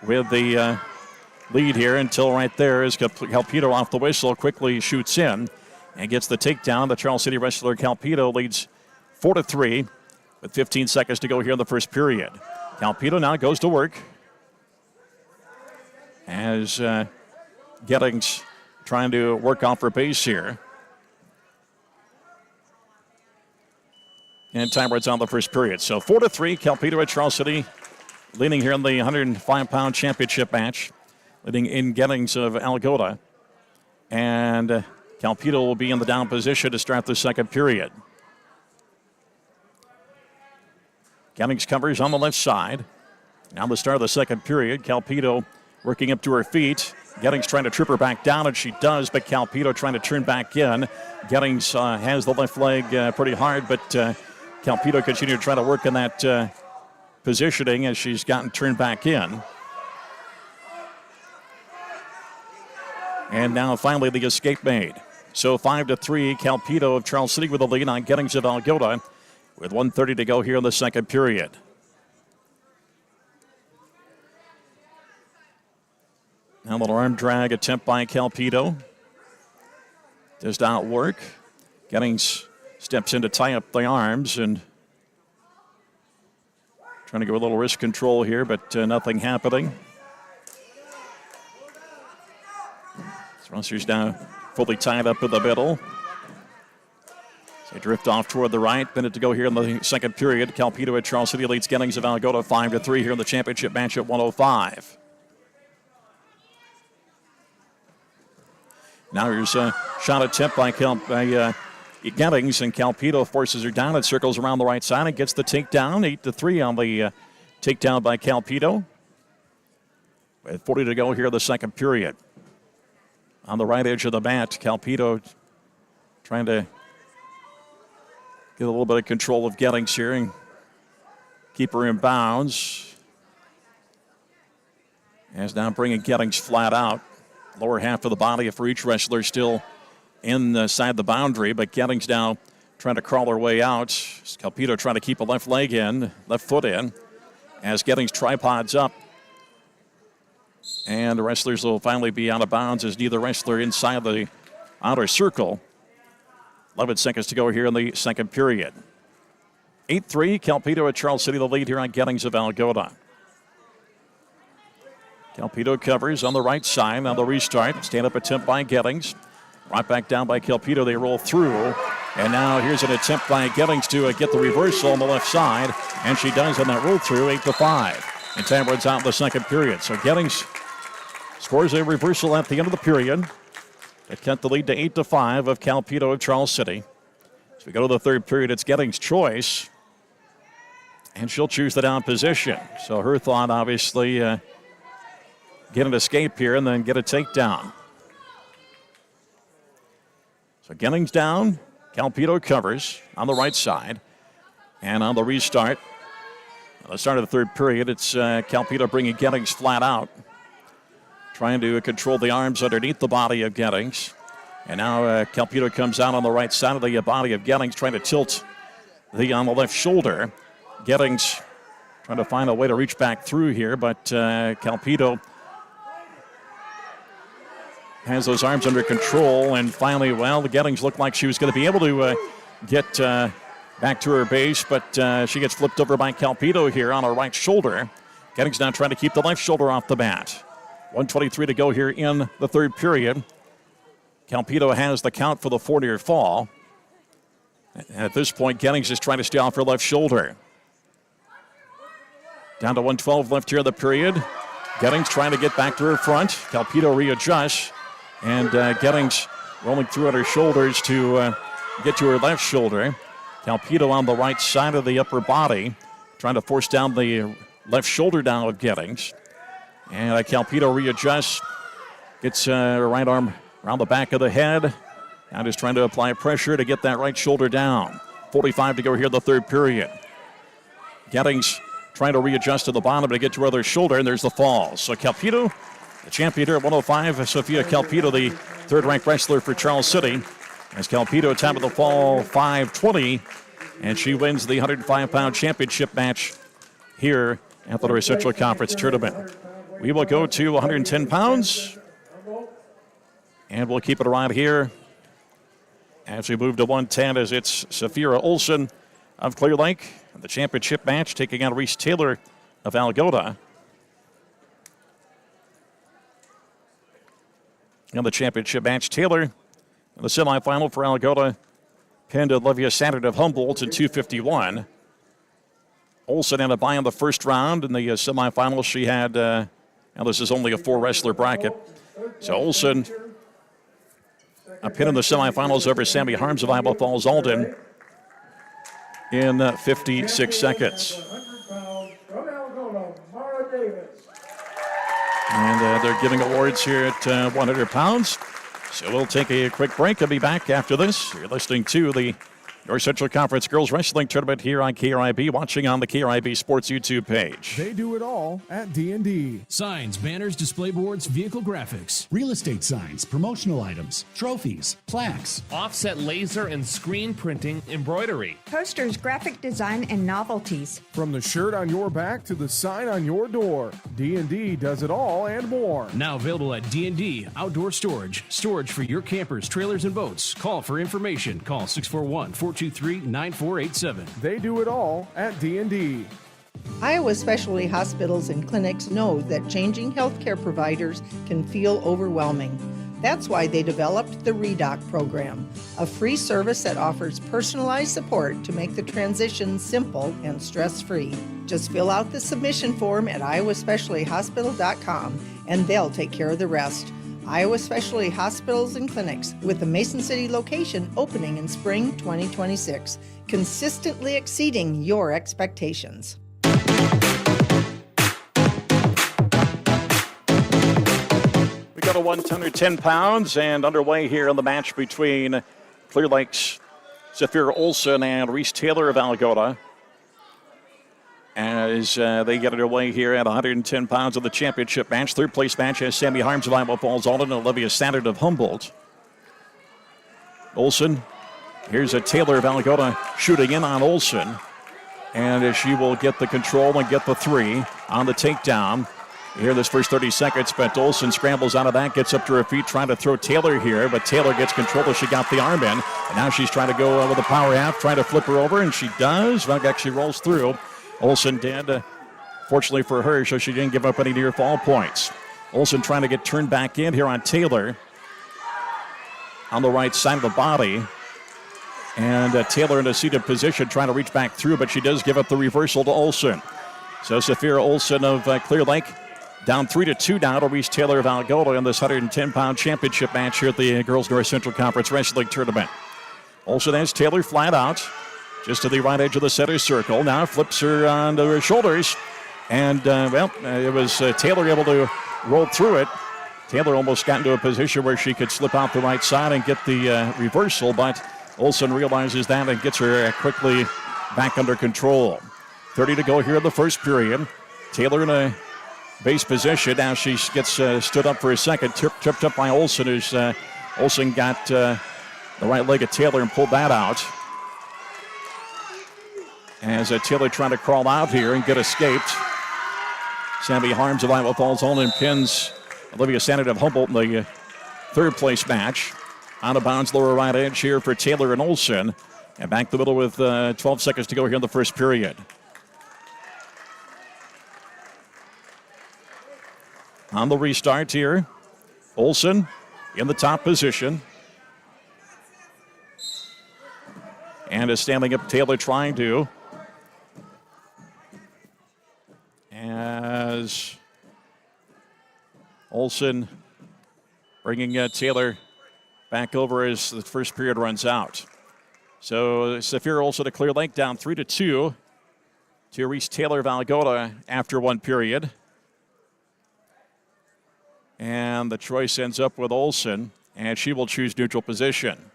with the lead here until right there as Calpedo off the whistle quickly shoots in and gets the takedown. The Charles City wrestler Calpedo leads 4-3 with 15 seconds to go here in the first period. Calpedo now goes to work as Gettings trying to work off her base here. And time runs on the first period. So 4-3, Calpedo at Charles City, leading here in the 105-pound championship match, leading in Gettings of Algota. And Calpedo will be in the down position to start the second period. Gettings covers on the left side. Now the start of the second period. Calpedo working up to her feet. Gettings trying to trip her back down, and she does, but Calpedo trying to turn back in. Gettings has the left leg pretty hard, but Calpedo continued to try to work in that positioning as she's gotten turned back in. And now finally the escape made. So 5-3, Calpedo of Charles City with the lead on Gettings of Algota with 1:30 to go here in the second period. Now a little arm drag attempt by Calpedo. Does not work. Gettings steps in to tie up the arms and trying to go a little wrist control here, but nothing happening. Wrestlers now fully tied up in the middle. They drift off toward the right. Minute to go here in the second period. Calpedo at Charles City leads Gettings of Algota 5-3 here in the championship match at 105. Now here's a shot attempt by Gettings, and Calpedo forces her down. It circles around the right side and gets the takedown. 8-3 on the takedown by Calpedo. With 40 to go here in the second period. On the right edge of the mat, Calpedo trying to get a little bit of control of Gettings here and keep her in bounds. As now bringing Gettings flat out. Lower half of the body for each wrestler still inside the boundary, but Gettings now trying to crawl her way out. Calpedo trying to keep a left foot in, as Gettings tripods up. And the wrestlers will finally be out of bounds as neither wrestler inside the outer circle. 11 seconds to go here in the second period. 8-3, Calpedo at Charles City, the lead here on Gettings of Algota. Calpedo covers on the right side. Now the restart. Stand-up attempt by Gettings. Right back down by Calpedo. They roll through. And now here's an attempt by Gettings to get the reversal on the left side. And she does on that roll through, 8-5. And time runs out in the second period. So Gettings scores a reversal at the end of the period. It cut the lead to 8-5 of Calpedo of Charles City. As we go to the third period, it's Gettings' choice. And she'll choose the down position. So her thought, obviously, get an escape here and then get a takedown. So Gettings down. Calpedo covers on the right side. And on the restart, at the start of the third period, it's Calpedo bringing Gettings flat out. Trying to control the arms underneath the body of Gettings. And now Calpedo comes out on the right side of the body of Gettings, trying to tilt on the left shoulder. Gettings trying to find a way to reach back through here, but Calpedo has those arms under control. And finally, the Gettings looked like she was going to be able to get back to her base, but she gets flipped over by Calpedo here on her right shoulder. Gettings now trying to keep the left shoulder off the mat. 1:23 to go here in the third period. Calpito has the count for the 4-near fall. And at this point, Gettings is trying to stay off her left shoulder. Down to 1:12 left here in the period. Gettings trying to get back to her front. Calpito readjusts. And Gettings rolling through at her shoulders to get to her left shoulder. Calpito on the right side of the upper body, trying to force down the left shoulder down of Gettings. And Calpito readjusts, gets her right arm around the back of the head. Now just trying to apply pressure to get that right shoulder down. 45 to go here in the third period. Gettings trying to readjust to the bottom to get to her other shoulder, and there's the fall. So Calpito, the champion here at 105, Sophia Calpito, the third-ranked wrestler for Charles City. As Calpito, time of the fall, 5:20, and she wins the 105-pound championship match here at the North Central Conference Tournament. We will go to 110 pounds, and we'll keep it around here as we move to 110, as it's Safira Olson of Clear Lake, the championship match, taking on Reese Taylor of Algota. In the championship match, Taylor in the semifinal for Algota pinned Olivia Sandert of Humboldt in 2:51. Olson had a bye in the first round. In the semifinals, she had, now this is only a 4-wrestler bracket. So Olson, a pin in the semifinals over Sammy Harms of Iowa Falls Alden in 56 seconds. And they're giving awards here at 100 pounds. So we'll take a quick break and be back after this. You're listening to the North Central Conference Girls Wrestling Tournament here on KRIB, watching on the KRIB Sports YouTube page. They do it all at D&D. Signs, banners, display boards, vehicle graphics. Real estate signs, promotional items, trophies, plaques. Offset laser and screen printing, embroidery. Posters, graphic design, and novelties. From the shirt on your back to the sign on your door, D&D does it all and more. Now available at D&D Outdoor Storage. Storage for your campers, trailers, and boats. Call for information. Call 641-423-9487. They do it all at D&D. Iowa Specialty Hospitals and Clinics know that changing healthcare providers can feel overwhelming. That's why they developed the ReDoc program, a free service that offers personalized support to make the transition simple and stress-free. Just fill out the submission form at iowaspecialtyhospital.com and they'll take care of the rest. Iowa Specialty Hospitals and Clinics, with the Mason City location opening in spring 2026, consistently exceeding your expectations. We got a 110 pounds and underway here in the match between Clear Lake's Zafira Olson and Reese Taylor of Algota, as they get underway here at 110 pounds of the championship match. Third place match has Sammy Harms of Iowa Falls Alden and Olivia Sandert of Humboldt. Olson, here's a Taylor of Algota shooting in on Olson, and she will get the control and get the 3 on the takedown here in this first 30 seconds, but Olson scrambles out of that, gets up to her feet, trying to throw Taylor here, but Taylor gets control as she got the arm in, and now she's trying to go with a power half, trying to flip her over, and she does. Rug actually rolls through. Olson did. Fortunately for her, so she didn't give up any near fall points. Olson trying to get turned back in here on Taylor on the right side of the body. And Taylor in a seated position trying to reach back through, but she does give up the reversal to Olson. So Safira Olson of Clear Lake down 3-2 now to Reese Taylor of Algota in this 110-pound championship match here at the Girls North Central Conference Wrestling Tournament. Olson has Taylor flat out, just to the right edge of the center circle. Now flips her onto her shoulders. And, it was Taylor able to roll through it. Taylor almost got into a position where she could slip out the right side and get the reversal, but Olson realizes that and gets her quickly back under control. 30 to go here in the first period. Taylor in a base position. Now she gets stood up for a second, tripped up by Olson, as Olson got the right leg of Taylor and pulled that out. As Taylor trying to crawl out here and get escaped. Sammy Harms of Iowa Falls Alden pins Olivia Sandert of Humboldt in the third place match. Out of bounds, lower right edge here for Taylor and Olson. And back the middle with 12 seconds to go here in the first period. On the restart here, Olson in the top position. And is standing up Taylor trying to. As Olson bringing Taylor back over as the first period runs out. So Saphira Olson to Clear Lake down 3-2 to Reese Taylor Valgoda after one period. And the choice ends up with Olson, and she will choose neutral position.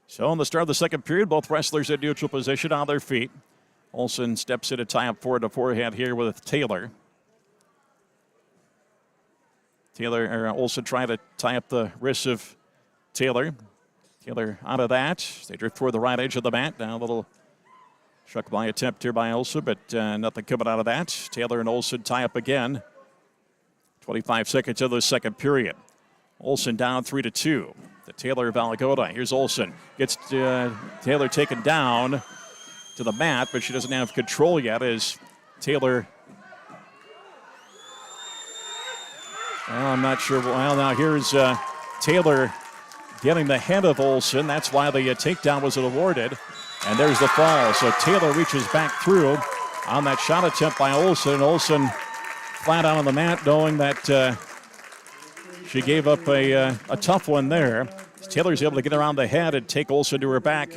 So in the start of the second period, both wrestlers in neutral position on their feet. Olson steps in to tie up forward to forehand here with Taylor. Olson trying to tie up the wrists of Taylor. Taylor out of that. They drift toward the right edge of the mat. Now a little struck by attempt here by Olson, but nothing coming out of that. Taylor and Olson tie up again. 25 seconds of the second period. Olson down 3-2 to Taylor Valgoda. Here's Olson. Gets Taylor taken down to the mat, but she doesn't have control yet as Taylor. Well, I'm not sure. Well, now here's Taylor getting the head of Olson. That's why the takedown was awarded. And there's the fall. So Taylor reaches back through on that shot attempt by Olson. Olson flat out on the mat, knowing that she gave up a tough one there. Taylor's able to get around the head and take Olson to her back.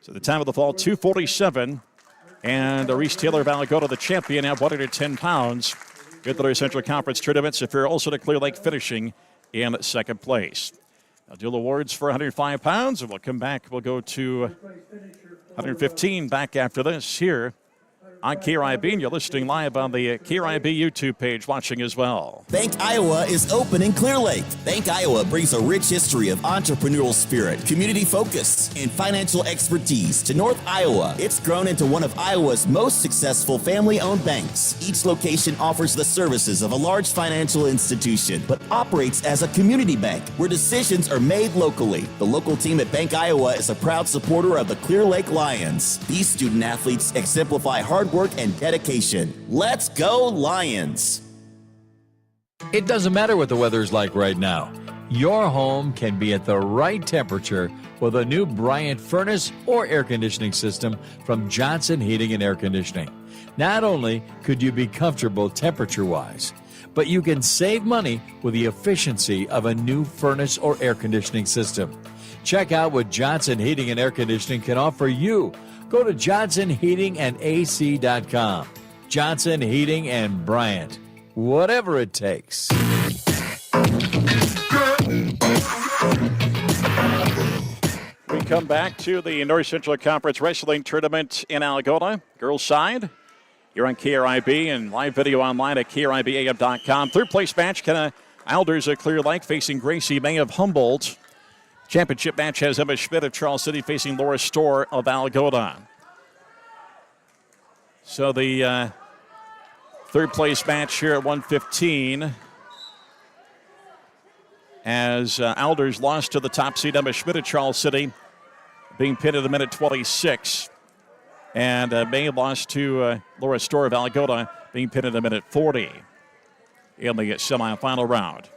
So the time of the fall, 2:47. And Reese Taylor Valgoda, the champion, at 110 pounds. At the North Central Conference Tournament, Saphira Olson to Clear Lake finishing in second place. I'll do awards for 105 pounds, and we'll come back. We'll go to 115 back after this here on KRIB, and you're listening live on the KRIB YouTube page, watching as well. Bank Iowa is open in Clear Lake. Bank Iowa brings a rich history of entrepreneurial spirit, community focus, and financial expertise to North Iowa. It's grown into one of Iowa's most successful family-owned banks. Each location offers the services of a large financial institution, but operates as a community bank where decisions are made locally. The local team at Bank Iowa is a proud supporter of the Clear Lake Lions. These student athletes exemplify hard work and dedication. Let's go Lions! It doesn't matter what the weather's like right now. Your home can be at the right temperature with a new Bryant furnace or air conditioning system from Johnson Heating and Air Conditioning. Not only could you be comfortable temperature-wise, but you can save money with the efficiency of a new furnace or air conditioning system. Check out what Johnson Heating and Air Conditioning can offer you. Go to johnsonheatingandac.com. Johnson Heating and Bryant. Whatever it takes. We come back to the North Central Conference Wrestling Tournament in Algona. Girls side. You're on KRIB and live video online at KRIBAM.com. Third place match, Kenna Alders of Clear Lake facing Gracie May of Humboldt. Championship match has Emma Schmidt of Charles City facing Laura Storr of Algona. So the third place match here at 115 as Alders lost to the top seed Emma Schmidt of Charles City, being pinned at a minute 26. And May lost to Laura Storr of Algona, being pinned at a minute 40 in the semifinal round.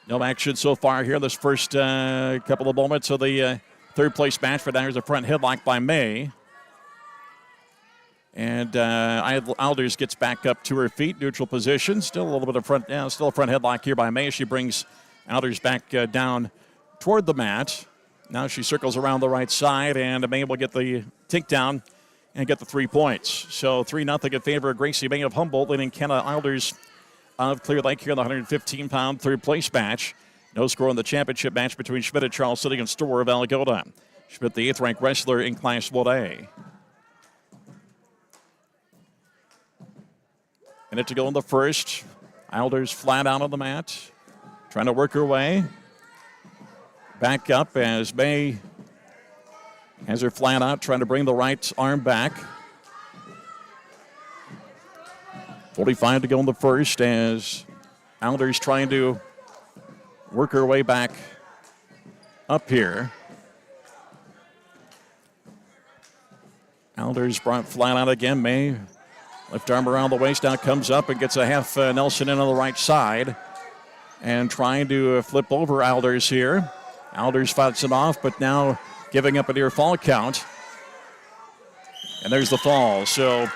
No action so far here in this first couple of moments of the third place match. For now, here's a front headlock by May. And Alders gets back up to her feet, neutral position. Still a little bit of front, still a front headlock here by May. She brings Alders back down toward the mat. Now she circles around the right side, and May will get the takedown and get the 3 points. So 3-0 in favor of Gracie May of Humboldt, leading Kenna Alders of Clear Lake here in the 115-pound third place match. No score in the championship match between Schmidt of Charles City and Storr of Algona. Schmidt, the 8th-ranked wrestler in Class 1A. Minute to go in the first. Alders flat out on the mat, trying to work her way back up as May has her flat out, trying to bring the right arm back. 45 to go in the first as Alders trying to work her way back up here. Alders brought flat out again. May left arm around the waist, now comes up and gets a half Nelson in on the right side. and trying to flip over Alders here. Alders fights it off, but now giving up a near fall count. And there's the fall. So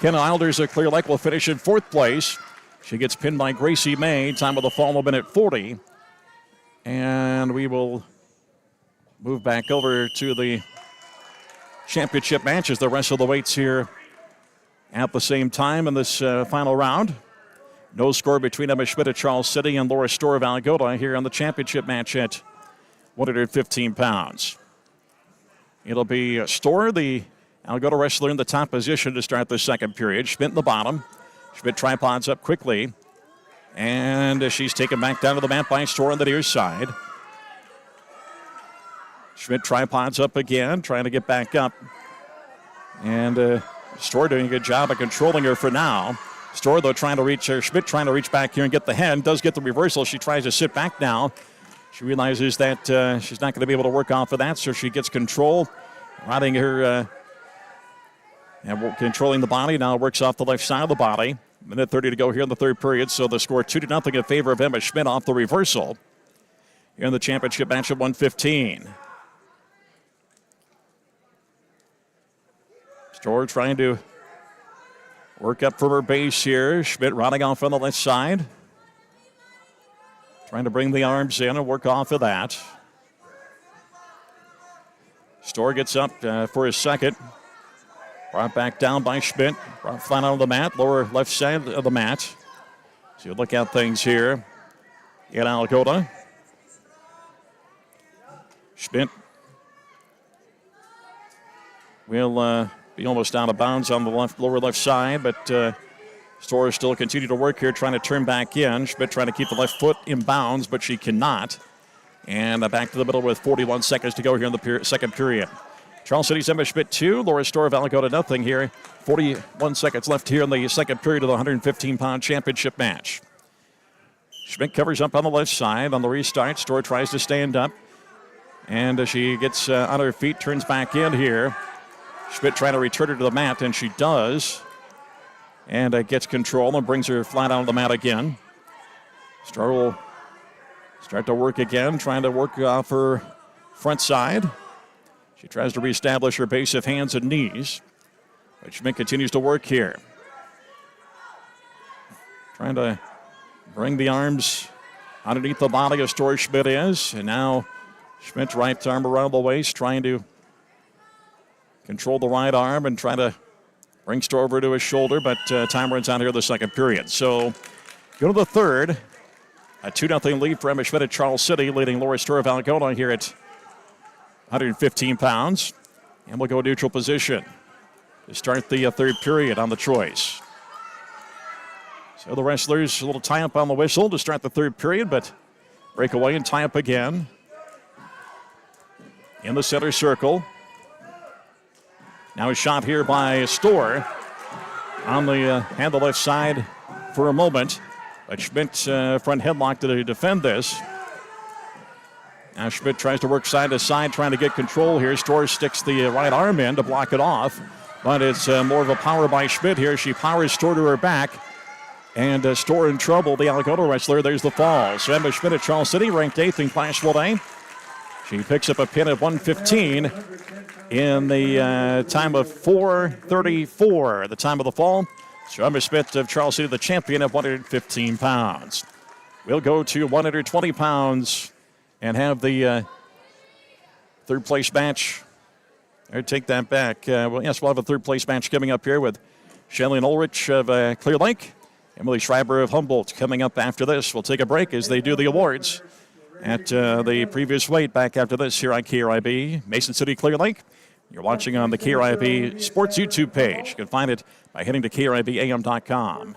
Kenna Alders of Clear Lake will finish in 4th place. She gets pinned by Gracie May. Time of the fall will be at 40. And we will move back over to the championship matches. The rest of the weights here at the same time in this final round. No score between Emma Schmidt of Charles City and Laura Storr of Algota here on the championship match at 115 pounds. It'll be Storr, the Algota wrestler, in the top position to start the second period. Schmidt in the bottom. Schmidt tripods up quickly. And she's taken back down to the mat by Storr on the near side. Schmidt tripods up again, trying to get back up. And Storr doing a good job of controlling her for now. Storr, though, trying to reach her. Schmidt trying to reach back here and get the head. Does get the reversal. She tries to sit back now. She realizes that she's not going to be able to work off of that, so she gets control. Riding her and controlling the body. Now works off the left side of the body. Minute 30 to go here in the third period, so the score 2-0 in favor of Emma Schmidt off the reversal here in the championship match at 115. Storr trying to work up from her base here. Schmidt riding off on the left side. Trying to bring the arms in and work off of that. Storr gets up for his second. Brought back down by Schmidt. Brought flat out of the mat, lower left side of the mat. So you look at things here in Algota. Schmidt will be almost out of bounds on the lower left side, but Storr still continue to work here, trying to turn back in. Schmidt trying to keep the left foot in bounds, but she cannot. And back to the middle with 41 seconds to go here in the second period. Charles City's Emma Schmidt 2, Laura Storr of Algota nothing here. 41 seconds left here in the second period of the 115-pound championship match. Schmidt covers up on the left side. On the restart, Storr tries to stand up. And she gets on her feet, turns back in here. Schmidt trying to return her to the mat, and she does. And gets control and brings her flat out on the mat again. Storr will start to work again, trying to work off her front side. She tries to reestablish her base of hands and knees. But Schmidt continues to work here. Trying to bring the arms underneath the body of Storr Schmidt is. And now Schmidt's right arm around the waist, trying to control the right arm and try to bring Storr over to his shoulder. But time runs out here in the second period. So go to the third. A 2-0 lead for Emma Schmidt at Charles City, leading Laura Storr of Algota here at 115 pounds. And we'll go neutral position to start the third period on the choice. So the wrestlers, a little tie-up on the whistle to start the third period, but break away and tie up again. In the center circle. Now a shot here by Storr on the hand the left side for a moment. But Schmidt front headlock to defend this. Now Schmidt tries to work side to side, trying to get control here. Storr sticks the right arm in to block it off. But it's more of a power by Schmidt here. She powers Storr to her back. And Storr in trouble, the Algota wrestler. There's the fall. So Emma Schmidt at Charles City, ranked 8th in Class 1A. She picks up a pin at 115 in the time of 4:34, the time of the fall. So Emma Schmidt of Charles City, the champion at 115 pounds. We'll go to 120 pounds and have the third place match. Or take that back. We'll have a third place match coming up here with Shanley Ulrich of Clear Lake. Emily Schreiber of Humboldt coming up after this. We'll take a break as they do the awards at the previous weight. Back after this here on KRIB, Mason City, Clear Lake. You're watching on the KRIB Sports YouTube page. You can find it by heading to KRIBAM.com.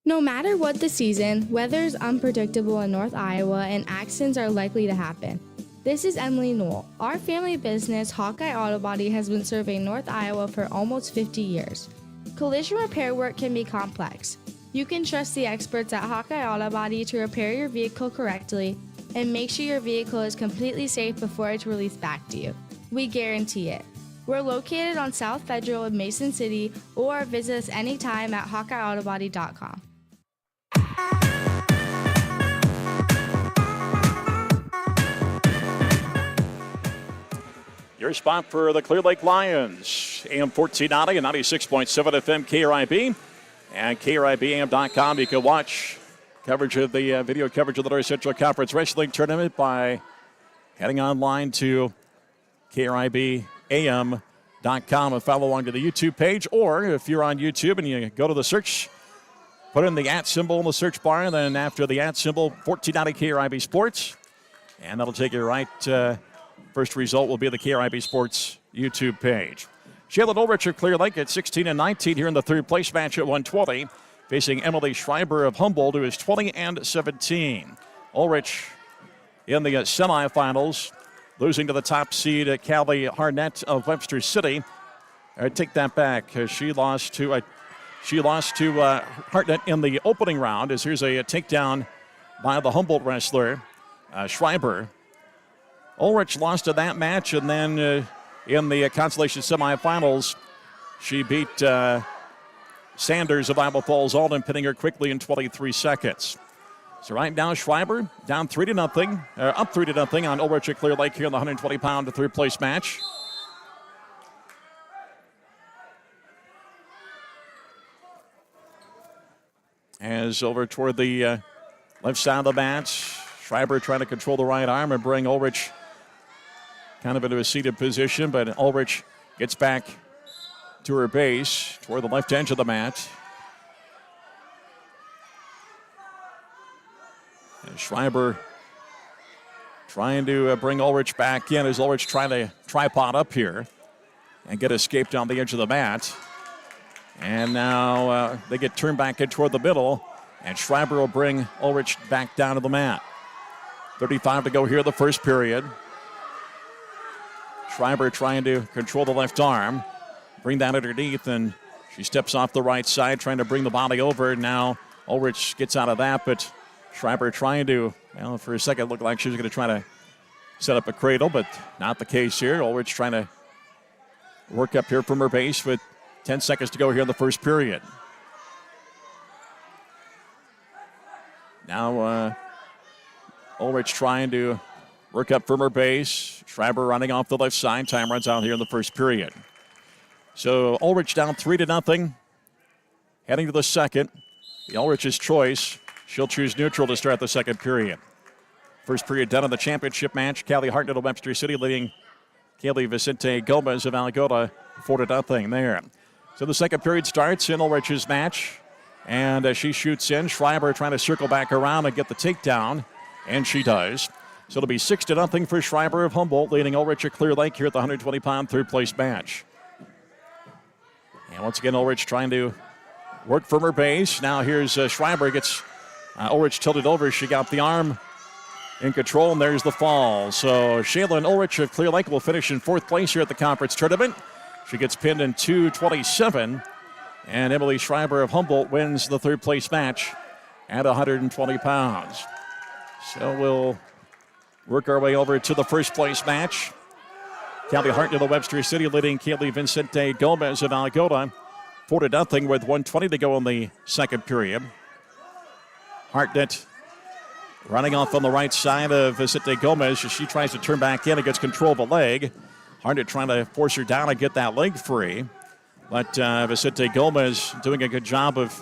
No matter what the season, weather is unpredictable in North Iowa and accidents are likely to happen. This is Emily Knoll. Our family business, Hawkeye Auto Body, has been serving North Iowa for almost 50 years. Collision repair work can be complex. You can trust the experts at Hawkeye Auto Body to repair your vehicle correctly and make sure your vehicle is completely safe before it's released back to you. We guarantee it. We're located on South Federal in Mason City, or visit us anytime at HawkeyeAutobody.com. Your spot for the Clear Lake Lions, AM 1490 and 96.7 FM KRIB, and KRIBAM.com. You can watch coverage of the video coverage of the North Central Conference Wrestling Tournament by heading online to KRIBAM.com and follow along to the YouTube page. Or if you're on YouTube and you go to the search, put in the @ symbol in the search bar, and then after the @ symbol, 1490 KRIB Sports, and that'll take you right. First result will be the KRIB Sports YouTube page. Shaylin Ulrich of Clear Lake at 16-19 here in the third place match at 120, facing Emily Schreiber of Humboldt, who is 20-17. Ulrich in the semifinals, losing to the top seed at Callie Harnett of Webster City. I take that back. She lost to Hartnett in the opening round. As here's a takedown by the Humboldt wrestler Schreiber. Ulrich lost to that match, and then in the consolation semifinals, she beat Sanders of Iowa Falls Alden, pinning her quickly in 23 seconds. So right now, Schreiber down 3-0, up 3-0 on Ulrich at Clear Lake here in the 120-pound third place match. As over toward the left side of the match, Schreiber trying to control the right arm and bring Ulrich kind of into a seated position, but Ulrich gets back to her base toward the left edge of the mat. And Schreiber trying to bring Ulrich back in as Ulrich trying to tripod up here and get escaped on the edge of the mat. And now they get turned back in toward the middle, and Schreiber will bring Ulrich back down to the mat. 35 to go here in the first period. Schreiber trying to control the left arm, bring that underneath, and she steps off the right side, trying to bring the body over. Now Ulrich gets out of that, but Schreiber trying to, well, for a second it looked like she was going to try to set up a cradle, but not the case here. Ulrich trying to work up here from her base with 10 seconds to go here in the first period. Now Ulrich trying to work up from her base. Schreiber running off the left side. Time runs out here in the first period. So Ulrich down 3-0. Heading to the second. The Ulrich's choice. She'll choose neutral to start the second period. First period done in the championship match. Callie Hartnett of Webster City leading Kaylee Vicente Gomez of Alamogordo 4-0 there. So the second period starts in Ulrich's match. And she shoots in. Schreiber trying to circle back around and get the takedown. And she does. So it'll be 6-0 for Schreiber of Humboldt, leading Ulrich at Clear Lake here at the 120-pound third-place match. And once again, Ulrich trying to work from her base. Now here's Schreiber, gets Ulrich tilted over. She got the arm in control, and there's the fall. So Shaylin Ulrich of Clear Lake will finish in fourth place here at the conference tournament. She gets pinned in 2:27, and Emily Schreiber of Humboldt wins the third-place match at 120 pounds. So we'll work our way over to the first place match. Callie Hartnett of Webster City leading Kaylee Vicente Gomez of Alamogordo 4-0 with 1:20 to go in the second period. Hartnett running off on the right side of Vicente Gomez as she tries to turn back in and gets control of the leg. Hartnett trying to force her down and get that leg free. But Vicente Gomez doing a good job of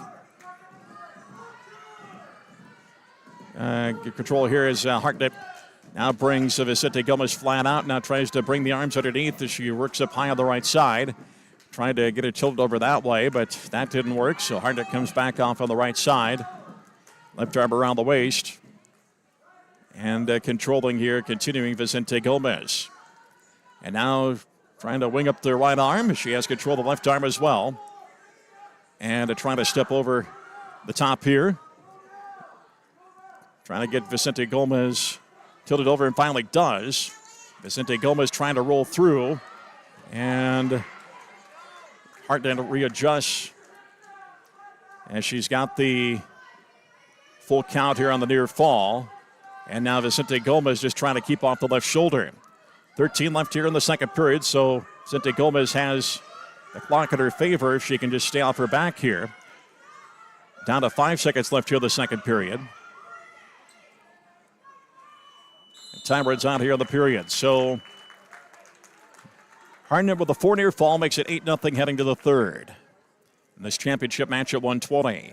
control here as Hartnett now brings Vicente Gomez flat out. Now tries to bring the arms underneath as she works up high on the right side. Trying to get it tilted over that way, but that didn't work. So Hartnett comes back off on the right side. Left arm around the waist. And controlling here, continuing Vicente Gomez. And now trying to wing up the right arm. She has control of the left arm as well. And trying to step over the top here. Trying to get Vicente Gomez tilted over and finally does. Vicente Gomez trying to roll through. And Hartnett readjusts as she's got the full count here on the near fall. And now Vicente Gomez just trying to keep off the left shoulder. 13 left here in the second period, so Vicente Gomez has the clock in her favor if she can just stay off her back here. Down to 5 seconds left here in the second period. Time runs out here in the period. So Hartnett with a 4 near fall makes it 8-0 heading to the third. In this championship match at 120.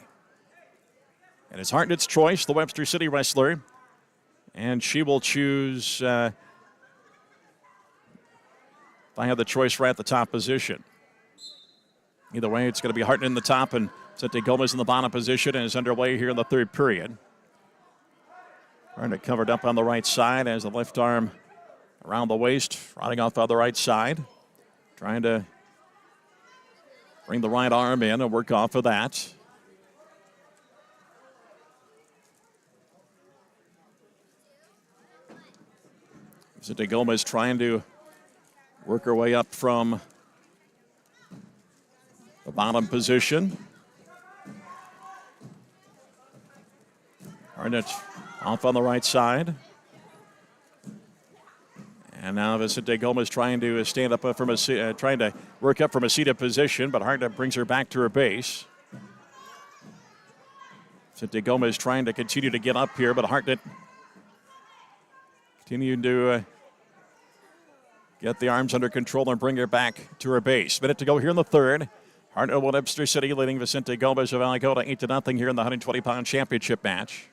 And it's Hartnett's choice, the Webster City wrestler. And she will choose, if I have the choice right at the top position. Either way, it's going to be Hartnett in the top and Vicente Gomez in the bottom position, and is underway here in the third period. Hartnett covered up on the right side as the left arm around the waist, riding off on the right side. Trying to bring the right arm in and work off of that. Vicente Gomez trying to work her way up from the bottom position. Hartnett off on the right side. And now Vicente Gomez trying to stand up from trying to work up from a seated position, but Hartnett brings her back to her base. Vicente Gomez trying to continue to get up here, but Hartnett continuing to get the arms under control and bring her back to her base. Minute to go here in the third. Hartnett Webster City leading Vicente Gomez of Alagota 8-0 here in the 120-pound championship match.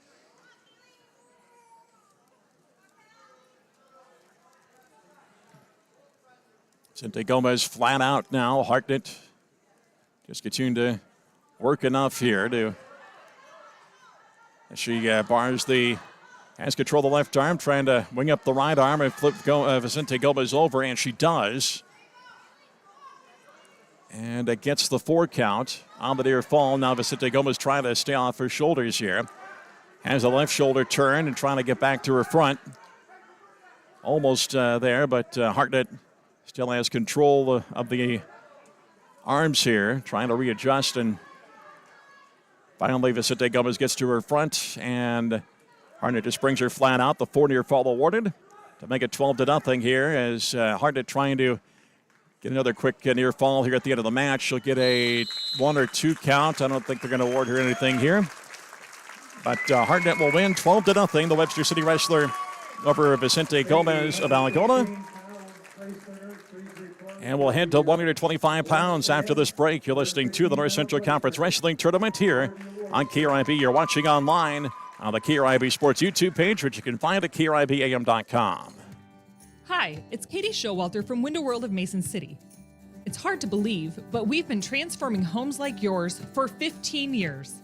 Vicente Gomez flat out now. Hartnett just continuing to work enough here to, as she has control of the left arm, trying to wing up the right arm and flip Vicente Gomez over, and she does. And it gets the 4 count on the near fall. Now Vicente Gomez trying to stay off her shoulders here. Has the left shoulder turned and trying to get back to her front. Almost there, but Hartnett still has control of the arms here, trying to readjust, and finally Vicente Gomez gets to her front, and Hartnett just brings her flat out. The 4 near fall awarded to make it 12-0 here as Hartnett trying to get another quick near fall here at the end of the match. She'll get a 1 or 2 count. I don't think they're going to award her anything here. But Hartnett will win 12-0. The Webster City wrestler over Vicente Gomez of Alagona. And we'll head to 125 pounds after this break. You're listening to the North Central Conference Wrestling Tournament here on KRIB. You're watching online on the KRIB Sports YouTube page, which you can find at KRIBAM.com. Hi, it's Katie Showalter from Window World of Mason City. It's hard to believe, but we've been transforming homes like yours for 15 years.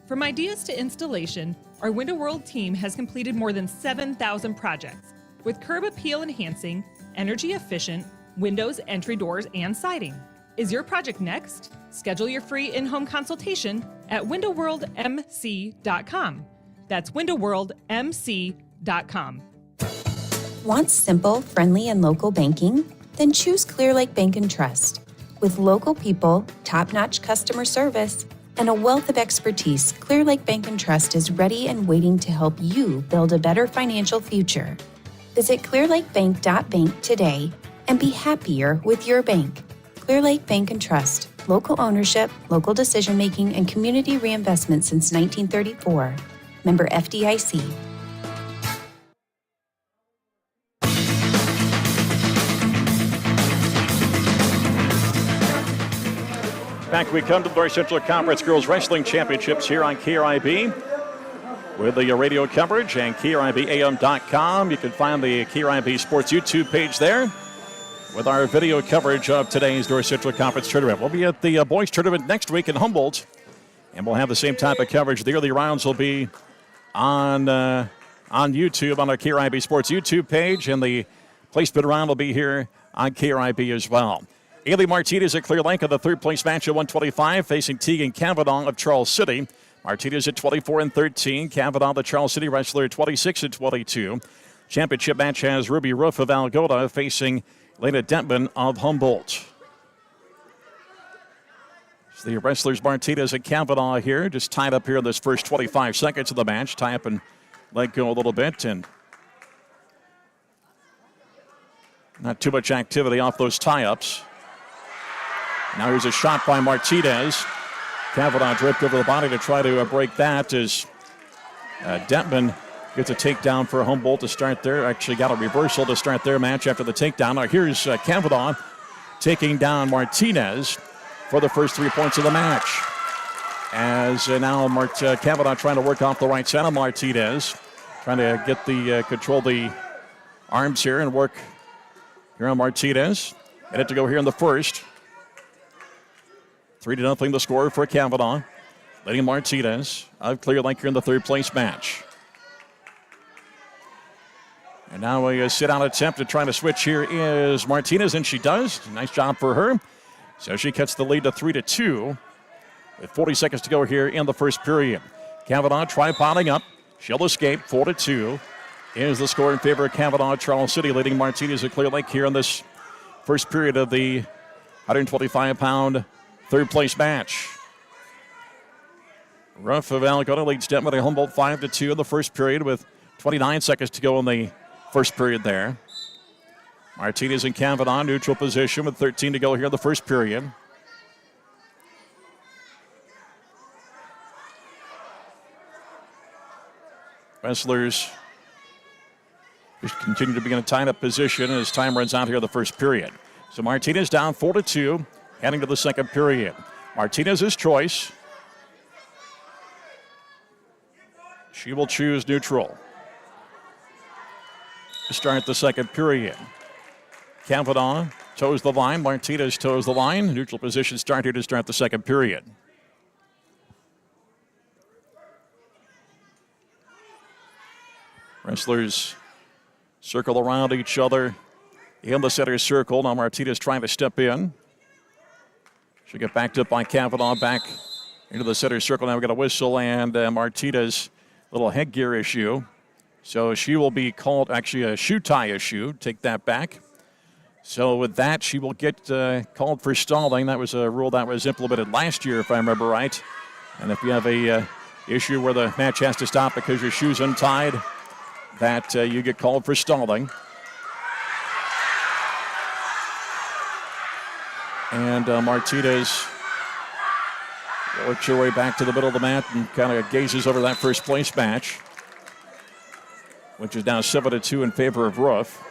From ideas to installation, our Window World team has completed more than 7,000 projects with curb appeal enhancing, energy efficient, windows, entry doors, and siding. Is your project next? Schedule your free in-home consultation at windowworldmc.com. That's windowworldmc.com. Want simple, friendly, and local banking? Then choose Clear Lake Bank and Trust. With local people, top-notch customer service, and a wealth of expertise, Clear Lake Bank and Trust is ready and waiting to help you build a better financial future. Visit clearlakebank.bank today and be happier with your bank. Clear Lake Bank and Trust. Local ownership, local decision-making, and community reinvestment since 1934. Member FDIC. Back we come to the North Central Conference Girls Wrestling Championships here on KRIB. With the radio coverage and KRIBAM.com. You can find the KRIB Sports YouTube page there with our video coverage of today's North Central Conference Tournament. We'll be at the boys tournament next week in Humboldt, and we'll have the same type of coverage. The early rounds will be on YouTube, on our KRIB Sports YouTube page, and the placement round will be here on KRIB as well. Ailey Martinez at Clear Lake in the third place match at 125, facing Tegan Cavanaugh of Charles City. Martinez at 24-13. Kavanaugh, the Charles City wrestler, 26-22. Championship match has Ruby Roof of Algona facing Lena Dentman of Humboldt. So the wrestlers Martinez and Kavanaugh here, just tied up here in this first 25 seconds of the match. Tie up and let go a little bit, and not too much activity off those tie-ups. Now here's a shot by Martinez. Kavanaugh draped over the body to try to break that as Dentman gets a takedown for Humboldt to start there. Actually got a reversal to start their match after the takedown. Now here's Kavanaugh taking down Martinez for the first 3 points of the match. As now Kavanaugh trying to work off the right side of Martinez. Trying to get the control the arms here and work here on Martinez. Get it to go here in the first. 3-0 the score for Kavanaugh. Leading Martinez of Clear Lake here in the third place match. And now a sit-out attempt to try to switch here is Martinez, and she does. Nice job for her. So she cuts the lead to 3-2 with 40 seconds to go here in the first period. Kavanaugh tripoding up. She'll escape. 4-2 is the score in favor of Kavanaugh. Charles City leading Martinez at Clear Lake here in this first period of the 125-pound third place match. Ruff of Algona leads Detman at Humboldt 5-2 in the first period with 29 seconds to go in the first period there. Martinez and Kavanaugh neutral position with 13 to go here in the first period. Wrestlers just continue to be in a tied-up position as time runs out here in the first period. So Martinez down 4-2, heading to the second period. Martinez's choice. She will choose neutral to start the second period. Kavanaugh toes the line. Martinez toes the line. Neutral position start here to start the second period. Wrestlers circle around each other in the center circle. Now Martinez trying to step in. She'll get backed up by Kavanaugh back into the center circle. Now we got a whistle and Martinez little headgear issue. So she will be called actually a shoe tie issue. Take that back. So with that, she will get called for stalling. That was a rule that was implemented last year, if I remember right. And if you have a issue where the match has to stop because your shoe's untied, that you get called for stalling. And Martinez works her way back to the middle of the mat and kind of gazes over that first place match, which is now 7-2 in favor of Roof.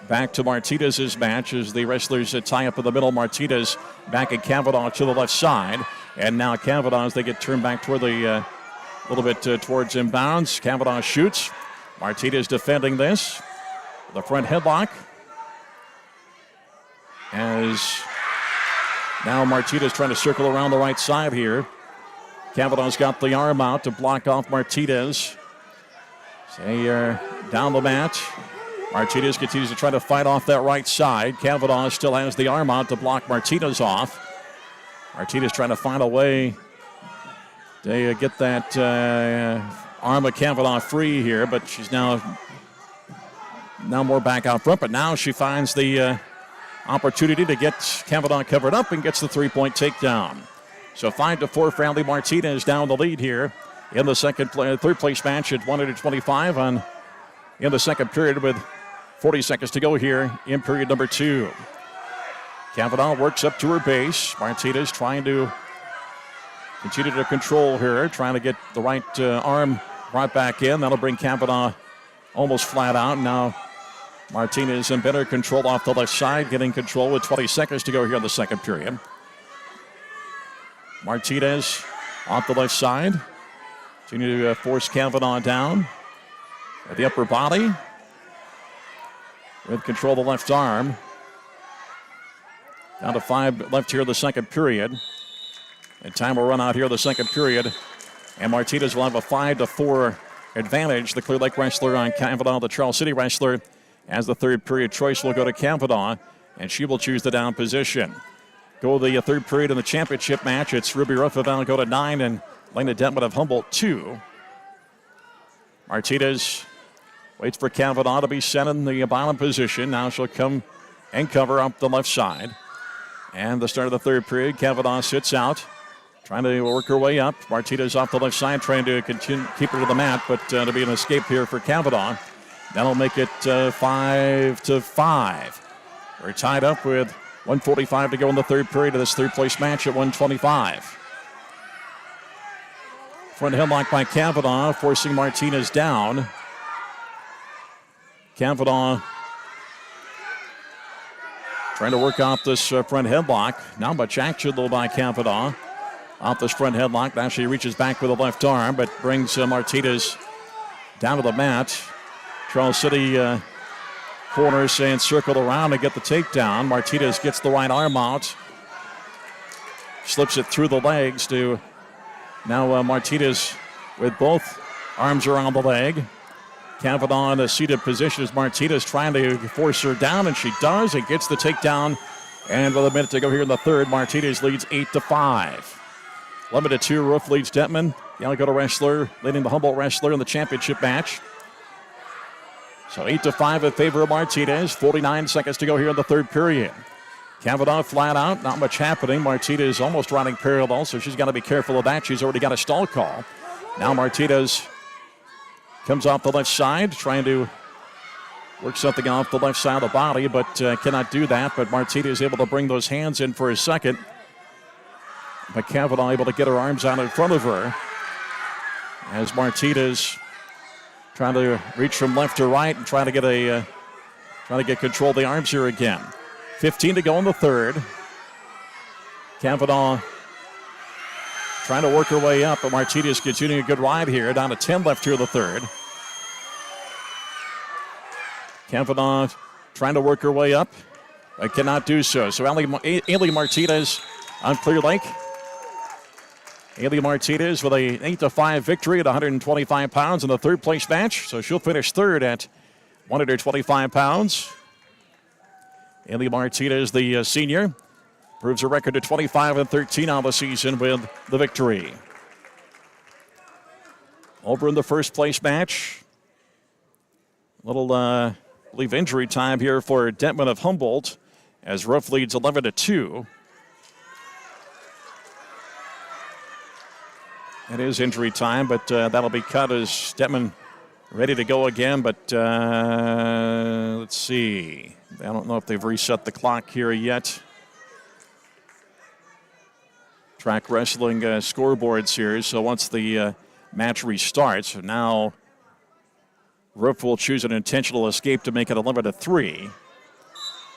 Back to Martinez's match as the wrestlers tie up in the middle. Martinez back at Kavanaugh to the left side. And now Kavanaugh, as they get turned back toward the little bit towards inbounds. Kavanaugh shoots. Martinez defending this. The front headlock. As now Martinez trying to circle around the right side here. Kavanaugh's got the arm out to block off Martinez. They are down the mat. Martinez continues to try to fight off that right side. Kavanaugh still has the arm out to block Martinez off. Martinez trying to find a way to get that arm of Kavanaugh free here, but she's now more back out front. But now she finds the opportunity to get Kavanaugh covered up and gets the three-point takedown. So 5-4, Franly Martinez down the lead here in the third place match at 125 in the second period with 40 seconds to go here in period number 2. Kavanaugh works up to her base. Martinez trying to continue to control her, trying to get the right arm brought back in. That'll bring Kavanaugh almost flat out. Now Martinez in better control off the left side, getting control with 20 seconds to go here in the second period. Martinez off the left side. Continue to force Kavanaugh down at the upper body. With control of the left arm. Down to 5 left here in the second period. And time will run out here in the second period. And Martinez will have a 5-4 advantage. The Clear Lake wrestler on Kavanaugh, the Charles City wrestler, as the third period choice will go to Kavanaugh. And she will choose the down position. Go to the third period in the championship match. It's Ruby Ruff of Algona 9 and Lena Detman of Humboldt 2. Martinez waits for Kavanaugh to be set in the bottom position. Now she'll come and cover up the left side. And the start of the third period, Kavanaugh sits out, trying to work her way up. Martinez off the left side, trying to continue, keep her to the mat, but there'll be an escape here for Kavanaugh. That'll make it 5-5. We're tied up with 1:45 to go in the third period of this third-place match at 1:25. Front headlock by Kavanaugh, forcing Martinez down. Kavanaugh trying to work out this front headlock. Not much action, though, by Kavanaugh. Off this front headlock. Now she reaches back with the left arm, but brings Martinez down to the mat. Charles City corner saying circle around to get the takedown. Martinez gets the right arm out. Slips it through the legs to now Martinez with both arms around the leg. Kavanaugh in a seated position as Martinez trying to force her down, and she does. And gets the takedown. And with a minute to go here in the third, Martinez leads 8-5. 11-2, Roof leads Detman, the Alamogordo wrestler, leading the Humboldt wrestler in the championship match. So 8-5 in favor of Martinez. 49 seconds to go here in the third period. Kavanaugh flat out, not much happening. Martinez almost running parallel, so she's got to be careful of that. She's already got a stall call. Now Martinez comes off the left side, trying to work something off the left side of the body, but cannot do that. But Martinez is able to bring those hands in for a second. But Kavanaugh able to get her arms out in front of her as Martinez trying to reach from left to right and trying to get control of the arms here again. 15 to go in the third. Kavanaugh trying to work her way up, but Martinez continuing a good ride here. Down to 10 left here in the third. Kavanaugh trying to work her way up, but cannot do so. So Ailey Martinez on Clear Lake. Ailey Martinez with a 8-5 victory at 125 pounds in the third place match. So she'll finish third at 125 pounds. Ailey Martinez, the senior, proves her record to 25-13 on the season with the victory. Over in the first place match. Little, I believe, injury time here for Detman of Humboldt as Ruff leads 11-2. It is injury time, but that'll be cut as Detman ready to go again. But let's see. I don't know if they've reset the clock here yet. Track wrestling scoreboards here. So once the match restarts, now Ruff will choose an intentional escape to make it 11-3.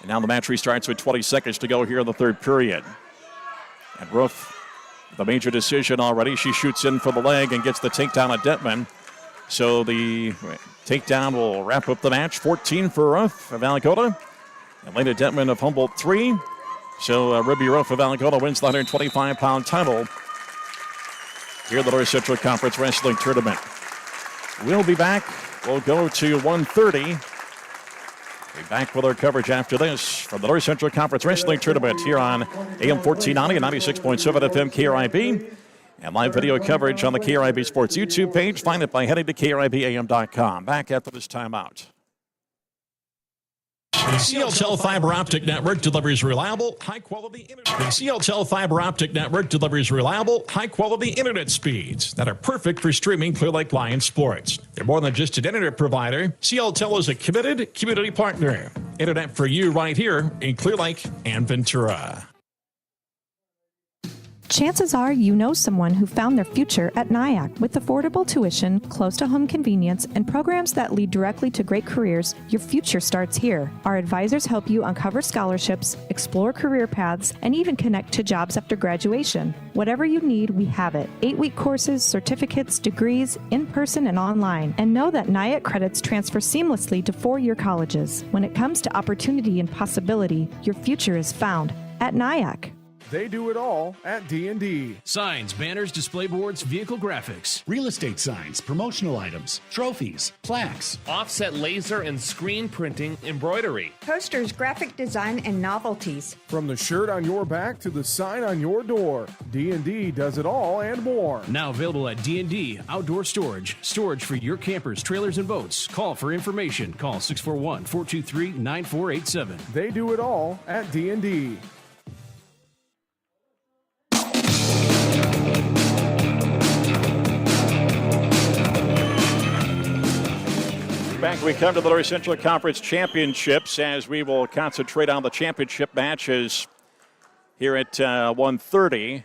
And now the match restarts with 20 seconds to go here in the third period. And Ruff, the major decision already. She shoots in for the leg and gets the takedown at Detman. So the takedown will wrap up the match. 14 for Ruff of Alamogordo. And Lena Detman of Humboldt 3. So Ruby Ruff of Alamogordo wins the 125-pound title here in the North Central Conference Wrestling Tournament. We'll be back. We'll go to 1:30. Be back with our coverage after this from the North Central Conference Wrestling Tournament here on AM 1490 and 96.7 FM KRIB. And live video coverage on the KRIB Sports YouTube page. Find it by heading to KRIBAM.com. Back after this timeout. The CLTEL Fiber Optic Network delivers reliable, high-quality internet. The CLTEL Fiber Optic Network delivers reliable, high-quality internet speeds that are perfect for streaming Clear Lake Lions sports. They're more than just an internet provider. CLTEL is a committed community partner. Internet for you right here in Clear Lake and Ventura. Chances are you know someone who found their future at NIAC. With affordable tuition, close-to-home convenience, and programs that lead directly to great careers, your future starts here. Our advisors help you uncover scholarships, explore career paths, and even connect to jobs after graduation. Whatever you need, we have it. 8-week courses, certificates, degrees, in-person and online. And know that NIAC credits transfer seamlessly to 4-year colleges. When it comes to opportunity and possibility, your future is found at NIAC. They do it all at D&D. Signs, banners, display boards, vehicle graphics. Real estate signs, promotional items, trophies, plaques. Offset laser and screen printing embroidery. Posters, graphic design, and novelties. From the shirt on your back to the sign on your door, D&D does it all and more. Now available at D&D Outdoor Storage. Storage for your campers, trailers, and boats. Call for information. Call 641-423-9487. They do it all at D&D. Back we come to the North Central Conference Championships as we will concentrate on the championship matches here at 1:30.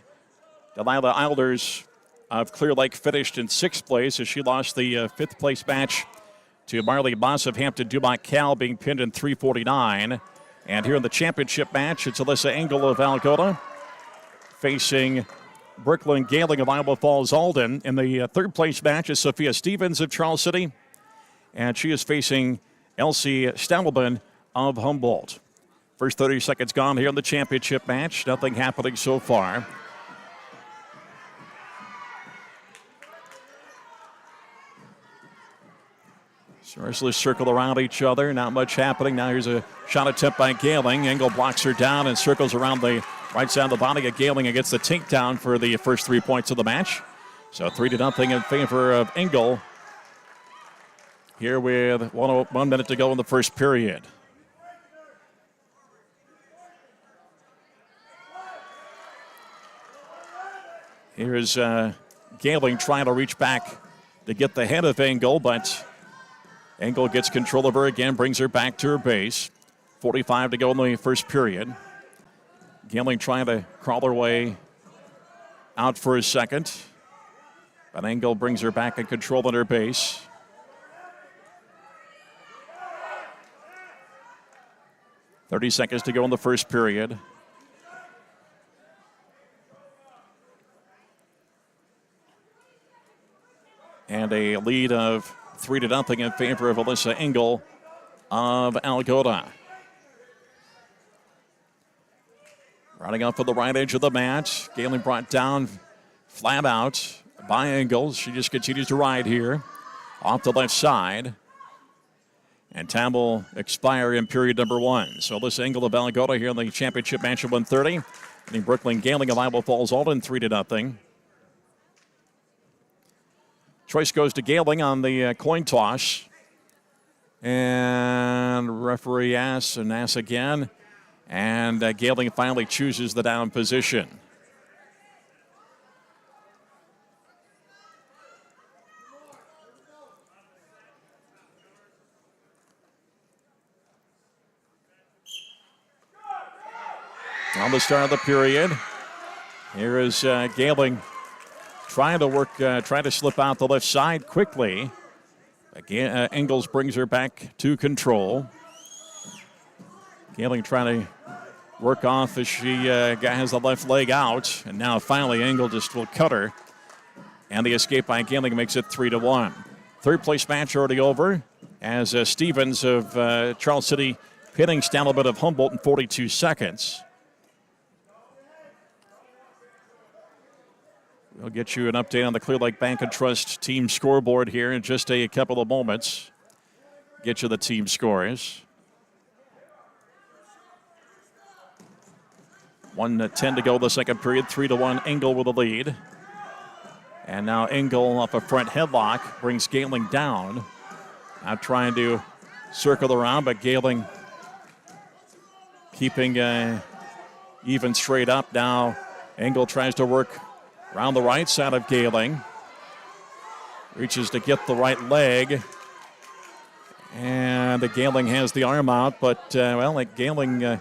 Delilah Eilders of Clear Lake finished in 6th place as she lost the 5th place match to Marley Moss of Hampton Dumont Cal, being pinned in 3:49. And here in the championship match, it's Alyssa Engel of Algona facing Brooklyn Galing of Iowa Falls Alden. In the 3rd place match is Sophia Stevens of Charles City, and she is facing Elsie Stamelman of Humboldt. First 30 seconds gone here in the championship match. Nothing happening so far. So wrestlers circle around each other. Not much happening. Now here's a shot attempt by Galing. Engel blocks her down and circles around the right side of the body of Galing and gets the takedown for the first 3 points of the match. So 3-0 in favor of Engel here with 1 minute to go in the first period. Here's Galing trying to reach back to get the head of Engel, but Engel gets control of her again, brings her back to her base. 45 to go in the first period. Galing trying to crawl her way out for a second, but Engel brings her back and control at her base. Thirty seconds to go in the first period. And a lead of 3-0 in favor of Alyssa Engel of Algona. Riding up for the right edge of the match. Galing brought down flat out by Engel. She just continues to ride here off the left side. And time will expire in period number 1. So Alyssa Engel of Algona here in the championship match at 1:30. And Brooklyn Galing of Iowa Falls Alden 3-0. Choice goes to Galing on the coin toss. And referee asks and asks again. And Galing finally chooses the down position. On the start of the period, here is Galing trying to slip out the left side quickly. Again, Engels brings her back to control. Galing trying to work off as she has the left leg out. And now finally Engel just will cut her. And the escape by Galing makes it 3-1. Third place match already over as Stevens of Charles City pinning Stamelman of Humboldt in 42 seconds. We'll get you an update on the Clear Lake Bank and Trust team scoreboard here in just a couple of moments. Get you the team scores. 1:10 to go the second period. 3-1 Engel with the lead. And now Engel off a front headlock brings Galing down. Now trying to circle around, but Galing keeping even straight up. Now Engel tries to work around the right side of Galing. Reaches to get the right leg. And the Galing has the arm out, but Galing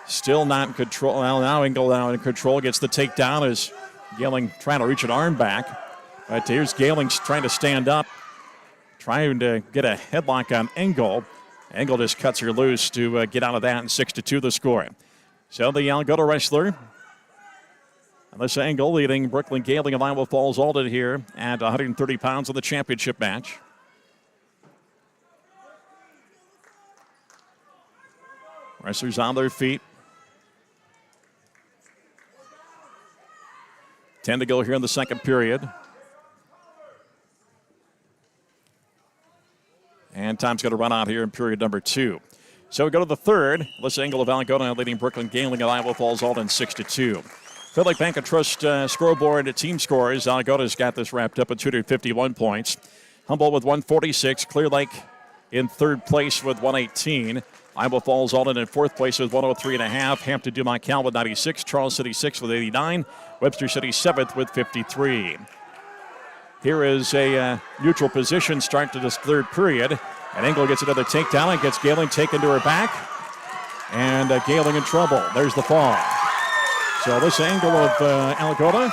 still not in control. Well, now Engel now in control, gets the takedown as Galing trying to reach an arm back. But here's Galing trying to stand up, trying to get a headlock on Engel. Engel just cuts her loose to get out of that, and 6-2 the score. So the Algona wrestler, Alyssa Engel, leading Brooklyn Galing of Iowa Falls Alden here at 130 pounds in the championship match. Wrestlers on their feet. 10 to go here in the second period. And time's going to run out here in period number 2. So we go to the third. Alyssa Engel of Algona leading Brooklyn Gailing at Iowa Falls Alden 6-2. Clear Lake Bank and Trust scoreboard at team scores. Algona's got this wrapped up at 251 points. Humboldt with 146. Clear Lake in third place with 118. Iowa Falls Alden in fourth place with 103.5. Hampton Dumont Cal with 96. Charles City 6th with 89. Webster City 7th with 53. Here is a neutral position start to this third period. And Engel gets another takedown and gets Gailing taken to her back. And Gailing in trouble. There's the fall. So this Engel of Algona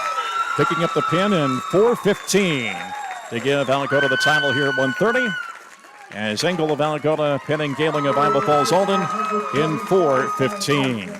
picking up the pin in 4:15 to give Algona the title here at 1:30. As Engel of Algona pinning Gailing of Iowa Falls Alden in 4:15.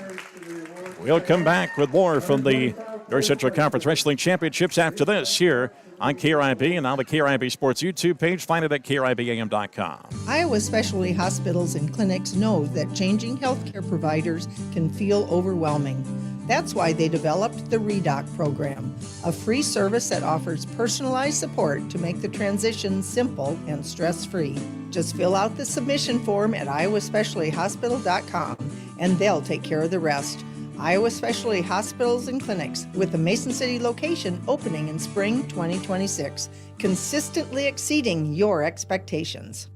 We'll come back with more from the North Central Conference Wrestling Championships after this here on KRIB and on the KRIB Sports YouTube page. Find it at KRIBAM.com. Iowa specialty hospitals and clinics know that changing healthcare providers can feel overwhelming. That's why they developed the REDOC program, a free service that offers personalized support to make the transition simple and stress-free. Just fill out the submission form at iowaspecialtyhospital.com and they'll take care of the rest. Iowa Specialty Hospitals and Clinics, with the Mason City location opening in spring 2026, consistently exceeding your expectations.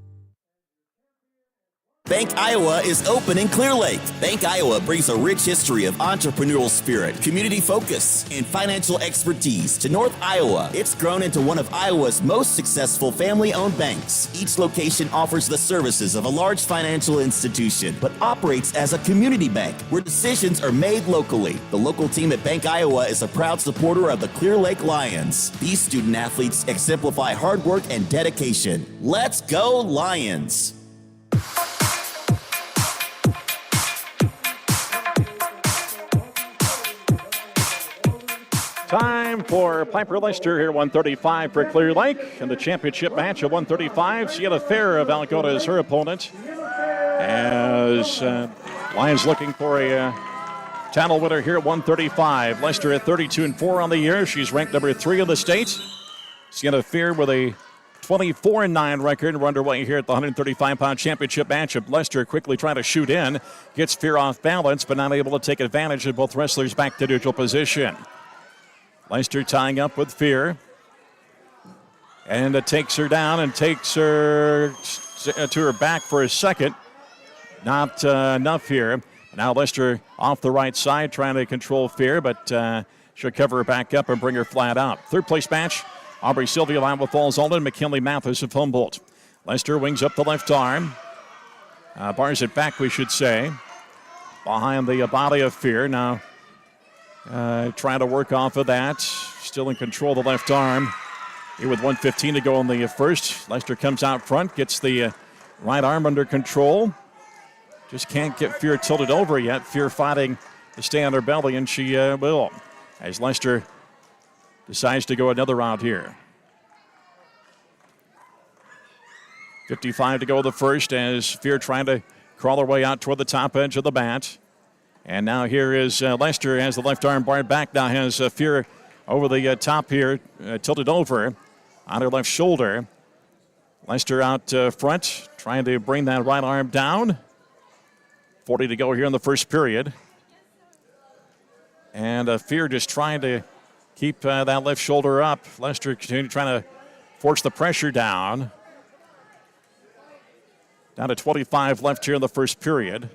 Bank Iowa is open in Clear Lake. Bank Iowa brings a rich history of entrepreneurial spirit, community focus, and financial expertise to North Iowa. It's grown into one of Iowa's most successful family-owned banks. Each location offers the services of a large financial institution, but operates as a community bank where decisions are made locally. The local team at Bank Iowa is a proud supporter of the Clear Lake Lions. These student athletes exemplify hard work and dedication. Let's go Lions! Time for Piper Lester here, 135 for Clear Lake. In the championship match at 135, Sienna Fair of Algona is her opponent. As Lions looking for a title winner here at 135. Lester at 32-4 on the year. She's ranked number 3 in the state. Sienna Fair with a 24-9 record. We're underway here at the 135-pound championship match. Lester quickly trying to shoot in. Gets Fair off balance, but not able to take advantage of both wrestlers back to neutral position. Lester tying up with Fear. And it takes her down and takes her to her back for a second. Not enough here. Now Lester off the right side trying to control Fear, but she'll cover her back up and bring her flat out. Third place match, Aubrey Sylvia of Iowa Falls Alden, McKinley Mathis of Humboldt. Lester wings up the left arm. Bars it back, we should say. Behind the body of Fear. Now trying to work off of that. Still in control of the left arm. Here with 1:15 to go in the first. Lester comes out front, gets the right arm under control. Just can't get Fear tilted over yet. Fear fighting to stay on her belly, and she will. As Lester decides to go another round here. 55 to go the first as Fear trying to crawl her way out toward the top edge of the mat. And now here is Lester has the left arm barred back. Now has Fear over the top here, tilted over on her left shoulder. Lester out front, trying to bring that right arm down. 40 to go here in the first period. And Fear just trying to keep that left shoulder up. Lester continuing trying to force the pressure down. Down to 25 left here in the first period.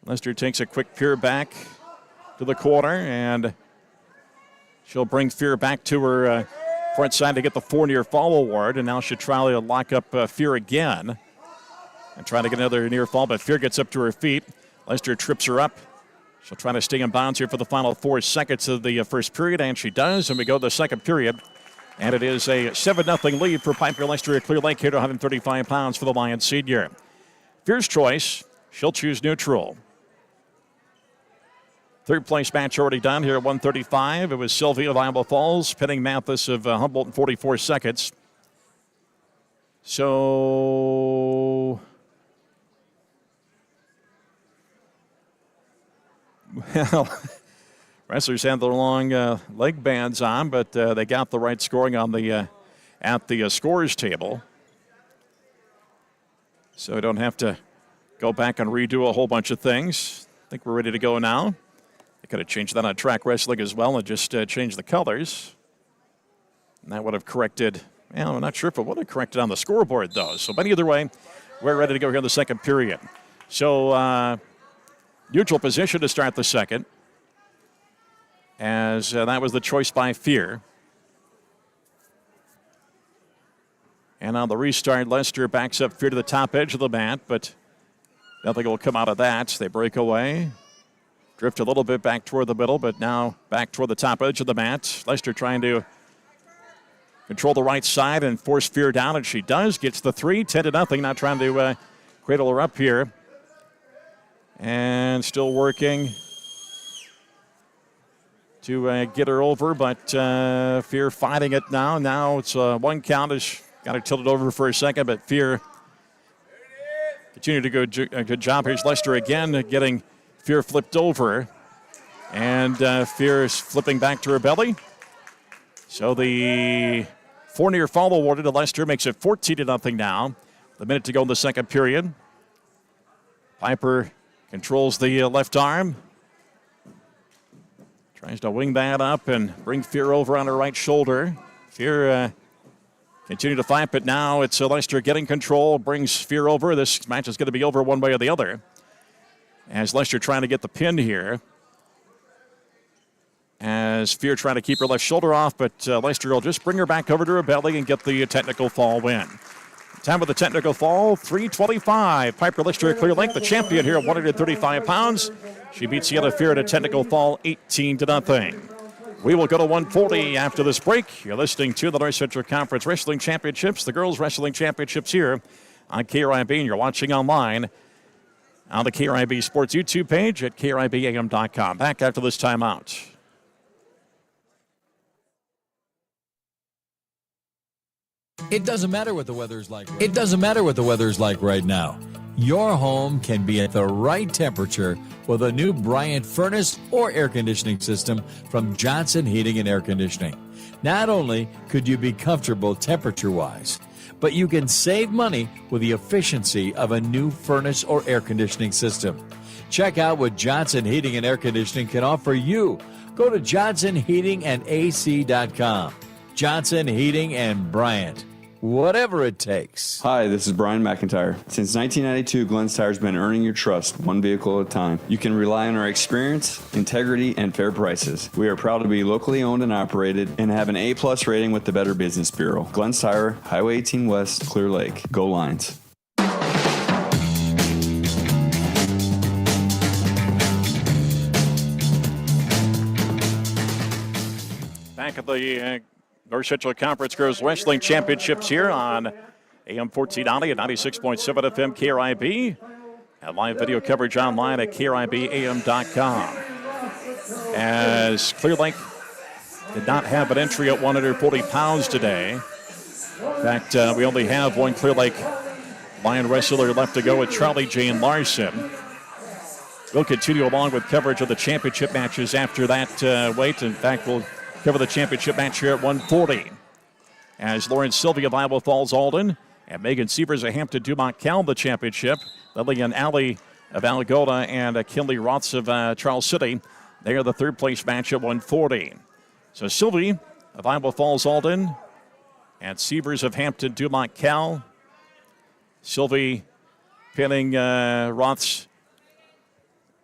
Lester takes a quick peer back to the corner, and she'll bring Fear back to her front side to get the 4 near fall award, and now she'll try to lock up Fear again and try to get another near fall, but Fear gets up to her feet. Lester trips her up. She'll try to stay in bounds here for the final 4 seconds of the first period, and she does, and we go to the second period. And it is a 7-0 lead for Piper Lester at Clear Lake here to 135 pounds for the Lions senior. Fear's choice, she'll choose neutral. Third place match already done here at 135. It was Sylvia of Iowa Falls pinning Mathis of Humboldt in 44 seconds. So, well, Wrestlers had their long leg bands on, but they got the right scoring on the at the scorers table. So we don't have to go back and redo a whole bunch of things. I think we're ready to go now. They could have changed that on track wrestling as well and just changed the colors. And that would have corrected, well, I'm not sure if it would have corrected on the scoreboard, though. So, but either way, we're ready to go here in the second period. So, neutral position to start the second, as that was the choice by Fear. And on the restart, Lester backs up Fear to the top edge of the mat, but nothing will come out of that. They break away, drift a little bit back toward the middle, but now back toward the top edge of the mat. Lester trying to control the right side and force Fear down, and she does. Gets the 3, 10-0. Not trying to cradle her up here. And still working to get her over, but Fear fighting it now. Now it's one count as got her tilted over for a second, but Fear continue to go a good job. Here's Lester again, getting Fear flipped over. And Fear is flipping back to her belly. So the 4 near fall awarded to Lester makes it 14-0 now. The minute to go in the second period. Piper controls the left arm. Tries to wing that up and bring Fear over on her right shoulder. Fear continue to fight, but now it's Lester getting control, brings Fear over. This match is going to be over one way or the other. As Lester trying to get the pin here. As Fear trying to keep her left shoulder off, but Lester will just bring her back over to her belly and get the technical fall win. Time of the technical fall, 3:25. Piper Lester, clear length, the champion here at 135 pounds. She beats Sienna Fear at a technical fall, 18-0. We will go to 140 after this break. You're listening to the North Central Conference Wrestling Championships, the Girls Wrestling Championships here on KRIB, and you're watching online on the KRIB Sports YouTube page at KRIBAM.com. Back after this timeout. It doesn't matter what the weather's like. It doesn't matter what the weather's like right now. Your home can be at the right temperature with a new Bryant furnace or air conditioning system from Johnson Heating and Air Conditioning. Not only could you be comfortable temperature-wise, but you can save money with the efficiency of a new furnace or air conditioning system. Check out what Johnson Heating and Air Conditioning can offer you. Go to johnsonheatingandac.com. Johnson Heating and Bryant. Whatever it takes. Hi, this is Brian McIntyre. Since 1992, Glenn's Tire's been earning your trust one vehicle at a time. You can rely on our experience, integrity, and fair prices. We are proud to be locally owned and operated and have an A+ rating with the Better Business Bureau. Glenn's Tire, Highway 18 West, Clear Lake. Go Lions. Back at the North Central Conference Girls Wrestling Championships here on AM 1490 at 96.7 FM KRIB. And live video coverage online at KRIBAM.com. As Clear Lake did not have an entry at 140 pounds today. In fact, we only have one Clear Lake Lion wrestler left to go with Charlie Jane Larson. We'll continue along with coverage of the championship matches after that weight. In fact, we'll cover the championship match here at 140. As Lauren Sylvia of Iowa Falls Alden and Megan Sievers of Hampton Dumont Cal the championship. Lillian Alley of Algona and Kinley Roths of Charles City. They are the third place match at 140. So Sylvie of Iowa Falls Alden and Sievers of Hampton Dumont Cal. Sylvie pinning Roths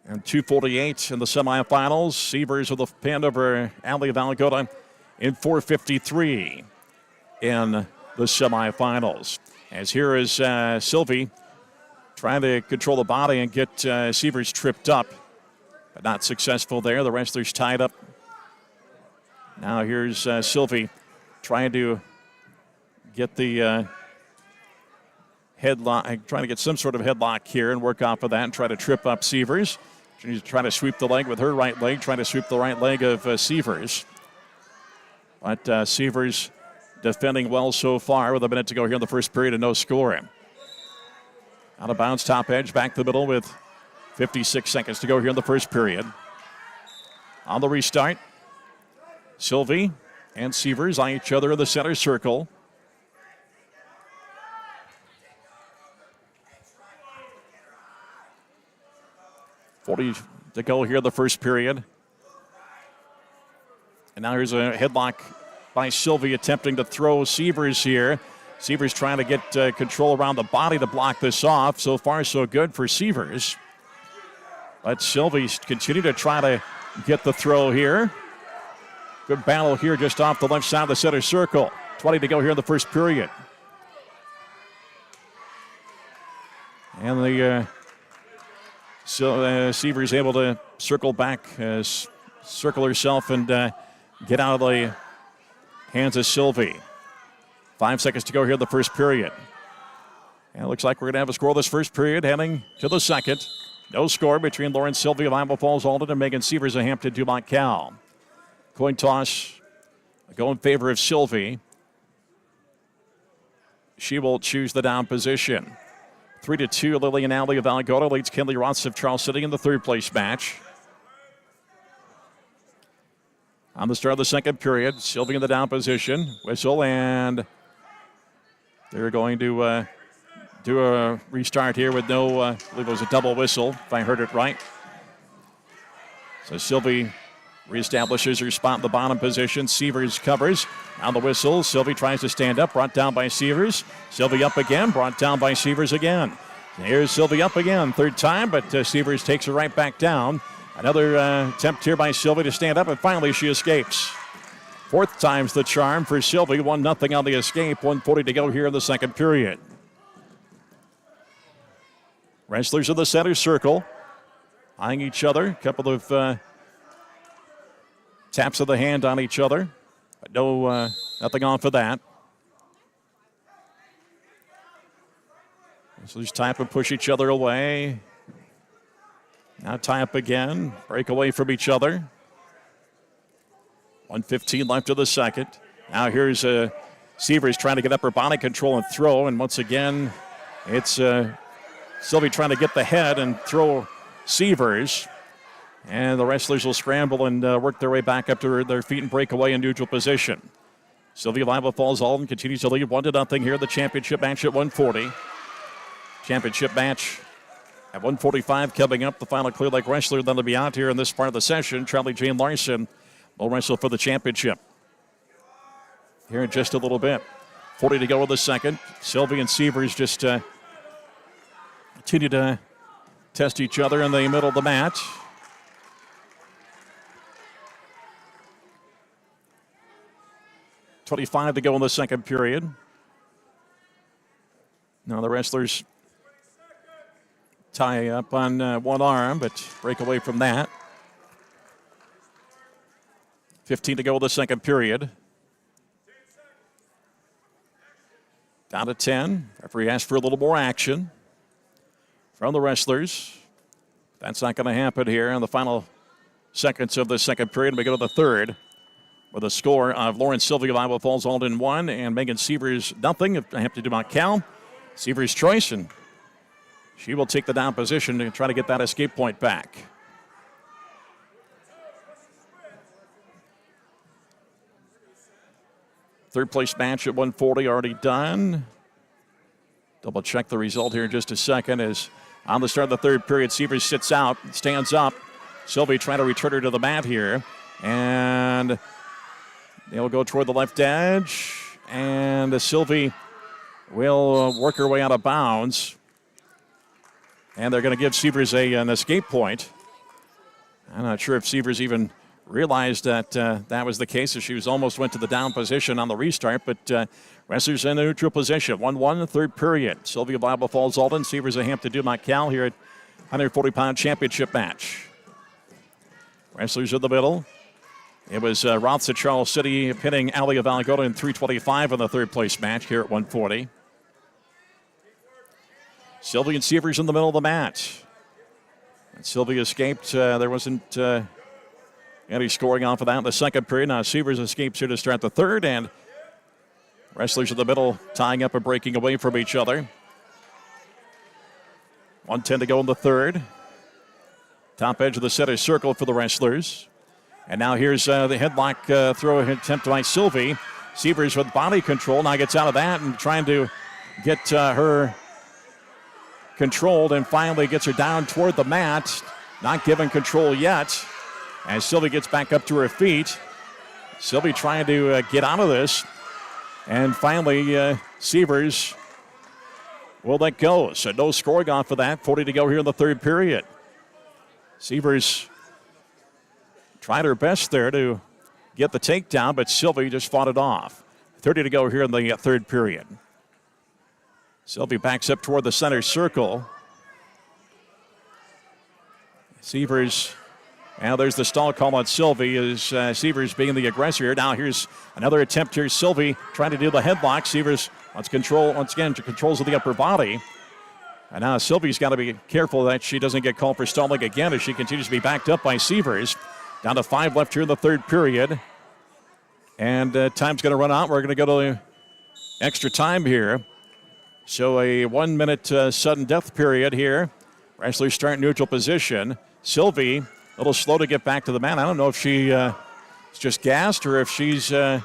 and 248 in the semifinals. Sievers with the pin over Alley of Algona in 453 in the semifinals. As here is Sylvie trying to control the body and get Sievers tripped up, but not successful there. The wrestlers tied up. Now here's Sylvie trying to get the headlock, trying to get some sort of headlock here and work off of that and try to trip up Sievers. She's trying to sweep the leg with her right leg, trying to sweep the right leg of Sievers. But Sievers defending well so far with a minute to go here in the first period and no score. Out of bounds, top edge, back the middle with 56 seconds to go here in the first period. On the restart, Sylvie and Sievers eye each other in the center circle. .40 to go here in the first period. And now here's a headlock by Sylvie attempting to throw Sievers here. Sievers trying to get control around the body to block this off. So far, so good for Sievers. But Sylvie continue to try to get the throw here. Good battle here just off the left side of the center circle. 20 to go here in the first period. And the Sievers able to circle back, circle herself and get out of the hands of Sylvie. 5 seconds to go here in the first period. And it looks like we're going to have a scoreless first period heading to the second. No score between Lawrence Sylvie of Iowa Falls Alden and Megan Sievers of Hampton Dumont Cal. Coin toss go in favor of Sylvie. She will choose the down position. 3-2, Lillian Alley of Algona leads Kinley Ross of Charles City in the third place match. On the start of the second period, Sylvie in the down position. Whistle, and they're going to do a restart here with no, I believe it was a double whistle, if I heard it right. So Sylvie reestablishes her spot in the bottom position. Sievers covers on the whistle. Sylvie tries to stand up, brought down by Sievers. Sylvie up again, brought down by Sievers again. And here's Sylvie up again, third time, but Sievers takes her right back down. Another attempt here by Sylvie to stand up, and finally she escapes. Fourth time's the charm for Sylvie. 1-0 on the escape. 1:40 to go here in the second period. Wrestlers in the center circle, eyeing each other. A couple of taps of the hand on each other. But no, nothing on for that. Wrestlers tie up and push each other away. Now tie up again, break away from each other. 1:15 left of the second. Now here's Sievers trying to get upper body control and throw. And once again, it's Sylvie trying to get the head and throw Sievers. And the wrestlers will scramble and work their way back up to their feet and break away in neutral position. Sylvie of Iowa Falls Alden continues to lead 1-0 here in the championship match at 1:40. Championship match at 1:45 coming up. The final Clear Lake wrestler that'll be out here in this part of the session, Charlie Jane Larson, will wrestle for the championship here in just a little bit. 40 to go in the second. Sylvie and Sievers just continue to test each other in the middle of the mat. .25 to go in the second period. Now the wrestlers tie up on one arm, but break away from that. 15 to go in the second period. Down to 10. Referee asked for a little more action from the wrestlers. That's not going to happen here in the final seconds of the second period. We go to the third with a score of Lawrence Sylvie of Iowa Falls Alden 1 and Megan Sievers 0. Hampton Dumont Cal. Sievers' choice, and she will take the down position to try to get that escape point back. Third place match at 1:40 already done. Double check the result here in just a second. As on the start of the third period, Sievers sits out, stands up. Sylvie trying to return her to the mat here. And they'll go toward the left edge. And Sylvie will work her way out of bounds. And they're going to give Sievers an escape point. I'm not sure if Sievers even realized that that was the case as she almost went to the down position on the restart, but wrestlers in a neutral position. 1-1 third period. Sylvia of Iowa Falls Alden, Sievers of Hampton Dumont Cal here at 140-pound championship match. Wrestlers in the middle. It was Roths of Charles City pinning Alley of Algona in 3:25 in the third place match here at 1:40. Sylvie and Sievers in the middle of the match. And Sylvie escaped. There wasn't any scoring off of that in the second period. Now Sievers escapes here to start the third, and wrestlers in the middle tying up and breaking away from each other. 1:10 to go in the third. Top edge of the center circle for the wrestlers. And now here's the headlock throw attempt by Sylvie. Sievers with body control now gets out of that and trying to get her controlled and finally gets her down toward the mat. Not given control yet as Sylvie gets back up to her feet. Sylvie trying to get out of this. And finally, Sievers will let go. So no scoring off of that. 40 to go here in the third period. Sievers tried her best there to get the takedown, but Sylvie just fought it off. 30 to go here in the third period. Sylvie backs up toward the center circle. Sievers, now there's the stall call on Sylvie as Sievers being the aggressor here. Now here's another attempt here. Sylvie trying to do the headlock. Sievers wants control, once again, controls of the upper body. And now Sylvie's got to be careful that she doesn't get called for stalling again as she continues to be backed up by Sievers. Down to 5 left here in the third period. And time's going to run out. We're going to go to extra time here. So a 1 minute sudden death period here. Wrestlers start in neutral position. Sylvie, a little slow to get back to the mat. I don't know if she is just gassed or if she's a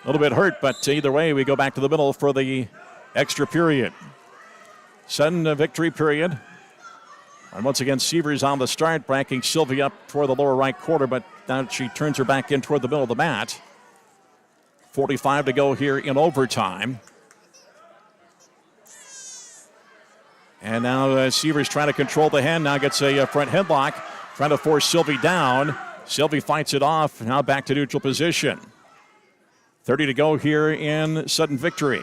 little bit hurt, but either way, we go back to the middle for the extra period. Sudden victory period. And once again, Sievers on the start, backing Sylvie up toward the lower right quarter, but now she turns her back in toward the middle of the mat. 45 to go here in overtime. And now Sievers trying to control the hand. Now gets a front headlock, trying to force Sylvie down. Sylvie fights it off. Now back to neutral position. 30 to go here in sudden victory.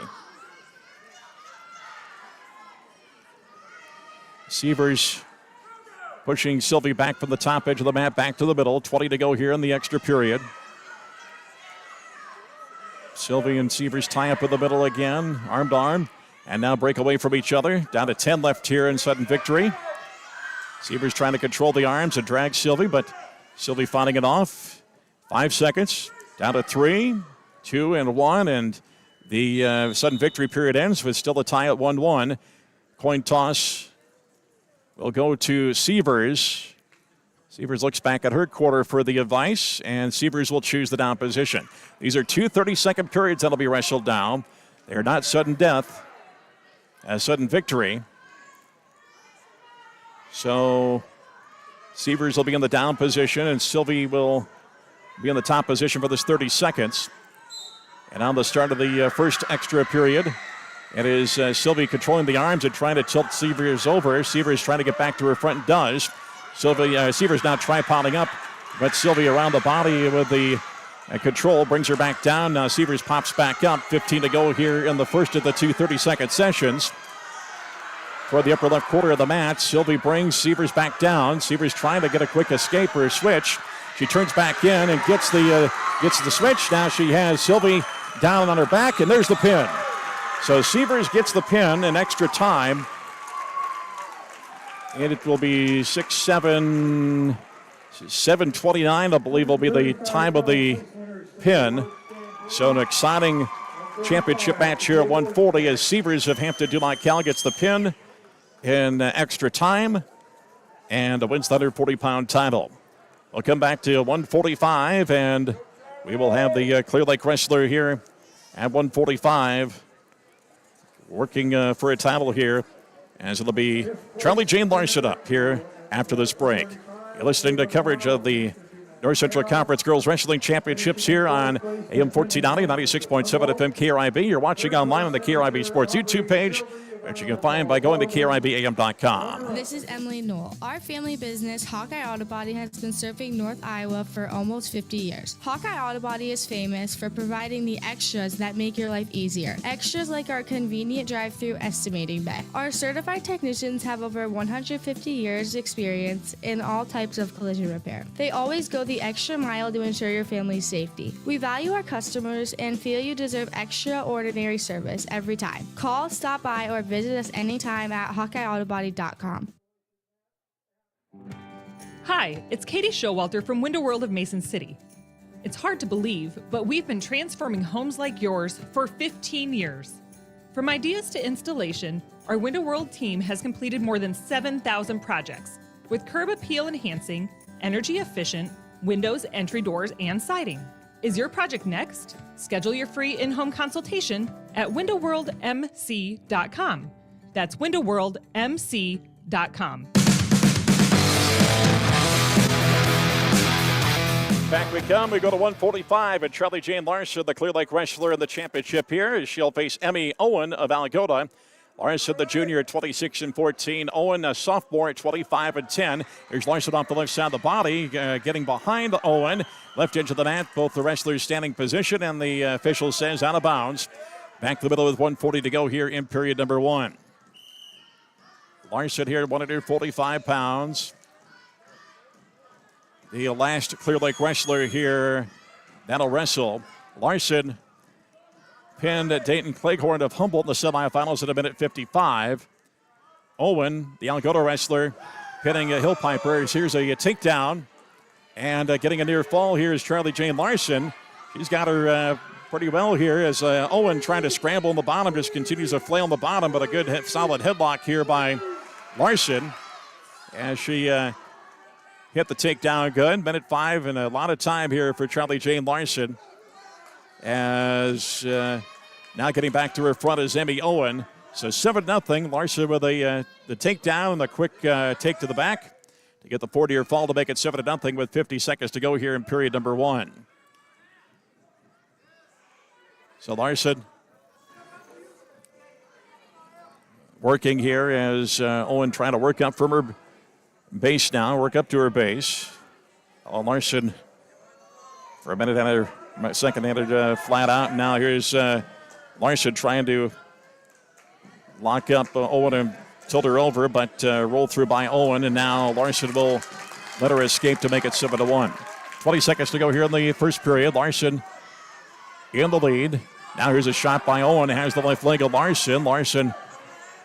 Sievers pushing Sylvie back from the top edge of the mat, back to the middle. 20 to go here in the extra period. Sylvie and Sievers tie up in the middle again, arm to arm. And now break away from each other. Down to 10 left here in sudden victory. Sievers trying to control the arms and drag Sylvie, but Sylvie fighting it off. 5 seconds. Down to 3, 2, and 1. And the sudden victory period ends with still a tie at 1-1. Coin toss will go to Sievers. Sievers looks back at her quarter for the advice, and Sievers will choose the down position. These are 2 30-second periods that'll be wrestled down. They are not sudden death. A sudden victory. So Sievers will be in the down position and Sylvie will be in the top position for this 30 seconds. And on the start of the first extra period, it is Sylvie controlling the arms and trying to tilt Sievers over. Sievers trying to get back to her front and does. Sievers now tripoding up, but Sylvie around the body with the control brings her back down. Now Sievers pops back up. 15 to go here in the first of the 2 30-second sessions. Toward the upper left quarter of the mat, Sylvie brings Sievers back down. Sievers trying to get a quick escape or a switch. She turns back in and gets the switch. Now she has Sylvie down on her back, and there's the pin. So Sievers gets the pin in extra time. And it will be 7:29, I believe, will be the time of the pin. So an exciting championship match here at 140 as Sievers of Hampton-Dumont-Cal gets the pin in extra time and wins the 140-pound title. We'll come back to 145, and we will have the Clear Lake wrestler here at 145 working for a title here, as it'll be Charlie Jane Larson up here after this break. You're listening to coverage of the North Central Conference Girls Wrestling Championships here on AM 1490, 96.7 FM KRIB. You're watching online on the KRIB Sports YouTube page, which you can find by going to KRIBAM.com. This is Emily Knoll. Our family business, Hawkeye Auto Body, has been serving North Iowa for almost 50 years. Hawkeye Auto Body is famous for providing the extras that make your life easier. Extras like our convenient drive-through estimating bay. Our certified technicians have over 150 years experience in all types of collision repair. They always go the extra mile to ensure your family's safety. We value our customers and feel you deserve extraordinary service every time. Call, stop by, or visit us anytime at HawkeyeAutobody.com. Hi, it's Katie Showalter from Window World of Mason City. It's hard to believe, but we've been transforming homes like yours for 15 years. From ideas to installation, our Window World team has completed more than 7,000 projects with curb appeal enhancing, energy efficient, windows, entry doors, and siding. Is your project next? Schedule your free in-home consultation at windowworldmc.com. That's windowworldmc.com. Back we come. We go to 145, and Charlie Jane Larson, the Clear Lake wrestler in the championship here. She'll face Emmy Owen of Algota. Larson, the junior, at 26-14. Owen, a sophomore, at 25-10. Here's Larson off the left side of the body, getting behind Owen. Left edge of the mat, both the wrestlers standing position, and the official says out of bounds. Back to the middle with 1:40 to go here in period number 1. Larson here, 145 pounds. The last Clear Lake wrestler here that'll wrestle. Larson pinned Dayton Cleghorn of Humboldt in the semifinals at a minute 55. Owen, the Algota wrestler, pinning a Hill Piper. Here's a takedown. And getting a near fall here is Charlie Jane Larson. She's got her pretty well here as Owen, trying to scramble on the bottom, just continues to flail on the bottom, but a good solid headlock here by Larson as she hit the takedown good. Minute 5 and a lot of time here for Charlie Jane Larson. As now getting back to her front is Emmy Owen. So 7-0. Larson with the takedown and the quick take to the back to get the 40-year fall to make it 7-0 with 50 seconds to go here in period number 1. So Larson working here as Owen trying to work up from her base now, work up to her base. Larson for a minute and a second handed flat out. And now here's Larson trying to lock up Owen and tilt her over, but roll through by Owen. And now Larson will let her escape to make it 7-1. 20 seconds to go here in the first period. Larson in the lead. Now here's a shot by Owen. Has the left leg of Larson. Larson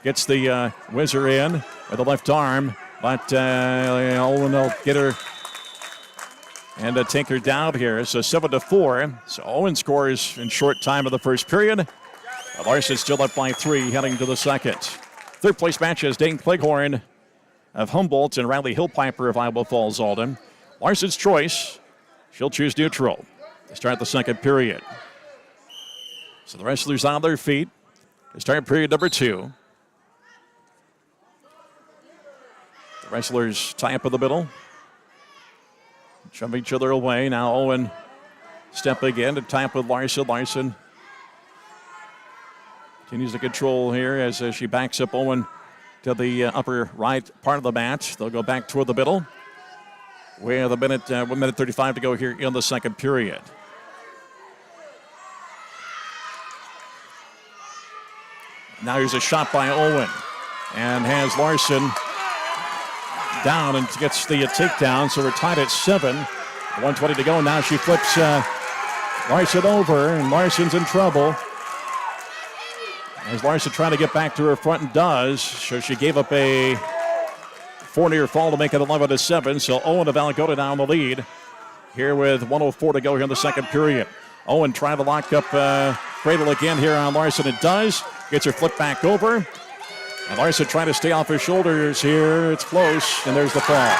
gets the whizzer in with the left arm. But Owen will get her and take her down here. So 7-4. So Owen scores in short time of the first period. Larson still up by 3 heading to the second. Third place match is Dayton Cleghorn of Humboldt and Riley Hillpiper of Iowa Falls Alden. Larson's choice. She'll choose neutral to start the second period. So the wrestlers on their feet to start period number 2. Wrestlers tie up in the middle. Shove each other away. Now Owen stepping in to tie up with Larson. Larson continues to control here as she backs up Owen to the upper right part of the mat. They'll go back toward the middle. With 1 minute 35 to go here in the second period. Now here's a shot by Owen and has Larson down and gets the takedown, so we're tied at 7. 1:20 to go. Now she flips Larson over, and Larson's in trouble. As Larson trying to get back to her front and does, so she gave up a 4-near fall to make it 11-7. So Owen of Algota now in the lead here with 1:04 to go here in the second period. Owen trying to lock up Cradle again here on Larson. It does. Gets her flipped back over. And Larson trying to stay off her shoulders here. It's close, and there's the fall.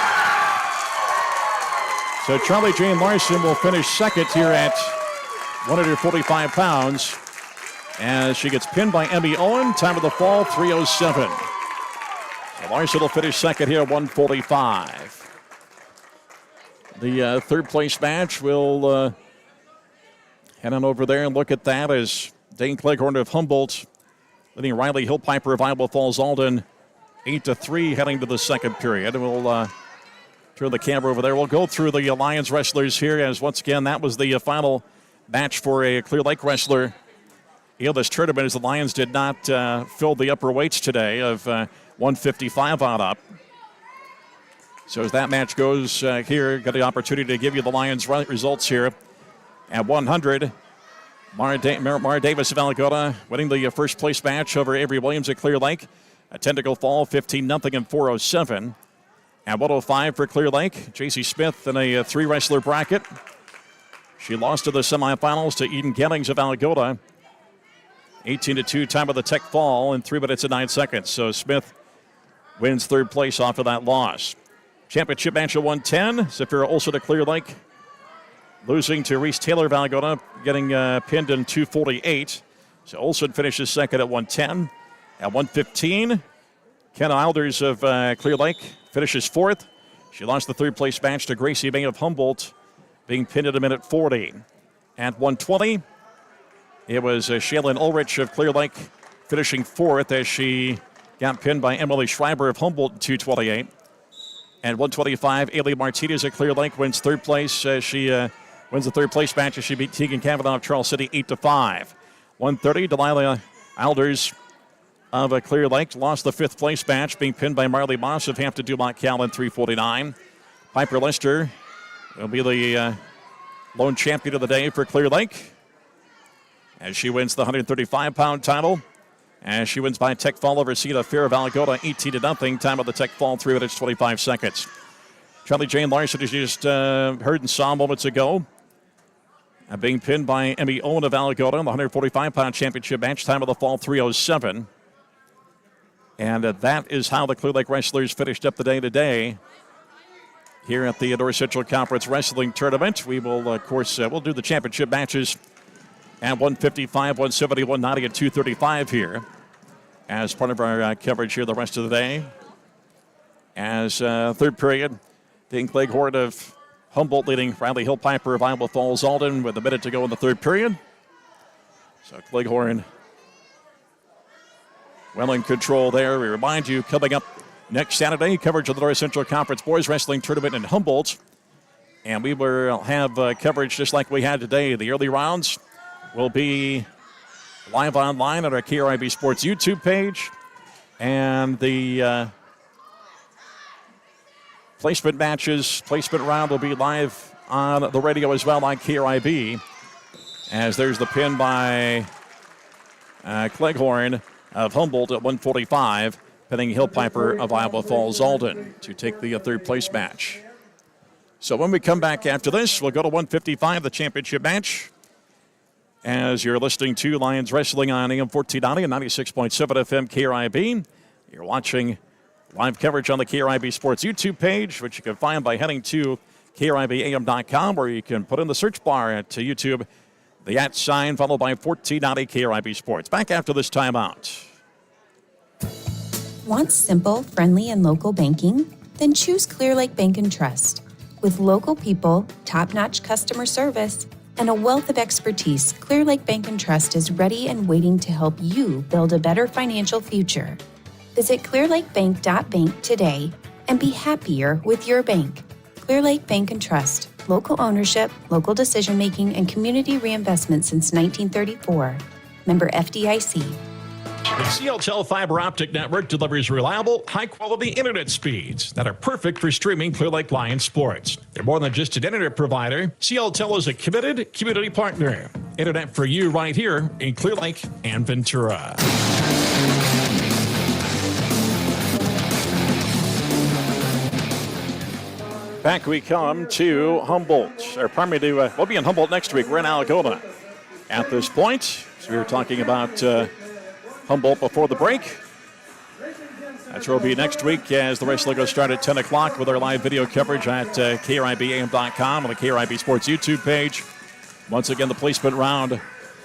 So Charlie Jane Larson will finish second here at 145 pounds. As she gets pinned by Emmy Owen. Time of the fall, 3:07. So Larson will finish second here at 145. The third place match will head on over there and look at that as Dayton Cleghorn of Humboldt leading Riley Hillpiper of Iowa Falls Alden 8-3 heading to the second period. We'll turn the camera over there. We'll go through the Alliance wrestlers here as once again that was the final match for a Clear Lake wrestler in this tournament as the Lions did not fill the upper weights today of 155 on up. So as that match goes here, got the opportunity to give you the Lions results here at 100. Mara Davis of Algota winning the first place match over Avery Williams at Clear Lake. A 10-to-go fall, 15-0 and 4:07. At 105 for Clear Lake, J.C. Smith in a 3-wrestler bracket. She lost to the semifinals to Eden Gettings of Algota. 18-2 time of the tech fall in 3 minutes and 9 seconds. So Smith wins third place off of that loss. Championship match at 110. Zafira Olsen of Clear Lake losing to Reese Taylor. Valgona getting pinned in 2:48. So Olson finishes second at 1:10. At 1:15, Kenna Eilders of Clear Lake finishes fourth. She lost the third-place match to Gracie May of Humboldt, being pinned at a minute 40. At 1:20, it was Shaylin Ulrich of Clear Lake finishing fourth as she got pinned by Emily Schreiber of Humboldt in 2:28. At 1:25, Ailey Martinez at Clear Lake wins third place. She wins the third-place match as she beat Tegan Cavanaugh of Charles City 8-5. 1:30, Delilah Eilders of Clear Lake lost the fifth-place match, being pinned by Marley Moss of Hampton Dumont Cal in 3:49. Piper Lester will be the lone champion of the day for Clear Lake as she wins the 135-pound title. As she wins by tech fall over Cedar Fair of Algona 18-0. Time of the tech fall 3 minutes 25 seconds. Charlie Jane Larson, as you just heard and saw moments ago, being pinned by Emmy Owen of Algona in the 145-pound championship match. Time of the fall 3:07. And that is how the Clear Lake Wrestlers finished up the day today here at the North Central Conference Wrestling Tournament. We will, of course, we'll do the championship matches at 155, 170, 190, and 235 here as part of our coverage here the rest of the day. As third period, Dean Cleghorn of Humboldt leading Riley Hill Piper of Iowa Falls Alden with a minute to go in the third period. So Cleghorn well in control there. We remind you, coming up next Saturday, coverage of the North Central Conference Boys Wrestling Tournament in Humboldt. And we will have coverage just like we had today. The early rounds will be live online on our KRIB Sports YouTube page. And the placement round will be live on the radio as well on KRIB. As there's the pin by Cleghorn of Humboldt at 1:45, pinning Hill Piper of Iowa Falls Alden to take the third place match. So when we come back after this, we'll go to 155, the championship match. As you're listening to Lions Wrestling on AM 1490 and 96.7 FM KRIB, you're watching live coverage on the KRIB Sports YouTube page, which you can find by heading to KRIBAM.com, where you can put in the search bar at YouTube, the @ sign, followed by 1490 KRIB Sports. Back after this timeout. Want simple, friendly, and local banking? Then choose Clear Lake Bank and Trust. With local people, top-notch customer service, and a wealth of expertise, Clear Lake Bank and Trust is ready and waiting to help you build a better financial future. Visit clearlakebank.bank today and be happier with your bank. Clear Lake Bank and Trust. Local ownership, local decision-making, and community reinvestment since 1934. Member FDIC. The CLTEL Fiber Optic Network delivers reliable, high-quality internet speeds that are perfect for streaming Clear Lake Lions sports. They're more than just an internet provider. CLTEL is a committed community partner. Internet for you right here in Clear Lake and Ventura. Back we come to Humboldt. We'll be in Humboldt next week. We're in Algona at this point. So we were talking about Humboldt before the break. That's where we'll be next week as the wrestling will start at 10 o'clock with our live video coverage at KRIBAM.com on the KRIB Sports YouTube page. Once again, the placement round.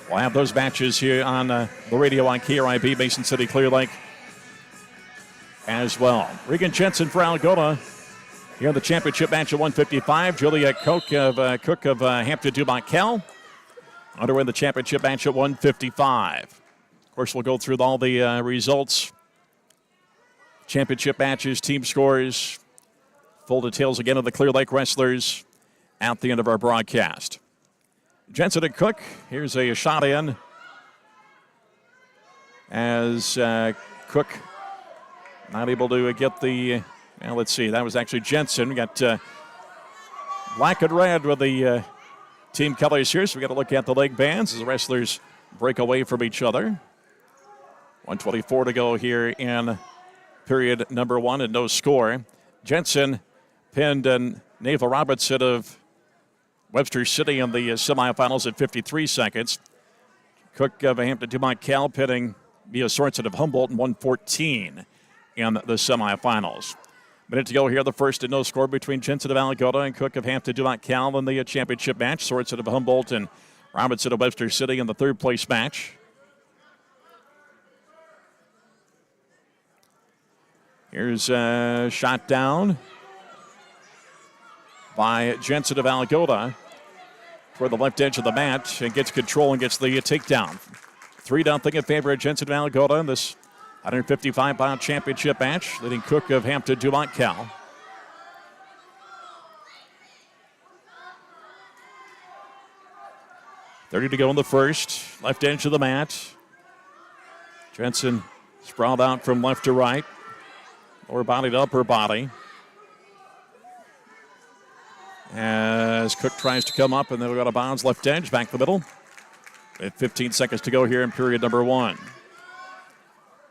We'll have those matches here on the radio on KRIB, Mason City, Clear Lake as well. Regan Jensen for Algona. Here in the championship match at 155, Juliet Cook of Hampton Dumont Cal. Underway the championship match at 155. Of course, we'll go through all the results, championship matches, team scores, full details again of the Clear Lake Wrestlers at the end of our broadcast. Jensen and Cook, here's a shot in as Cook not able to get the, well, let's see, that was actually Jensen. We got black and red with the team colors here, so we got to look at the leg bands as the wrestlers break away from each other. 1:24 to go here in period number one and no score. Jensen pinned Neva Robinson of Webster City in the semifinals at 53 seconds. Cook of Hampton Dumont Cal pinning Mia Sorensen of Humboldt in 1:14 in the semifinals. Minute to go here. The first and no score between Jensen of Alamogordo and Cook of Hampton Dumont Cal in the championship match. Sorensen of Humboldt and Robinson of Webster City in the third place match. Here's a shot down by Jensen of Alamogordo toward the left edge of the mat and gets control and gets the takedown. 3-0 in favor of Jensen of Alamogordo in this 155-pound championship match, leading Cook of Hampton Dumont Cal. .30 to go in the first. Left edge of the mat. Jensen sprawled out from left to right. Lower body to upper body. As Cook tries to come up, and then we've got a bounce left edge, back the middle. With 15 seconds to go here in period number 1.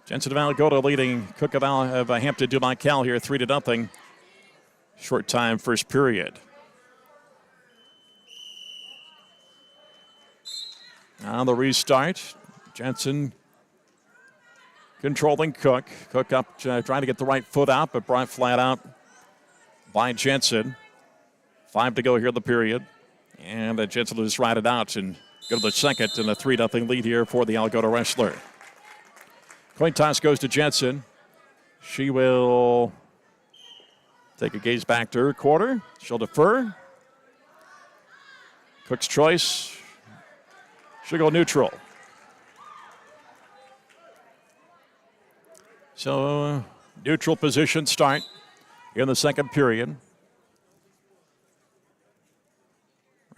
Jensen of Alamogordo leading Cook of Hampton Dumont Cal here 3-0. Short time first period. Now the restart. Jensen controlling Cook. Cook up trying to get the right foot out, but brought flat out by Jensen. 5 to go here in the period. And Jensen will just ride it out and go to the second and a 3-0 lead here for the Alamogordo wrestler. Coin toss goes to Jensen. She will take a gaze back to her quarter. She'll defer. Cook's choice. She'll go neutral. So, neutral position start here in the second period.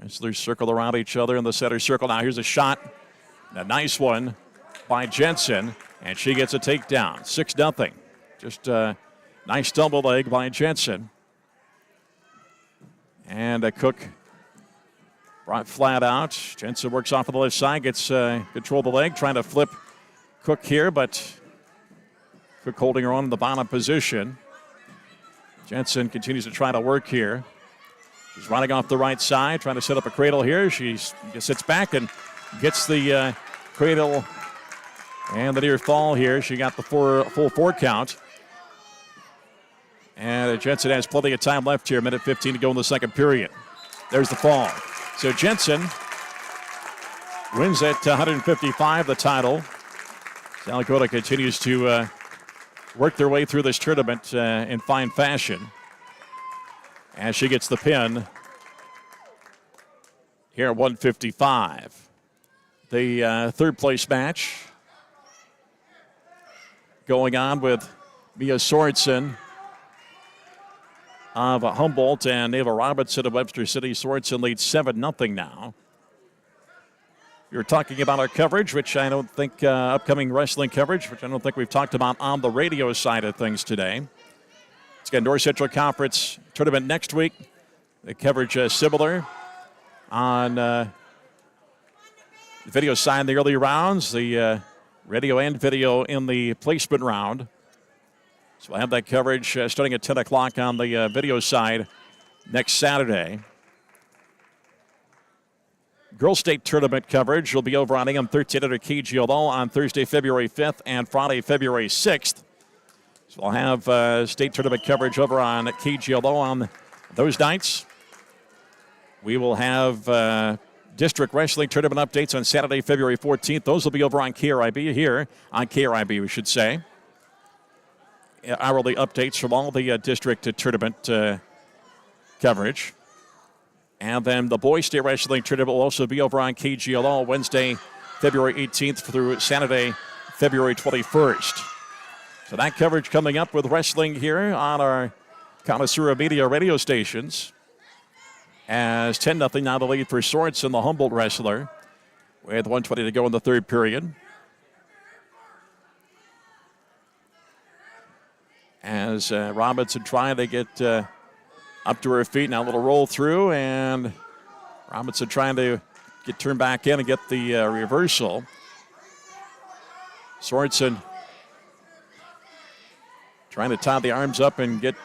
Wrestlers circle around each other in the center circle. Now here's a shot. A nice one by Jensen. And she gets a takedown, 6-0. Just a nice double leg by Jensen. And a Cook brought flat out. Jensen works off of the left side, gets control of the leg, trying to flip Cook here, but Cook holding her on in the bottom position. Jensen continues to try to work here. She's running off the right side, trying to set up a cradle here. She sits back and gets the cradle. And the near fall here. She got the full 4 count. And Jensen has plenty of time left here. Minute 15 to go in the second period. There's the fall. So Jensen wins at 155 the title. Alamogordo continues to work their way through this tournament in fine fashion. As she gets the pin here at 155. The third place match going on with Mia Sorensen of Humboldt and Neva Robinson of Webster City. Sorensen leads 7-0 now. We were talking about our coverage, which I don't think, upcoming wrestling coverage, which I don't think we've talked about on the radio side of things today. It's got North Central Conference tournament next week. The coverage similar on the video side in the early rounds. The radio and video in the placement round. So we'll have that coverage starting at 10 o'clock on the video side next Saturday. Girls State Tournament coverage will be over on AM 1300 KGLO on Thursday, February 5th and Friday, February 6th. So we'll have state tournament coverage over on KGLO on those nights. We will have district wrestling tournament updates on Saturday, February 14th. Those will be over on KRIB here, on KRIB, we should say. Hourly updates from all the district tournament coverage. And then the boys' state wrestling tournament will also be over on KGLO Wednesday, February 18th through Saturday, February 21st. So that coverage coming up with wrestling here on our Connoisseur Media radio stations. As 10-0 now the lead for Sorensen, the Humboldt wrestler, with 1:20 to go in the third period. As Robinson trying to get up to her feet, now a little roll through, and Robinson trying to get turned back in and get the reversal. Sorensen trying to tie the arms up and get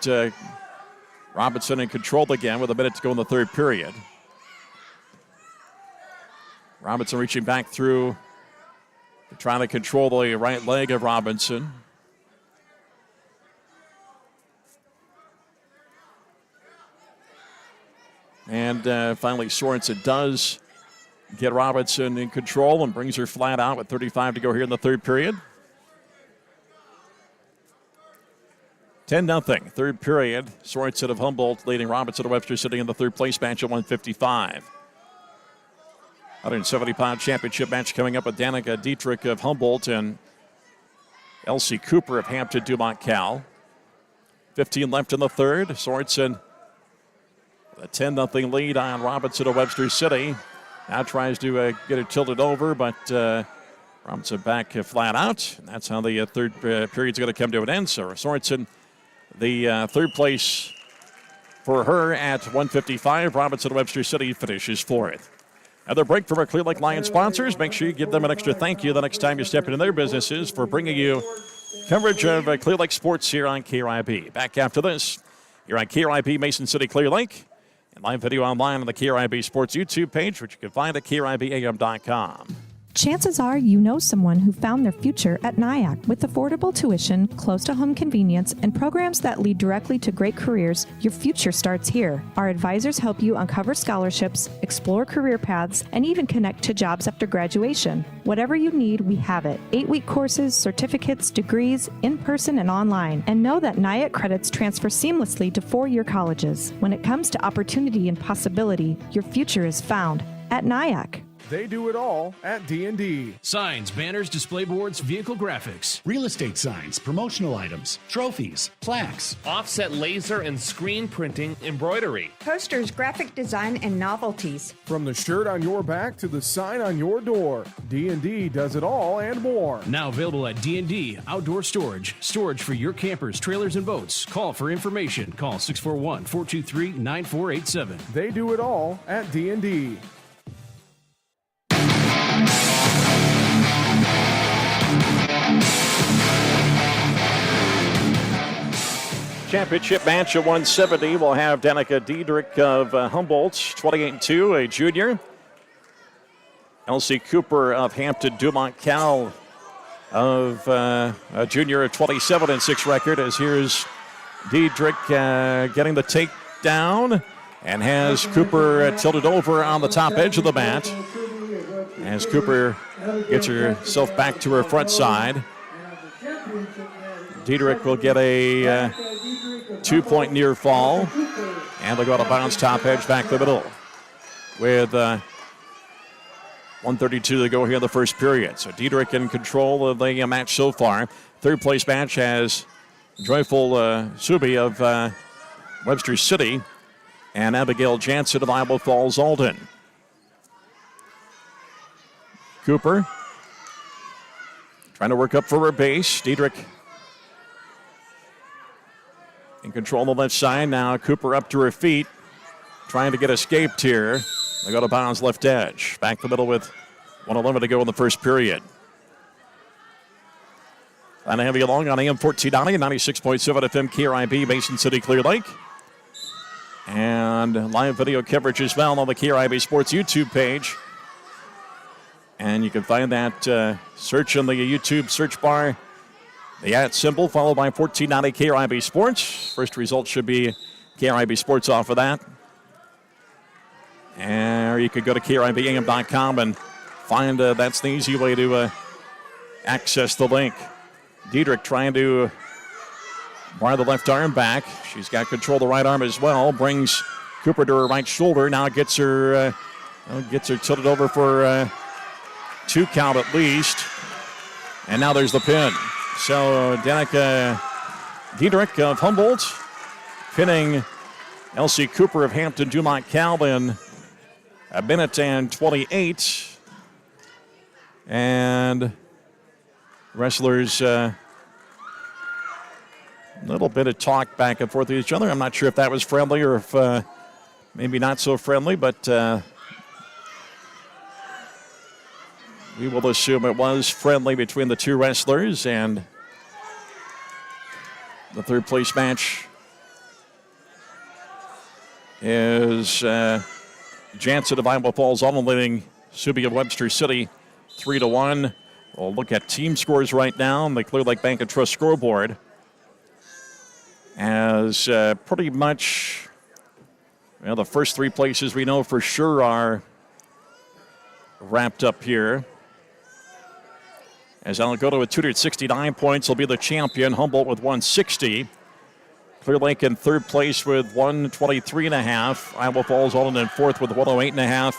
Robinson in control again with a minute to go in the third period. Robinson reaching back through, trying to control the right leg of Robinson. And finally, Sorensen does get Robinson in control and brings her flat out with 35 to go here in the third period. 10-0, third period. Sorensen of Humboldt leading Robinson of Webster City in the third place match at 155. 170-pound championship match coming up with Danica Dietrich of Humboldt and Elsie Cooper of Hampton Dumont Cal. 15 left in the third. Sorensen with a 10-0 lead on Robinson of Webster City. Now tries to get it tilted over, but Robinson back flat out. And that's how the third period's going to come to an end. So Sorensen, the third place for her at 155. Robinson of Webster City finishes fourth. Another break from our Clear Lake Lions sponsors. Make sure you give them an extra thank you the next time you step into their businesses for bringing you coverage of Clear Lake sports here on KRIB. Back after this, here on KRIB Mason City Clear Lake. And live video online on the KRIB Sports YouTube page, which you can find at KRIBAM.com. Chances are you know someone who found their future at NIAC. With affordable tuition, close-to-home convenience, and programs that lead directly to great careers, your future starts here. Our advisors help you uncover scholarships, explore career paths, and even connect to jobs after graduation. Whatever you need, we have it. 8-week courses, certificates, degrees, in-person and online. And know that NIAC credits transfer seamlessly to 4-year colleges. When it comes to opportunity and possibility, your future is found at NIAC. They do it all at D&D. Signs, banners, display boards, vehicle graphics. Real estate signs, promotional items, trophies, plaques. Offset laser and screen printing embroidery. Posters, graphic design, and novelties. From the shirt on your back to the sign on your door, D&D does it all and more. Now available at D&D Outdoor Storage. Storage for your campers, trailers, and boats. Call for information. Call 641-423-9487. They do it all at D&D. Championship match at 170. We'll have Danica Diedrich of Humboldt, 28-2, a junior. Elsie Cooper of Hampton Dumont Cal of a junior, a 27-6 record. As here's Diedrich getting the takedown and has Cooper tilted over on the top edge of the mat. As Cooper gets herself back to her front side. Diedrich will get a 2-point near fall, and they'll go to bounce top edge back the middle with 132 to go here in the first period. So Diedrich in control of the match so far. Third place match has Joyful Subi of Webster City and Abigail Jansen of Iowa Falls Alden. Cooper trying to work up for her base. Diedrich in control on the left side. Now Cooper up to her feet, trying to get escaped here. They go to bounds left edge. Back the middle with 1:11 to go in the first period. And I have you along on AM 1490 and 96.7 FM KRIB Mason City Clear Lake. And live video coverage as well on the KRIB Sports YouTube page. And you can find that search in the YouTube search bar. The @ symbol followed by 1490 KRIB Sports. First result should be KRIB Sports off of that. Or you could go to KRIBAM.com and find that's the easy way to access the link. Diedrich trying to bar the left arm back. She's got control of the right arm as well. Brings Cooper to her right shoulder. Now gets her tilted over for 2 count at least. And now there's the pin. So Danica Diedrich of Humboldt pinning Elsie Cooper of Hampton Dumont Cal in 1:28. And wrestlers a little bit of talk back and forth with each other. I'm not sure if that was friendly or if maybe not so friendly, but we will assume it was friendly between the two wrestlers. And the third place match is Jansen of Iowa Falls Alden leading Subi of Webster City 3-1. We'll look at team scores right now on the Clear Lake Bank and Trust scoreboard. As pretty much Well, the first three places we know for sure are wrapped up here. As Algona with 269 points will be the champion. Humboldt with 160. Clear Lake in third place with 123.5. Iowa Falls Alden in fourth with 108.5.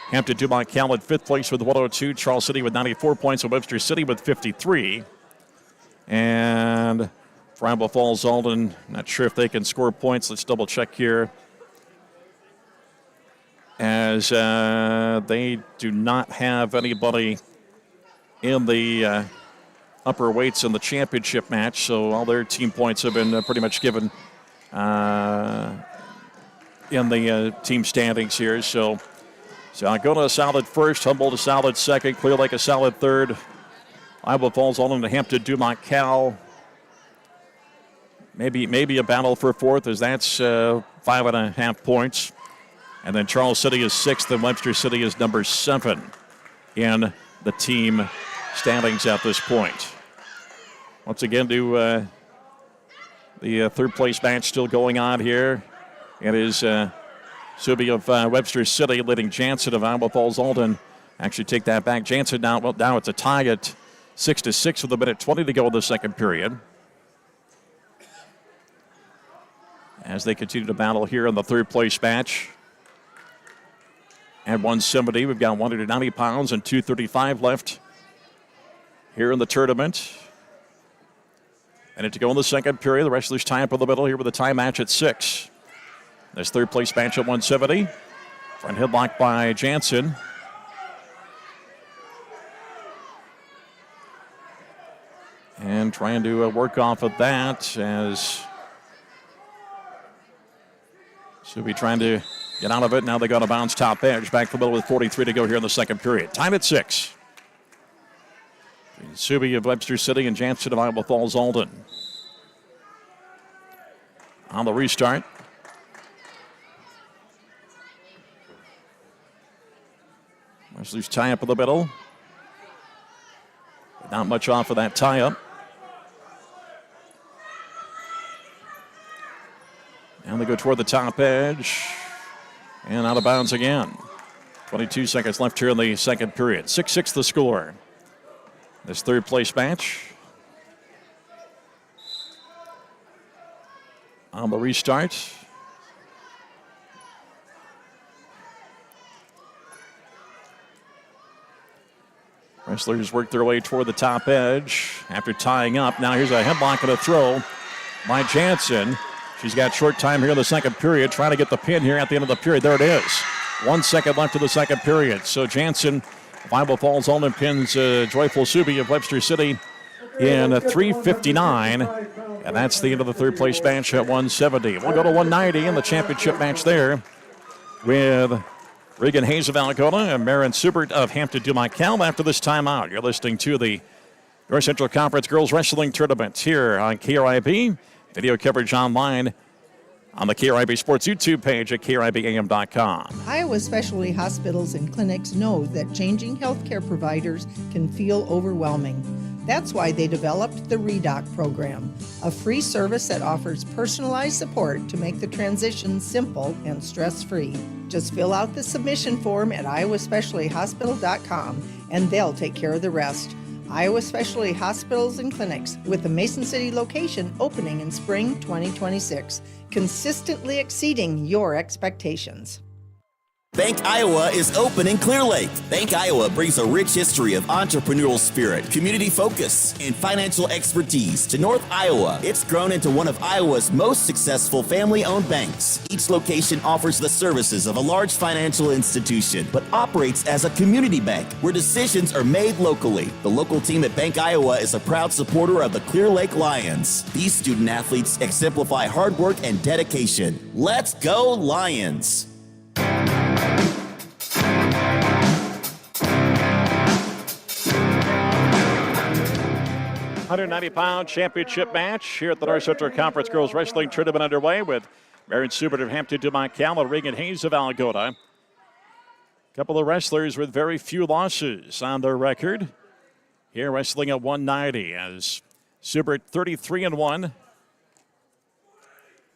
Hampton Dumont Cal in fifth place with 102. Charles City with 94 points. And Webster City with 53. And for Iowa Falls Alden, not sure if they can score points. Let's double check here. As they do not have anybody in the upper weights in the championship match, so all their team points have been pretty much given in the team standings here. So Algona a solid first, Humboldt a solid second, Clear Lake a solid third, Iowa Falls Alden and Hampton Dumont Cal. Maybe a battle for fourth, as that's 5.5 points. And then Charles City is sixth, and Webster City is number 7 in the team standings at this point. Once again, the third place match still going on here. It is Subi of Webster City leading Jansen of Iowa Falls Alden. Actually, take that back. Jansen now it's a tie at 6-6 with a minute 20 to go in the second period. As they continue to battle here in the third place match. At 170, we've got 190 pounds and 235 left here in the tournament. And to go in the second period, the wrestlers tie up in the middle here with a tie match at 6. This third place match at 170. Front headlock by Jansen. And trying to work off of that as Subi trying to get out of it. Now they got a bounce top edge. Back to the middle with 43 to go here in the second period. Time at 6. Subi of Webster City and Jansen of Iowa Falls Alden. On the restart. Wrestlers tie up in the middle. Not much off of that tie up. And they go toward the top edge. And out of bounds again. 22 seconds left here in the second period. 6-6 the score. This third place match. On the restart. Wrestlers work their way toward the top edge after tying up. Now here's a headlock and a throw by Jansen. She's got short time here in the second period, trying to get the pin here at the end of the period. There it is. 1 second left in the second period. So Jansen, Iowa Falls Alden pins Joyful Subi of Webster City in 3:59. And that's the end of the third place match at 170. We'll go to 190 in the championship match there with Regan Hayes of Algona and Marin Subert of Hampton Dumont Cal. After this timeout, you're listening to the North Central Conference Girls Wrestling Tournament here on KRIB. Video coverage online on the KRIB Sports YouTube page at KRIBAM.com. Iowa specialty hospitals and clinics know that changing healthcare providers can feel overwhelming. That's why they developed the REDOC program, a free service that offers personalized support to make the transition simple and stress-free. Just fill out the submission form at iowaspecialtyhospital.com and they'll take care of the rest. Iowa Specialty Hospitals and Clinics, with the Mason City location opening in spring 2026, consistently exceeding your expectations. Bank Iowa is open in Clear Lake. Bank Iowa brings a rich history of entrepreneurial spirit, community focus, and financial expertise to North Iowa. It's grown into one of Iowa's most successful family-owned banks. Each location offers the services of a large financial institution, but operates as a community bank where decisions are made locally. The local team at Bank Iowa is a proud supporter of the Clear Lake Lions. These student athletes exemplify hard work and dedication. Let's go Lions! 190-pound championship match here at the North Central Conference Girls Wrestling Tournament underway with Marin Subert of Hampton Dumont Cal and Regan Hayes of Algona. A couple of wrestlers with very few losses on their record. Here wrestling at 190 as Subert 33-1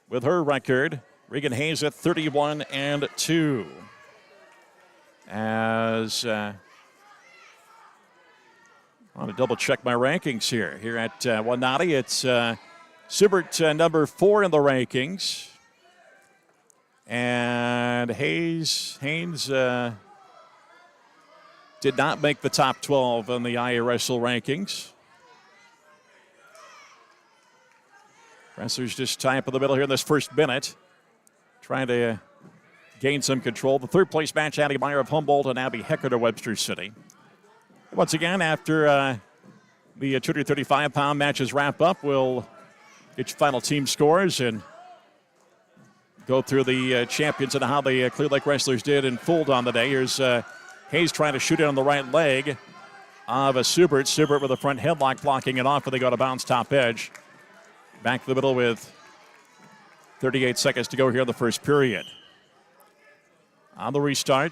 with her record. Regan Hayes at 31-2. As I want to double check my rankings here. Here at Wanati, it's Subert number 4 in the rankings. And Haynes did not make the top 12 in the IA Wrestle rankings. Wrestlers just tie up in the middle here in this first minute, trying to gain some control. The third place match, Addie Meyer of Humboldt and Abby Heckert of Webster City. Once again, after the 235-pound matches wrap up, we'll get your final team scores and go through the champions and how the Clear Lake Wrestlers did in full on the day. Here's Hayes trying to shoot it on the right leg of Subert. Subert with a front headlock blocking it off, but they go to bounce top edge. Back to the middle with 38 seconds to go here in the first period. On the restart,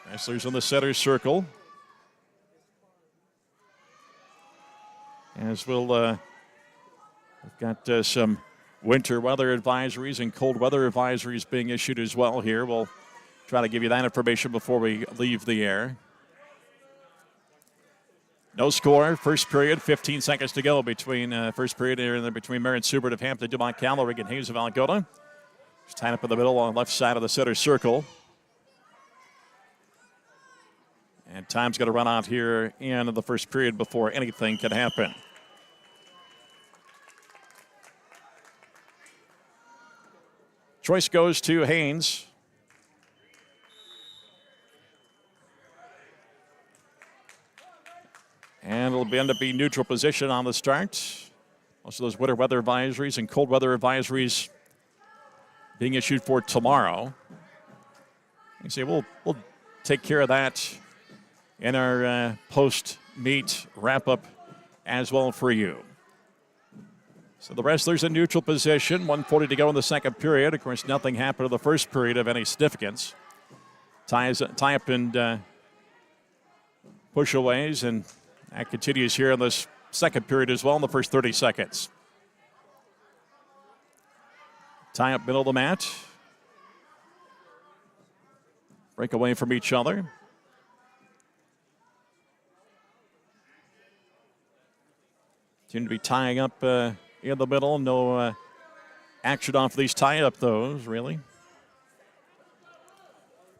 wrestlers in the center circle. As we've got some winter weather advisories and cold weather advisories being issued as well here. We'll try to give you that information before we leave the air. No score, first period, 15 seconds to go between first period here between Marion Subert of Hampton, Dumont Cal, Regan Hayes of Algona. He's tied up in the middle on the left side of the center circle. And time's going to run out here in the first period before anything can happen. Choice goes to Haynes. And it'll end up being neutral position on the start. Most of those winter weather advisories and cold weather advisories being issued for tomorrow. You see, we'll take care of that in our post-meet wrap-up as well for you. So the wrestlers in neutral position, 1:40 to go in the second period. Of course, nothing happened in the first period of any significance. Tie up and push-aways, and that continues here in this second period as well in the first 30 seconds. Tie up middle of the mat. Break away from each other. Seem to be tying up in the middle. No action off these tie-up, those, really.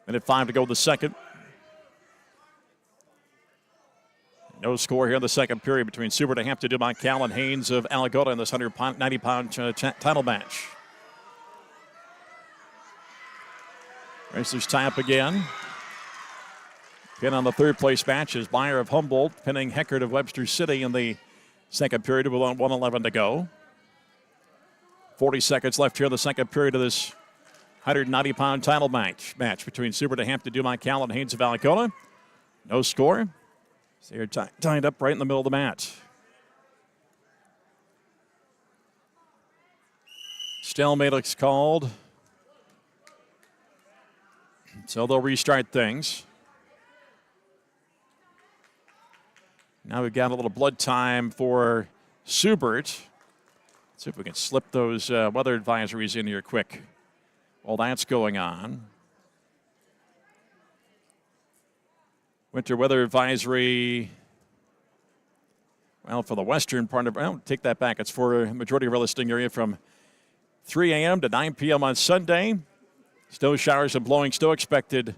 Minute 5 to go in the second. No score here in the second period between Subert of Hampton, Dumont Cal, and Haynes of Algona in this 190-pound title match. Wrestlers tie up again. Pin on the third place match is Meyer of Humboldt, pinning Heckert of Webster City in the second period with 1:11 to go. 40 seconds left here in the second period of this 190-pound title match between Subert of Hampton, Dumont Cal, and Haynes of Algona. No score. So you're tied up right in the middle of the mat. Stalemate looks called. So they'll restart things. Now we've got a little blood time for Subert. Let's see if we can slip those weather advisories in here quick while that's going on. Winter weather advisory, well, for the western part of, well, take that back. It's for a majority of our listening area from 3 a.m. to 9 p.m. on Sunday. Snow showers and blowing snow expected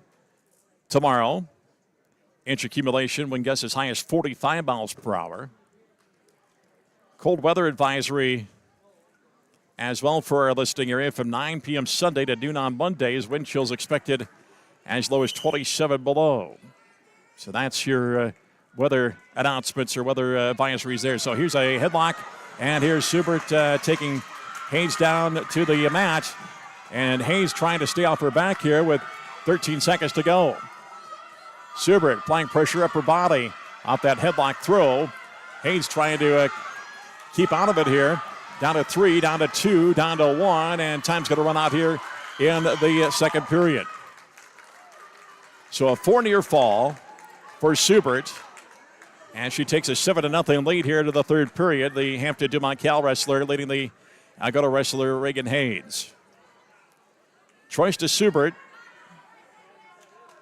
tomorrow. Inch accumulation, wind gusts as high as 45 miles per hour. Cold weather advisory as well for our listening area from 9 p.m. Sunday to noon on Mondays. Wind chills expected as low as 27 below. So that's your weather announcements or weather advisories there. So here's a headlock, and here's Subert taking Hayes down to the mat. And Hayes trying to stay off her back here with 13 seconds to go. Subert applying pressure up her body off that headlock throw. Hayes trying to keep out of it here. Down to 3, down to 2, down to 1, and time's going to run out here in the second period. So a 4-near fall for Subert, and she takes a 7-0 lead here to the third period. The Hampton Dumont Cal wrestler leading the Algona wrestler Regan Hayes. Choice to Subert.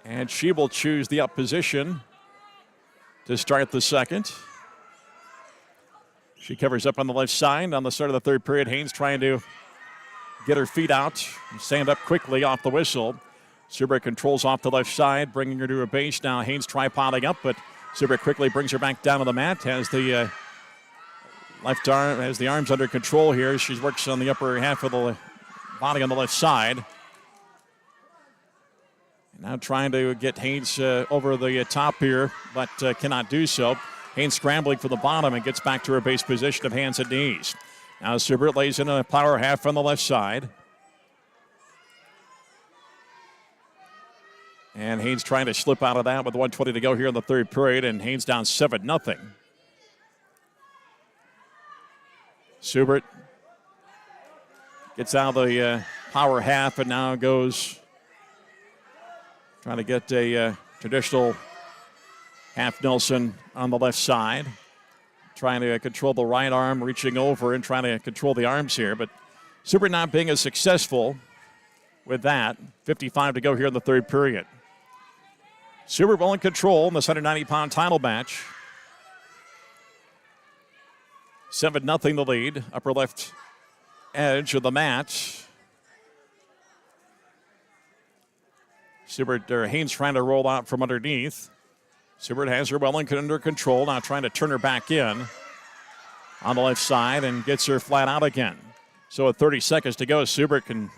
And she will choose the up position to start the second. She covers up on the left side on the start of the third period. Haynes trying to get her feet out and stand up quickly off the whistle. Subert controls off the left side, bringing her to her base. Now Haynes tripoding up, but Subert quickly brings her back down to the mat. Has the left arm, has the arms under control here. She works on the upper half of the body on the left side. Now trying to get Haynes over the top here, but cannot do so. Haynes scrambling for the bottom and gets back to her base position of hands and knees. Now Subert lays in a power half on the left side. And Haynes trying to slip out of that with 1:20 to go here in the third period, and Haynes down 7-0. Subert gets out of the power half and now goes trying to get a traditional half Nelson on the left side. Trying to control the right arm, reaching over and trying to control the arms here. But Subert not being as successful with that. 55 to go here in the third period. Subert well in control in this 190-pound title match. 7-0 the lead. Upper left edge of the match. Haynes trying to roll out from underneath. Subert has her well under control, now trying to turn her back in on the left side and gets her flat out again. So with 30 seconds to go, Subert can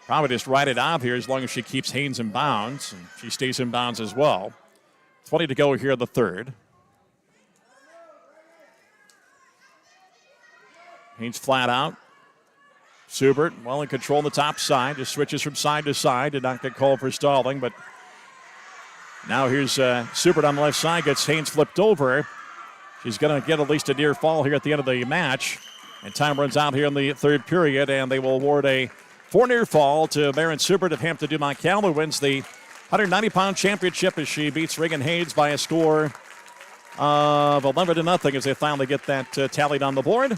probably just ride it out here as long as she keeps Haynes in bounds, and she stays in bounds as well. 20 to go here in the third. Haynes flat out. Subert well in control on the top side, just switches from side to side. Did not get called for stalling, but now here's Subert on the left side, gets Haynes flipped over. She's going to get at least a near fall here at the end of the match. And time runs out here in the third period, and they will award a 4 near fall to Maren Subert of Hampton Dumont Cal, who wins the 190-pound championship as she beats Reagan Haynes by a score of 11-0 as they finally get that tallied on the board.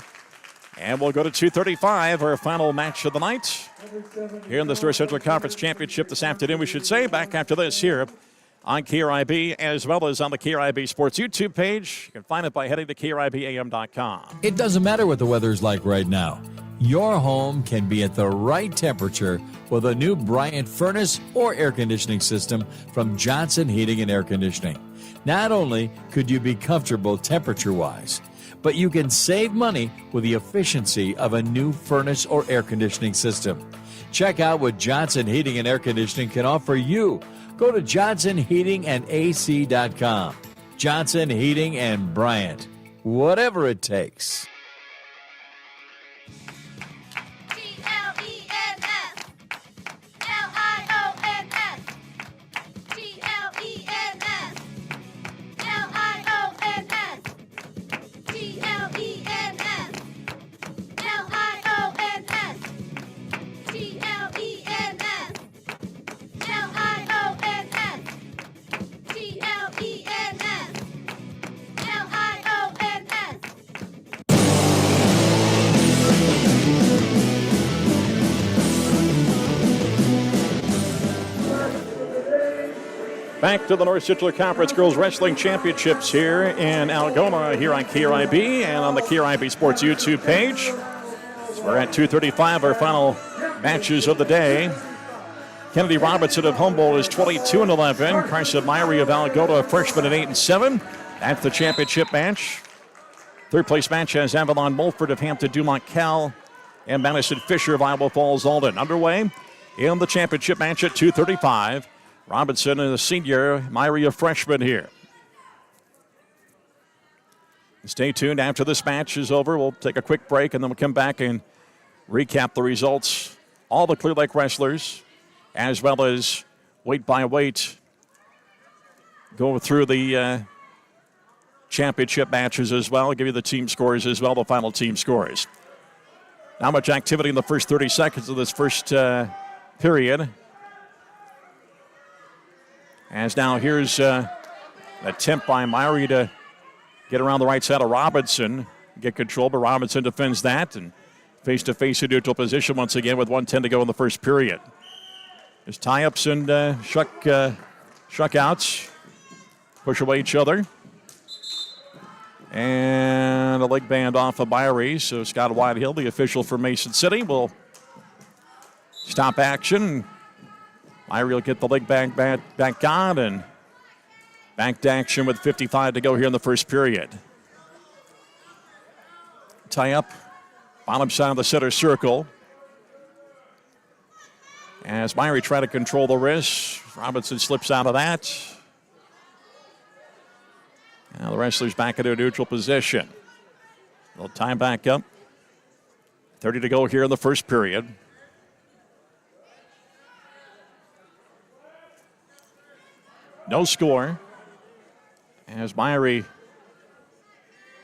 And we'll go to 2:35, our final match of the night here in the North Central Conference Championship this afternoon, we should say. Back after this here on KRIB, as well as on the KRIB Sports YouTube page. You can find it by heading to KRIBAM.com. It doesn't matter what the weather's like right now. Your home can be at the right temperature with a new Bryant furnace or air conditioning system from Johnson Heating and Air Conditioning. Not only could you be comfortable temperature-wise, but you can save money with the efficiency of a new furnace or air conditioning system. Check out what Johnson Heating and Air Conditioning can offer you. Go to johnsonheatingandac.com. Johnson Heating and Bryant. Whatever it takes. Back to the North Central Conference Girls Wrestling Championships here in Algoma, here on KRIB and on the KRIB Sports YouTube page. So we're at 2:35, our final matches of the day. Kennedy Robinson of Humboldt is 22-11. Carson Myrie of Algoma, a freshman, at 8-7. That's the championship match. Third place match has Avalon Mulford of Hampton Dumont Cal and Madison Fisher of Iowa Falls Alden. Underway in the championship match at 2:35. Robinson is a senior, Myrie a freshman here. Stay tuned after this match is over. We'll take a quick break and then we'll come back and recap the results. All the Clear Lake wrestlers, as well as weight by weight, go through the championship matches as well. I'll give you the team scores as well, the final team scores. Not much activity in the first 30 seconds of this first period. As now here's an attempt by Myrie to get around the right side of Robinson, get control, but Robinson defends that and face-to-face in neutral position once again with 1:10 to go in the first period. There's tie-ups and shuckouts. Push away each other. And a leg band off of Myrie. So Scott Whitehill, the official for Mason City, will stop action. Myrie will get the leg back on and back to action with 55 to go here in the first period. Tie up, bottom side of the center circle. As Myrie try to control the wrist, Robinson slips out of that. Now the wrestler's back into a neutral position. They'll tie back up. 30 to go here in the first period. No score. As Myrie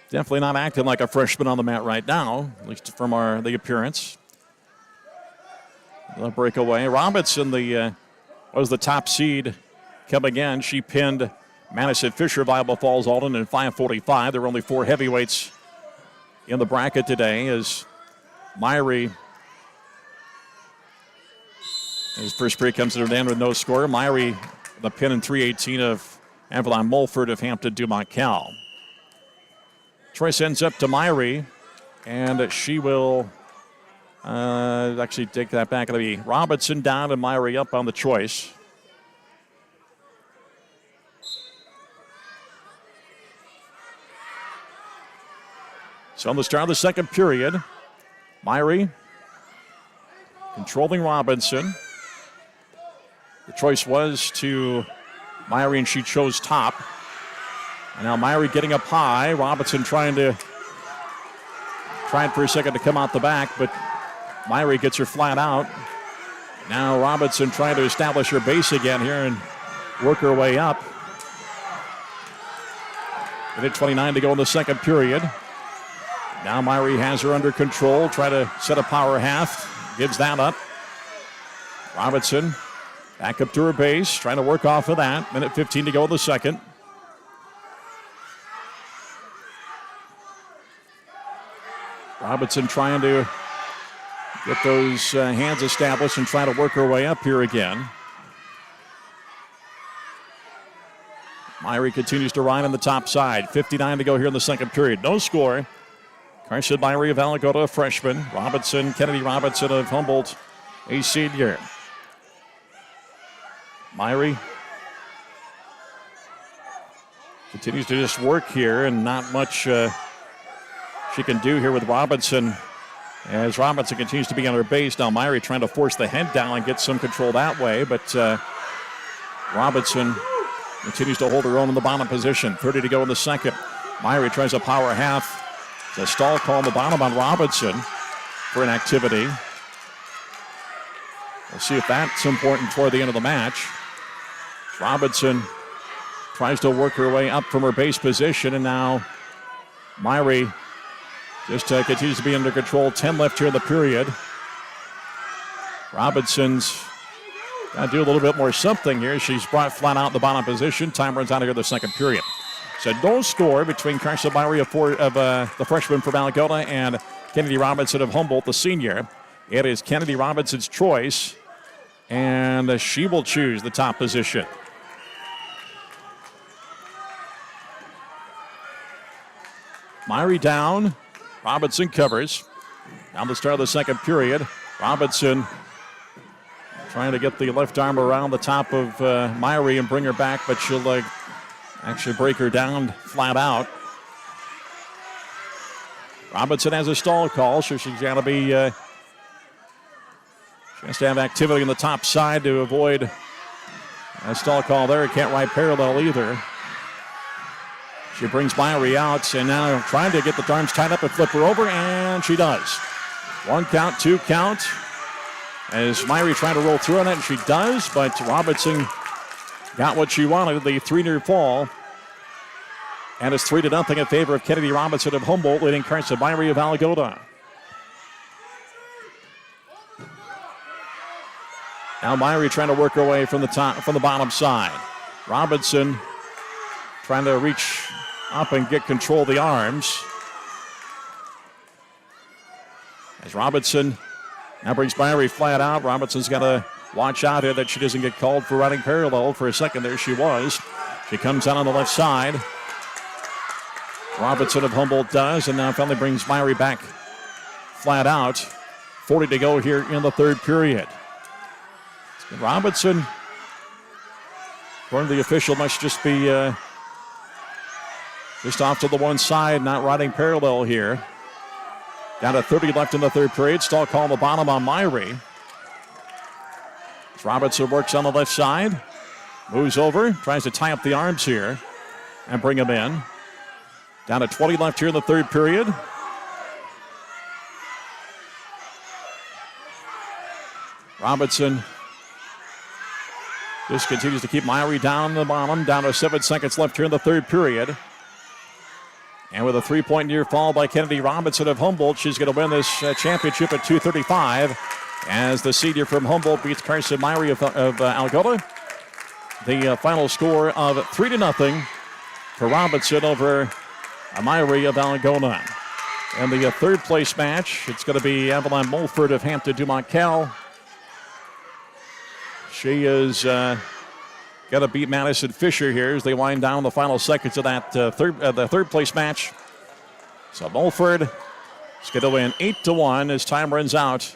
definitely not acting like a freshman on the mat right now, at least from the appearance. The breakaway. Robinson, was the top seed coming in. She pinned Madison Fisher, Viable Falls, Alden in 5:45. There were only 4 heavyweights in the bracket today as Myrie, his first period comes to an end with no score. Myrie, the pin in 3:18 of Avalon Mulford of Hampton Dumont Cal. Choice ends up to Myrie, and she will actually take that back. It'll be Robinson down and Myrie up on the choice. So on the start of the second period, Myrie controlling Robinson. The choice was to Myrie, and she chose top. And now Myrie getting up high. Robinson trying for a second to come out the back, but Myrie gets her flat out. Now Robinson trying to establish her base again here and work her way up. Minute 29 to go in the second period. Now Myrie has her under control. Try to set a power half. Gives that up. Robinson back up to her base. Trying to work off of that. Minute 15 to go in the second. Robinson trying to get those hands established and try to work her way up here again. Myrie continues to ride on the top side. 59 to go here in the second period. No score. Carson Myrie of Alamogordo, a freshman. Kennedy Robinson of Humboldt, a senior. Myrie continues to just work here, and not much she can do here with Robinson as Robinson continues to be on her base. Now Myrie trying to force the head down and get some control that way, but Robinson continues to hold her own in the bottom position. 30 to go in the second. Myrie tries a power half. The stall call on the bottom on Robinson for an activity. We'll see if that's important toward the end of the match. Robinson tries to work her way up from her base position, and now Myrie just continues to be under control. 10 left here in the period. Robinson's got to do a little bit more something here. She's brought flat out in the bottom position. Time runs out here in the second period. So no score between Carson Myrie of the freshman from Alamogordo and Kennedy Robinson of Humboldt, the senior. It is Kennedy Robinson's choice, and she will choose the top position. Myrie down. Robinson covers. Down the start of the second period. Robinson trying to get the left arm around the top of Myrie and bring her back, but she'll actually break her down flat out. Robinson has a stall call, so she's got to be. She has to have activity on the top side to avoid a stall call there. Can't ride parallel either. She brings Myrie out, and now trying to get the arms tied up and flip her over, and she does. 1 count, 2 count. As Myrie trying to roll through on it, and she does, but Robinson got what she wanted, the 3-near fall. And it's 3-0 in favor of Kennedy Robinson of Humboldt, leading Carson Myrie of Alamogordo. Now Myrie trying to work her way from the bottom side. Robinson trying to reach up and get control of the arms. As Robinson now brings Myrie flat out. Robinson's got to watch out here that she doesn't get called for riding parallel. For a second there she was. She comes out on the left side. Robinson of Humboldt does, and now finally brings Myrie back flat out. 40 to go here in the third period. Robinson, according to the official, must just be just off to the one side, not riding parallel here. Down to 30 left in the third period. Stall call on the bottom on Myrie. Robinson works on the left side. Moves over, tries to tie up the arms here and bring him in. Down to 20 left here in the third period. Robinson just continues to keep Myrie down the bottom. Down to 7 seconds left here in the third period. And with a 3-point near fall by Kennedy Robinson of Humboldt, she's going to win this championship at 2:35 as the senior from Humboldt beats Carson Myrie of Algona. The final score of 3-0 for Robinson over Myrie of Algona. And the third place match, it's going to be Evelyn Mulford of Hampton Dumont Cal. She is got to beat Madison Fisher here as they wind down the final seconds of that third place match. So Mulford is going to win 8-1 as time runs out.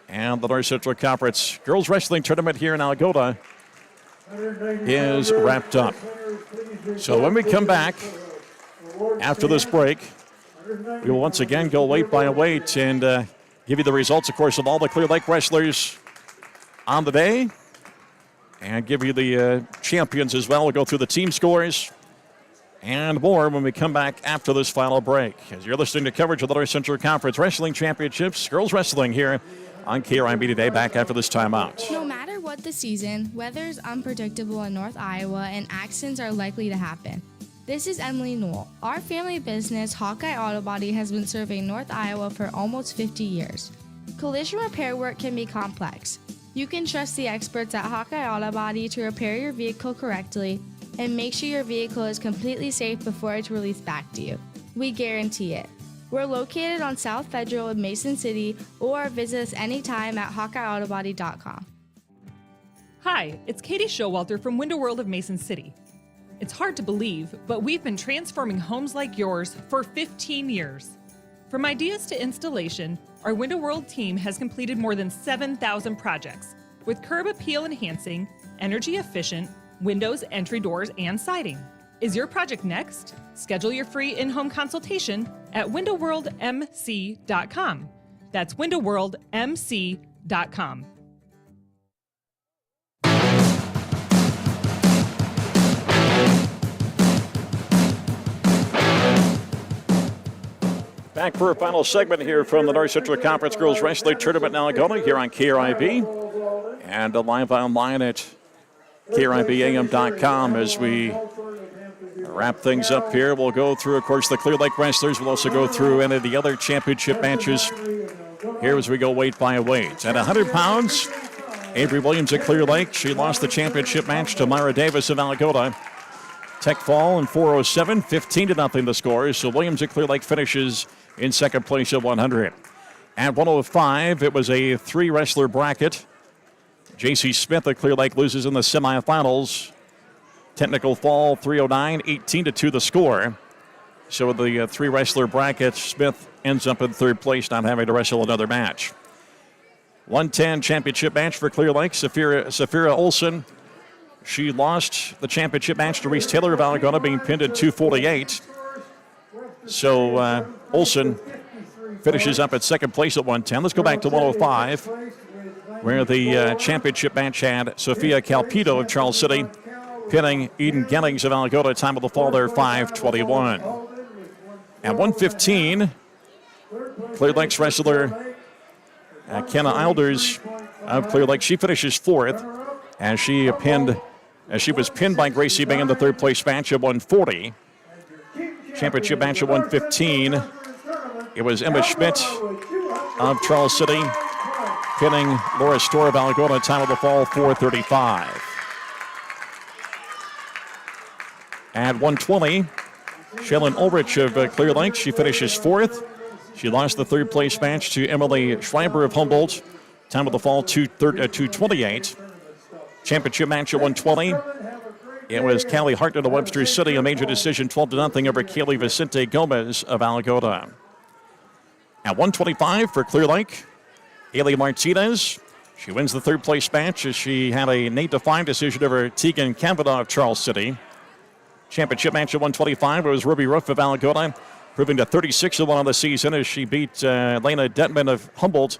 And the North Central Conference Girls Wrestling Tournament here in Algona is wrapped up. So when we come back after this break, we will once again go weight by weight and give you the results, of course, of all the Clear Lake wrestlers on the day and give you the champions as well. We'll go through the team scores and more when we come back after this final break. As you're listening to coverage of the North Central Conference Wrestling Championships, Girls Wrestling here on KRIB today, back after this timeout. No matter what the season, weather is unpredictable in North Iowa and accidents are likely to happen. This is Emily Newell. Our family business, Hawkeye Auto Body, has been serving North Iowa for almost 50 years. Collision repair work can be complex. You can trust the experts at Hawkeye Auto Body to repair your vehicle correctly and make sure your vehicle is completely safe before it's released back to you. We guarantee it. We're located on South Federal in Mason City, or visit us anytime at HawkeyeAutobody.com. Hi, it's Katie Showalter from Window World of Mason City. It's hard to believe, but we've been transforming homes like yours for 15 years. From ideas to installation, our Window World team has completed more than 7,000 projects with curb appeal enhancing, energy efficient windows, entry doors, and siding. Is your project next? Schedule your free in-home consultation at windowworldmc.com. That's windowworldmc.com. Back for a final segment here from the North Central Conference Girls Wrestling Tournament in Algona here on KRIB and live online at KRIBAM.com as we wrap things up here. We'll go through, of course, the Clear Lake wrestlers. We'll also go through any of the other championship matches here as we go weight by weight. At 100 pounds, Avery Williams at Clear Lake. She lost the championship match to Myra Davis of Algona. Tech Fall in 407, 15-0 the score. So Williams at Clear Lake finishes in second place at 100. At 105, it was a three-wrestler bracket. J.C. Smith at Clear Lake loses in the semifinals. Technical Fall 309, 18-2 the score. So with the three-wrestler bracket, Smith ends up in third place, not having to wrestle another match. 110 championship match for Clear Lake. Safira Olson. She lost the championship match to Reese Taylor of Algona, being pinned at 248. So Olson finishes up at second place at 110. Let's go back to 105, where the championship match had Sophia Calpito of Charles City pinning Eden Gellings of Algona. Time of the fall there, 5:21. At 115, Clear Lake's wrestler Kenna Eilders of Clear Lake. She finishes fourth as she was pinned by Gracie Bing in the third place match at 140. Championship match at 115. It was Emma Schmidt of Charles City pinning Laura Storr of Algona. Time of the fall, 4:35. At 120, Shaylin Ulrich of Clear Lake. She finishes fourth. She lost the third place match to Emily Schreiber of Humboldt. Time of the fall, 2:28. Championship match at 120. It was Callie Hartnett of Webster City, a major decision, 12-0 over Kaylee Vicente Gomez of Alagota. At 125 for Clear Lake, Haley Martinez. She wins the third place match as she had a 8-5 decision over Tegan Kavanaugh of Charles City. Championship match at 125 was Ruby Roof of Alagota, proving to 36-1 on the season as she beat Lena Detman of Humboldt,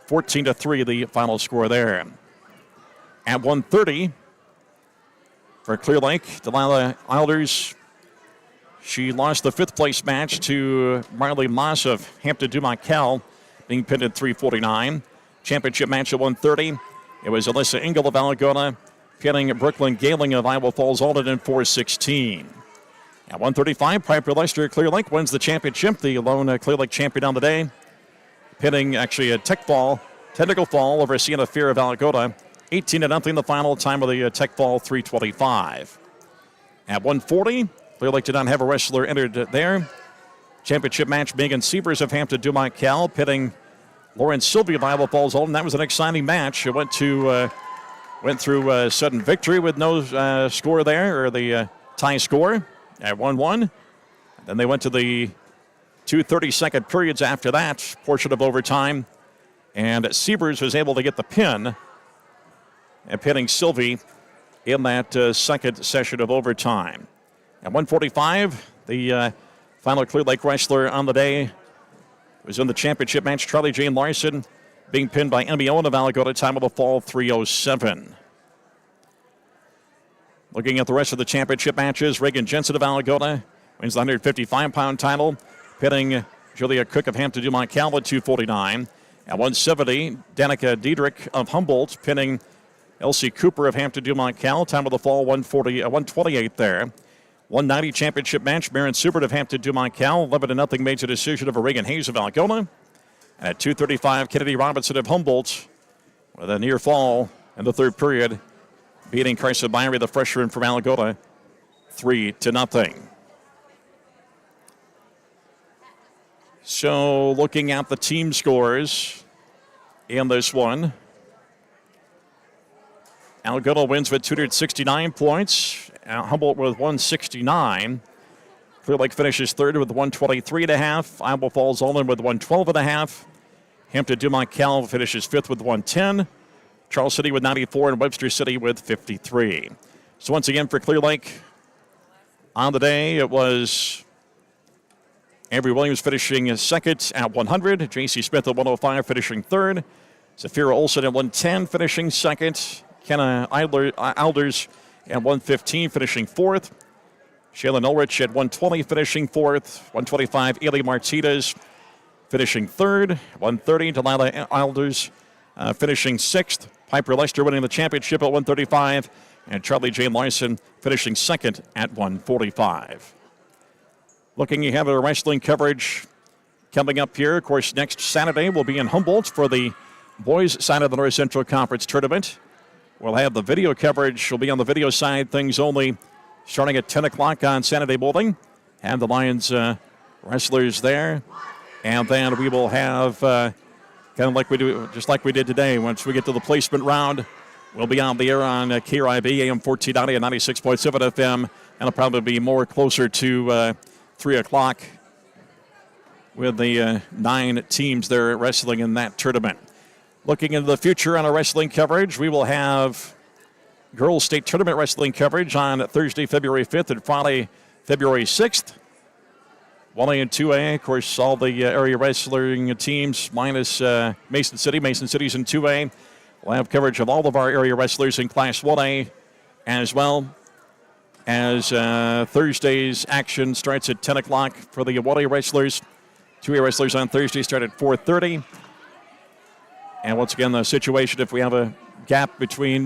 14-3 the final score there. At 130 for Clear Lake, Delilah Eilders. She lost the fifth place match to Marley Moss of Hampton Dumont Cal, being pinned at 349. Championship match at 130. It was Alyssa Engel of Alagona pinning Brooklyn Galing of Iowa Falls Alden in 416. At 135, Piper Lester Clear Lake wins the championship, the lone Clear Lake champion on the day, pinning actually a technical fall over Sienna Fear of Alagona, 18-0 the final. Time of the tech fall, 3:25. At 140, Clear Lake did not have a wrestler entered there. Championship match, Megan Sievers of Hampton Dumont Cal pitting Lauren Sylvia of Iowa Falls Alden. That was an exciting match. It went through sudden victory with no score there, or the tie score at 1-1. Then they went to the 2 30-second periods after that portion of overtime, and Sievers was able to get the pin and pinning Sylvie in that second session of overtime. At 145, the final Clear Lake wrestler on the day was in the championship match, Charlie Jane Larson, being pinned by Emmy Owen of Alagota. Time of the fall, 3:07. Looking at the rest of the championship matches, Reagan Jensen of Alagota wins the 155-pound title, pinning Julia Cook of Hampton Dumont Cal at 249. At 170, Danica Diedrich of Humboldt pinning Elsie Cooper of Hampton Dumont Cal. Time of the fall, 128 there. 190 championship match, Maren Subert of Hampton Dumont Cal, 11-0 major decision over Reagan Hayes of Algona. And at 235, Kennedy Robinson of Humboldt with a near fall in the third period, beating Carson Byrie, the freshman from Algona, 3-0. So looking at the team scores in this one, Algona wins with 269 points. Humboldt with 169. Clear Lake finishes third with 123.5. Iowa Falls Alden with 112.5. Hampton Dumont Cal finishes fifth with 110. Charles City with 94 and Webster City with 53. So once again for Clear Lake, on the day it was Avery Williams finishing second at 100. J.C. Smith at 105 finishing third. Zafira Olsen at 110 finishing second. Kenna Eilders at 115 finishing fourth. Shayla Ulrich at 120 finishing fourth. 125, Eli Martinez finishing third. 130, Delilah Eilders finishing sixth. Piper Lester winning the championship at 135. And Charlie Jane Larson finishing second at 145. Looking ahead at our wrestling coverage coming up here. Of course, next Saturday we'll be in Humboldt for the boys' side of the North Central Conference Tournament. We'll have the video coverage. We'll be on the video side, things only, starting at 10 o'clock on Saturday morning. Have the Lions wrestlers there. And then we will have, kind of like we do, just like we did today, once we get to the placement round, we'll be on the air on KRIB, AM 1490 and 96.7 FM. And it'll probably be more closer to 3 o'clock with the 9 teams there wrestling in that tournament. Looking into the future on our wrestling coverage, we will have Girls State Tournament wrestling coverage on Thursday, February 5th and Friday, February 6th. 1A and 2A, of course, all the area wrestling teams minus Mason City. Mason City's in 2A. We'll have coverage of all of our area wrestlers in Class 1A, as well as Thursday's action starts at 10 o'clock for the 1A wrestlers. 2A wrestlers on Thursday start at 4:30. And once again, the situation, if we have a gap between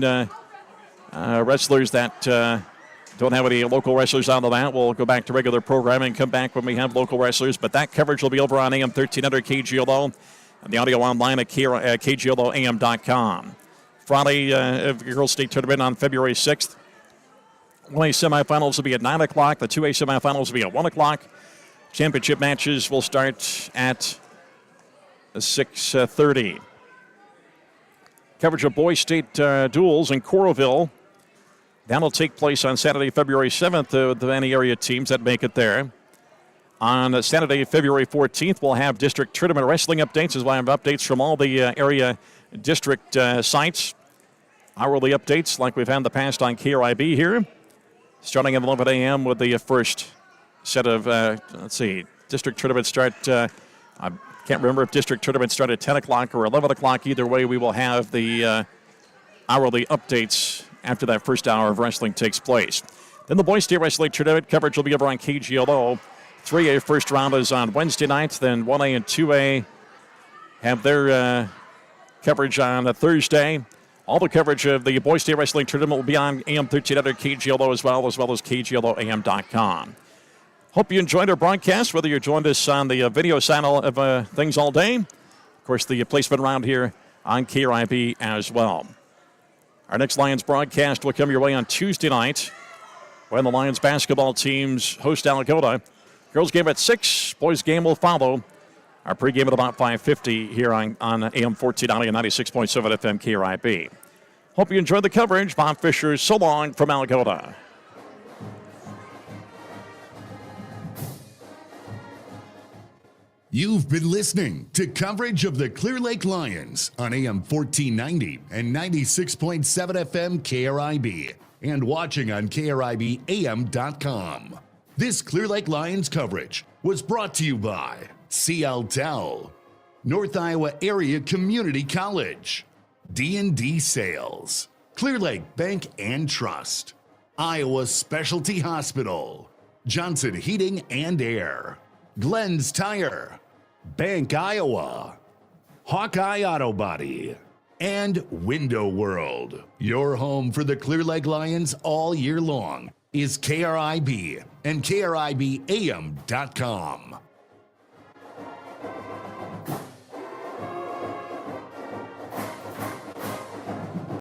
wrestlers that don't have any local wrestlers on the mat, we'll go back to regular programming and come back when we have local wrestlers. But that coverage will be over on AM 1300 KGLO and the audio online at KGLOAM.com. Friday, Girls State Tournament on February 6th. 1A semifinals will be at 9 o'clock. The 2A semifinals will be at 1 o'clock. Championship matches will start at 6:30. Coverage of Boys State duels in Coralville. That'll take place on Saturday, February 7th, with any area teams that make it there. On Saturday, February 14th, we'll have district tournament wrestling updates, as well as updates from all the area district sites. Hourly updates like we've had in the past on KRIB here. Starting at 11 a.m. with the first set of, district tournaments start. I can't remember if district tournaments start at 10 o'clock or 11 o'clock. Either way, we will have the hourly updates after that first hour of wrestling takes place. Then the Boys State Wrestling Tournament coverage will be over on KGLO. 3A first round is on Wednesday nights. Then 1A and 2A have their coverage on a Thursday. All the coverage of the Boys State Wrestling Tournament will be on AM 1300 KGLO as well as KGLOAM.com. Hope you enjoyed our broadcast, whether you joined us on the video side of things all day. Of course, the placement around here on KRIB as well. Our next Lions broadcast will come your way on Tuesday night when the Lions basketball teams host Algona. Girls game at 6, boys game will follow. Our pregame at about 5:50 here on AM 1490 and 96.7 FM KRIB. Hope you enjoyed the coverage. Bob Fisher, so long from Algona. You've been listening to coverage of the Clear Lake Lions on AM 1490 and 96.7 FM KRIB and watching on KRIBAM.com. This Clear Lake Lions coverage was brought to you by CLTEL, North Iowa Area Community College, D&D Sales, Clear Lake Bank and Trust, Iowa Specialty Hospital, Johnson Heating and Air, Glenn's Tire, Bank Iowa, Hawkeye Auto Body, and Window World. Your home for the Clear Lake Lions all year long is KRIB and KRIBAM.com.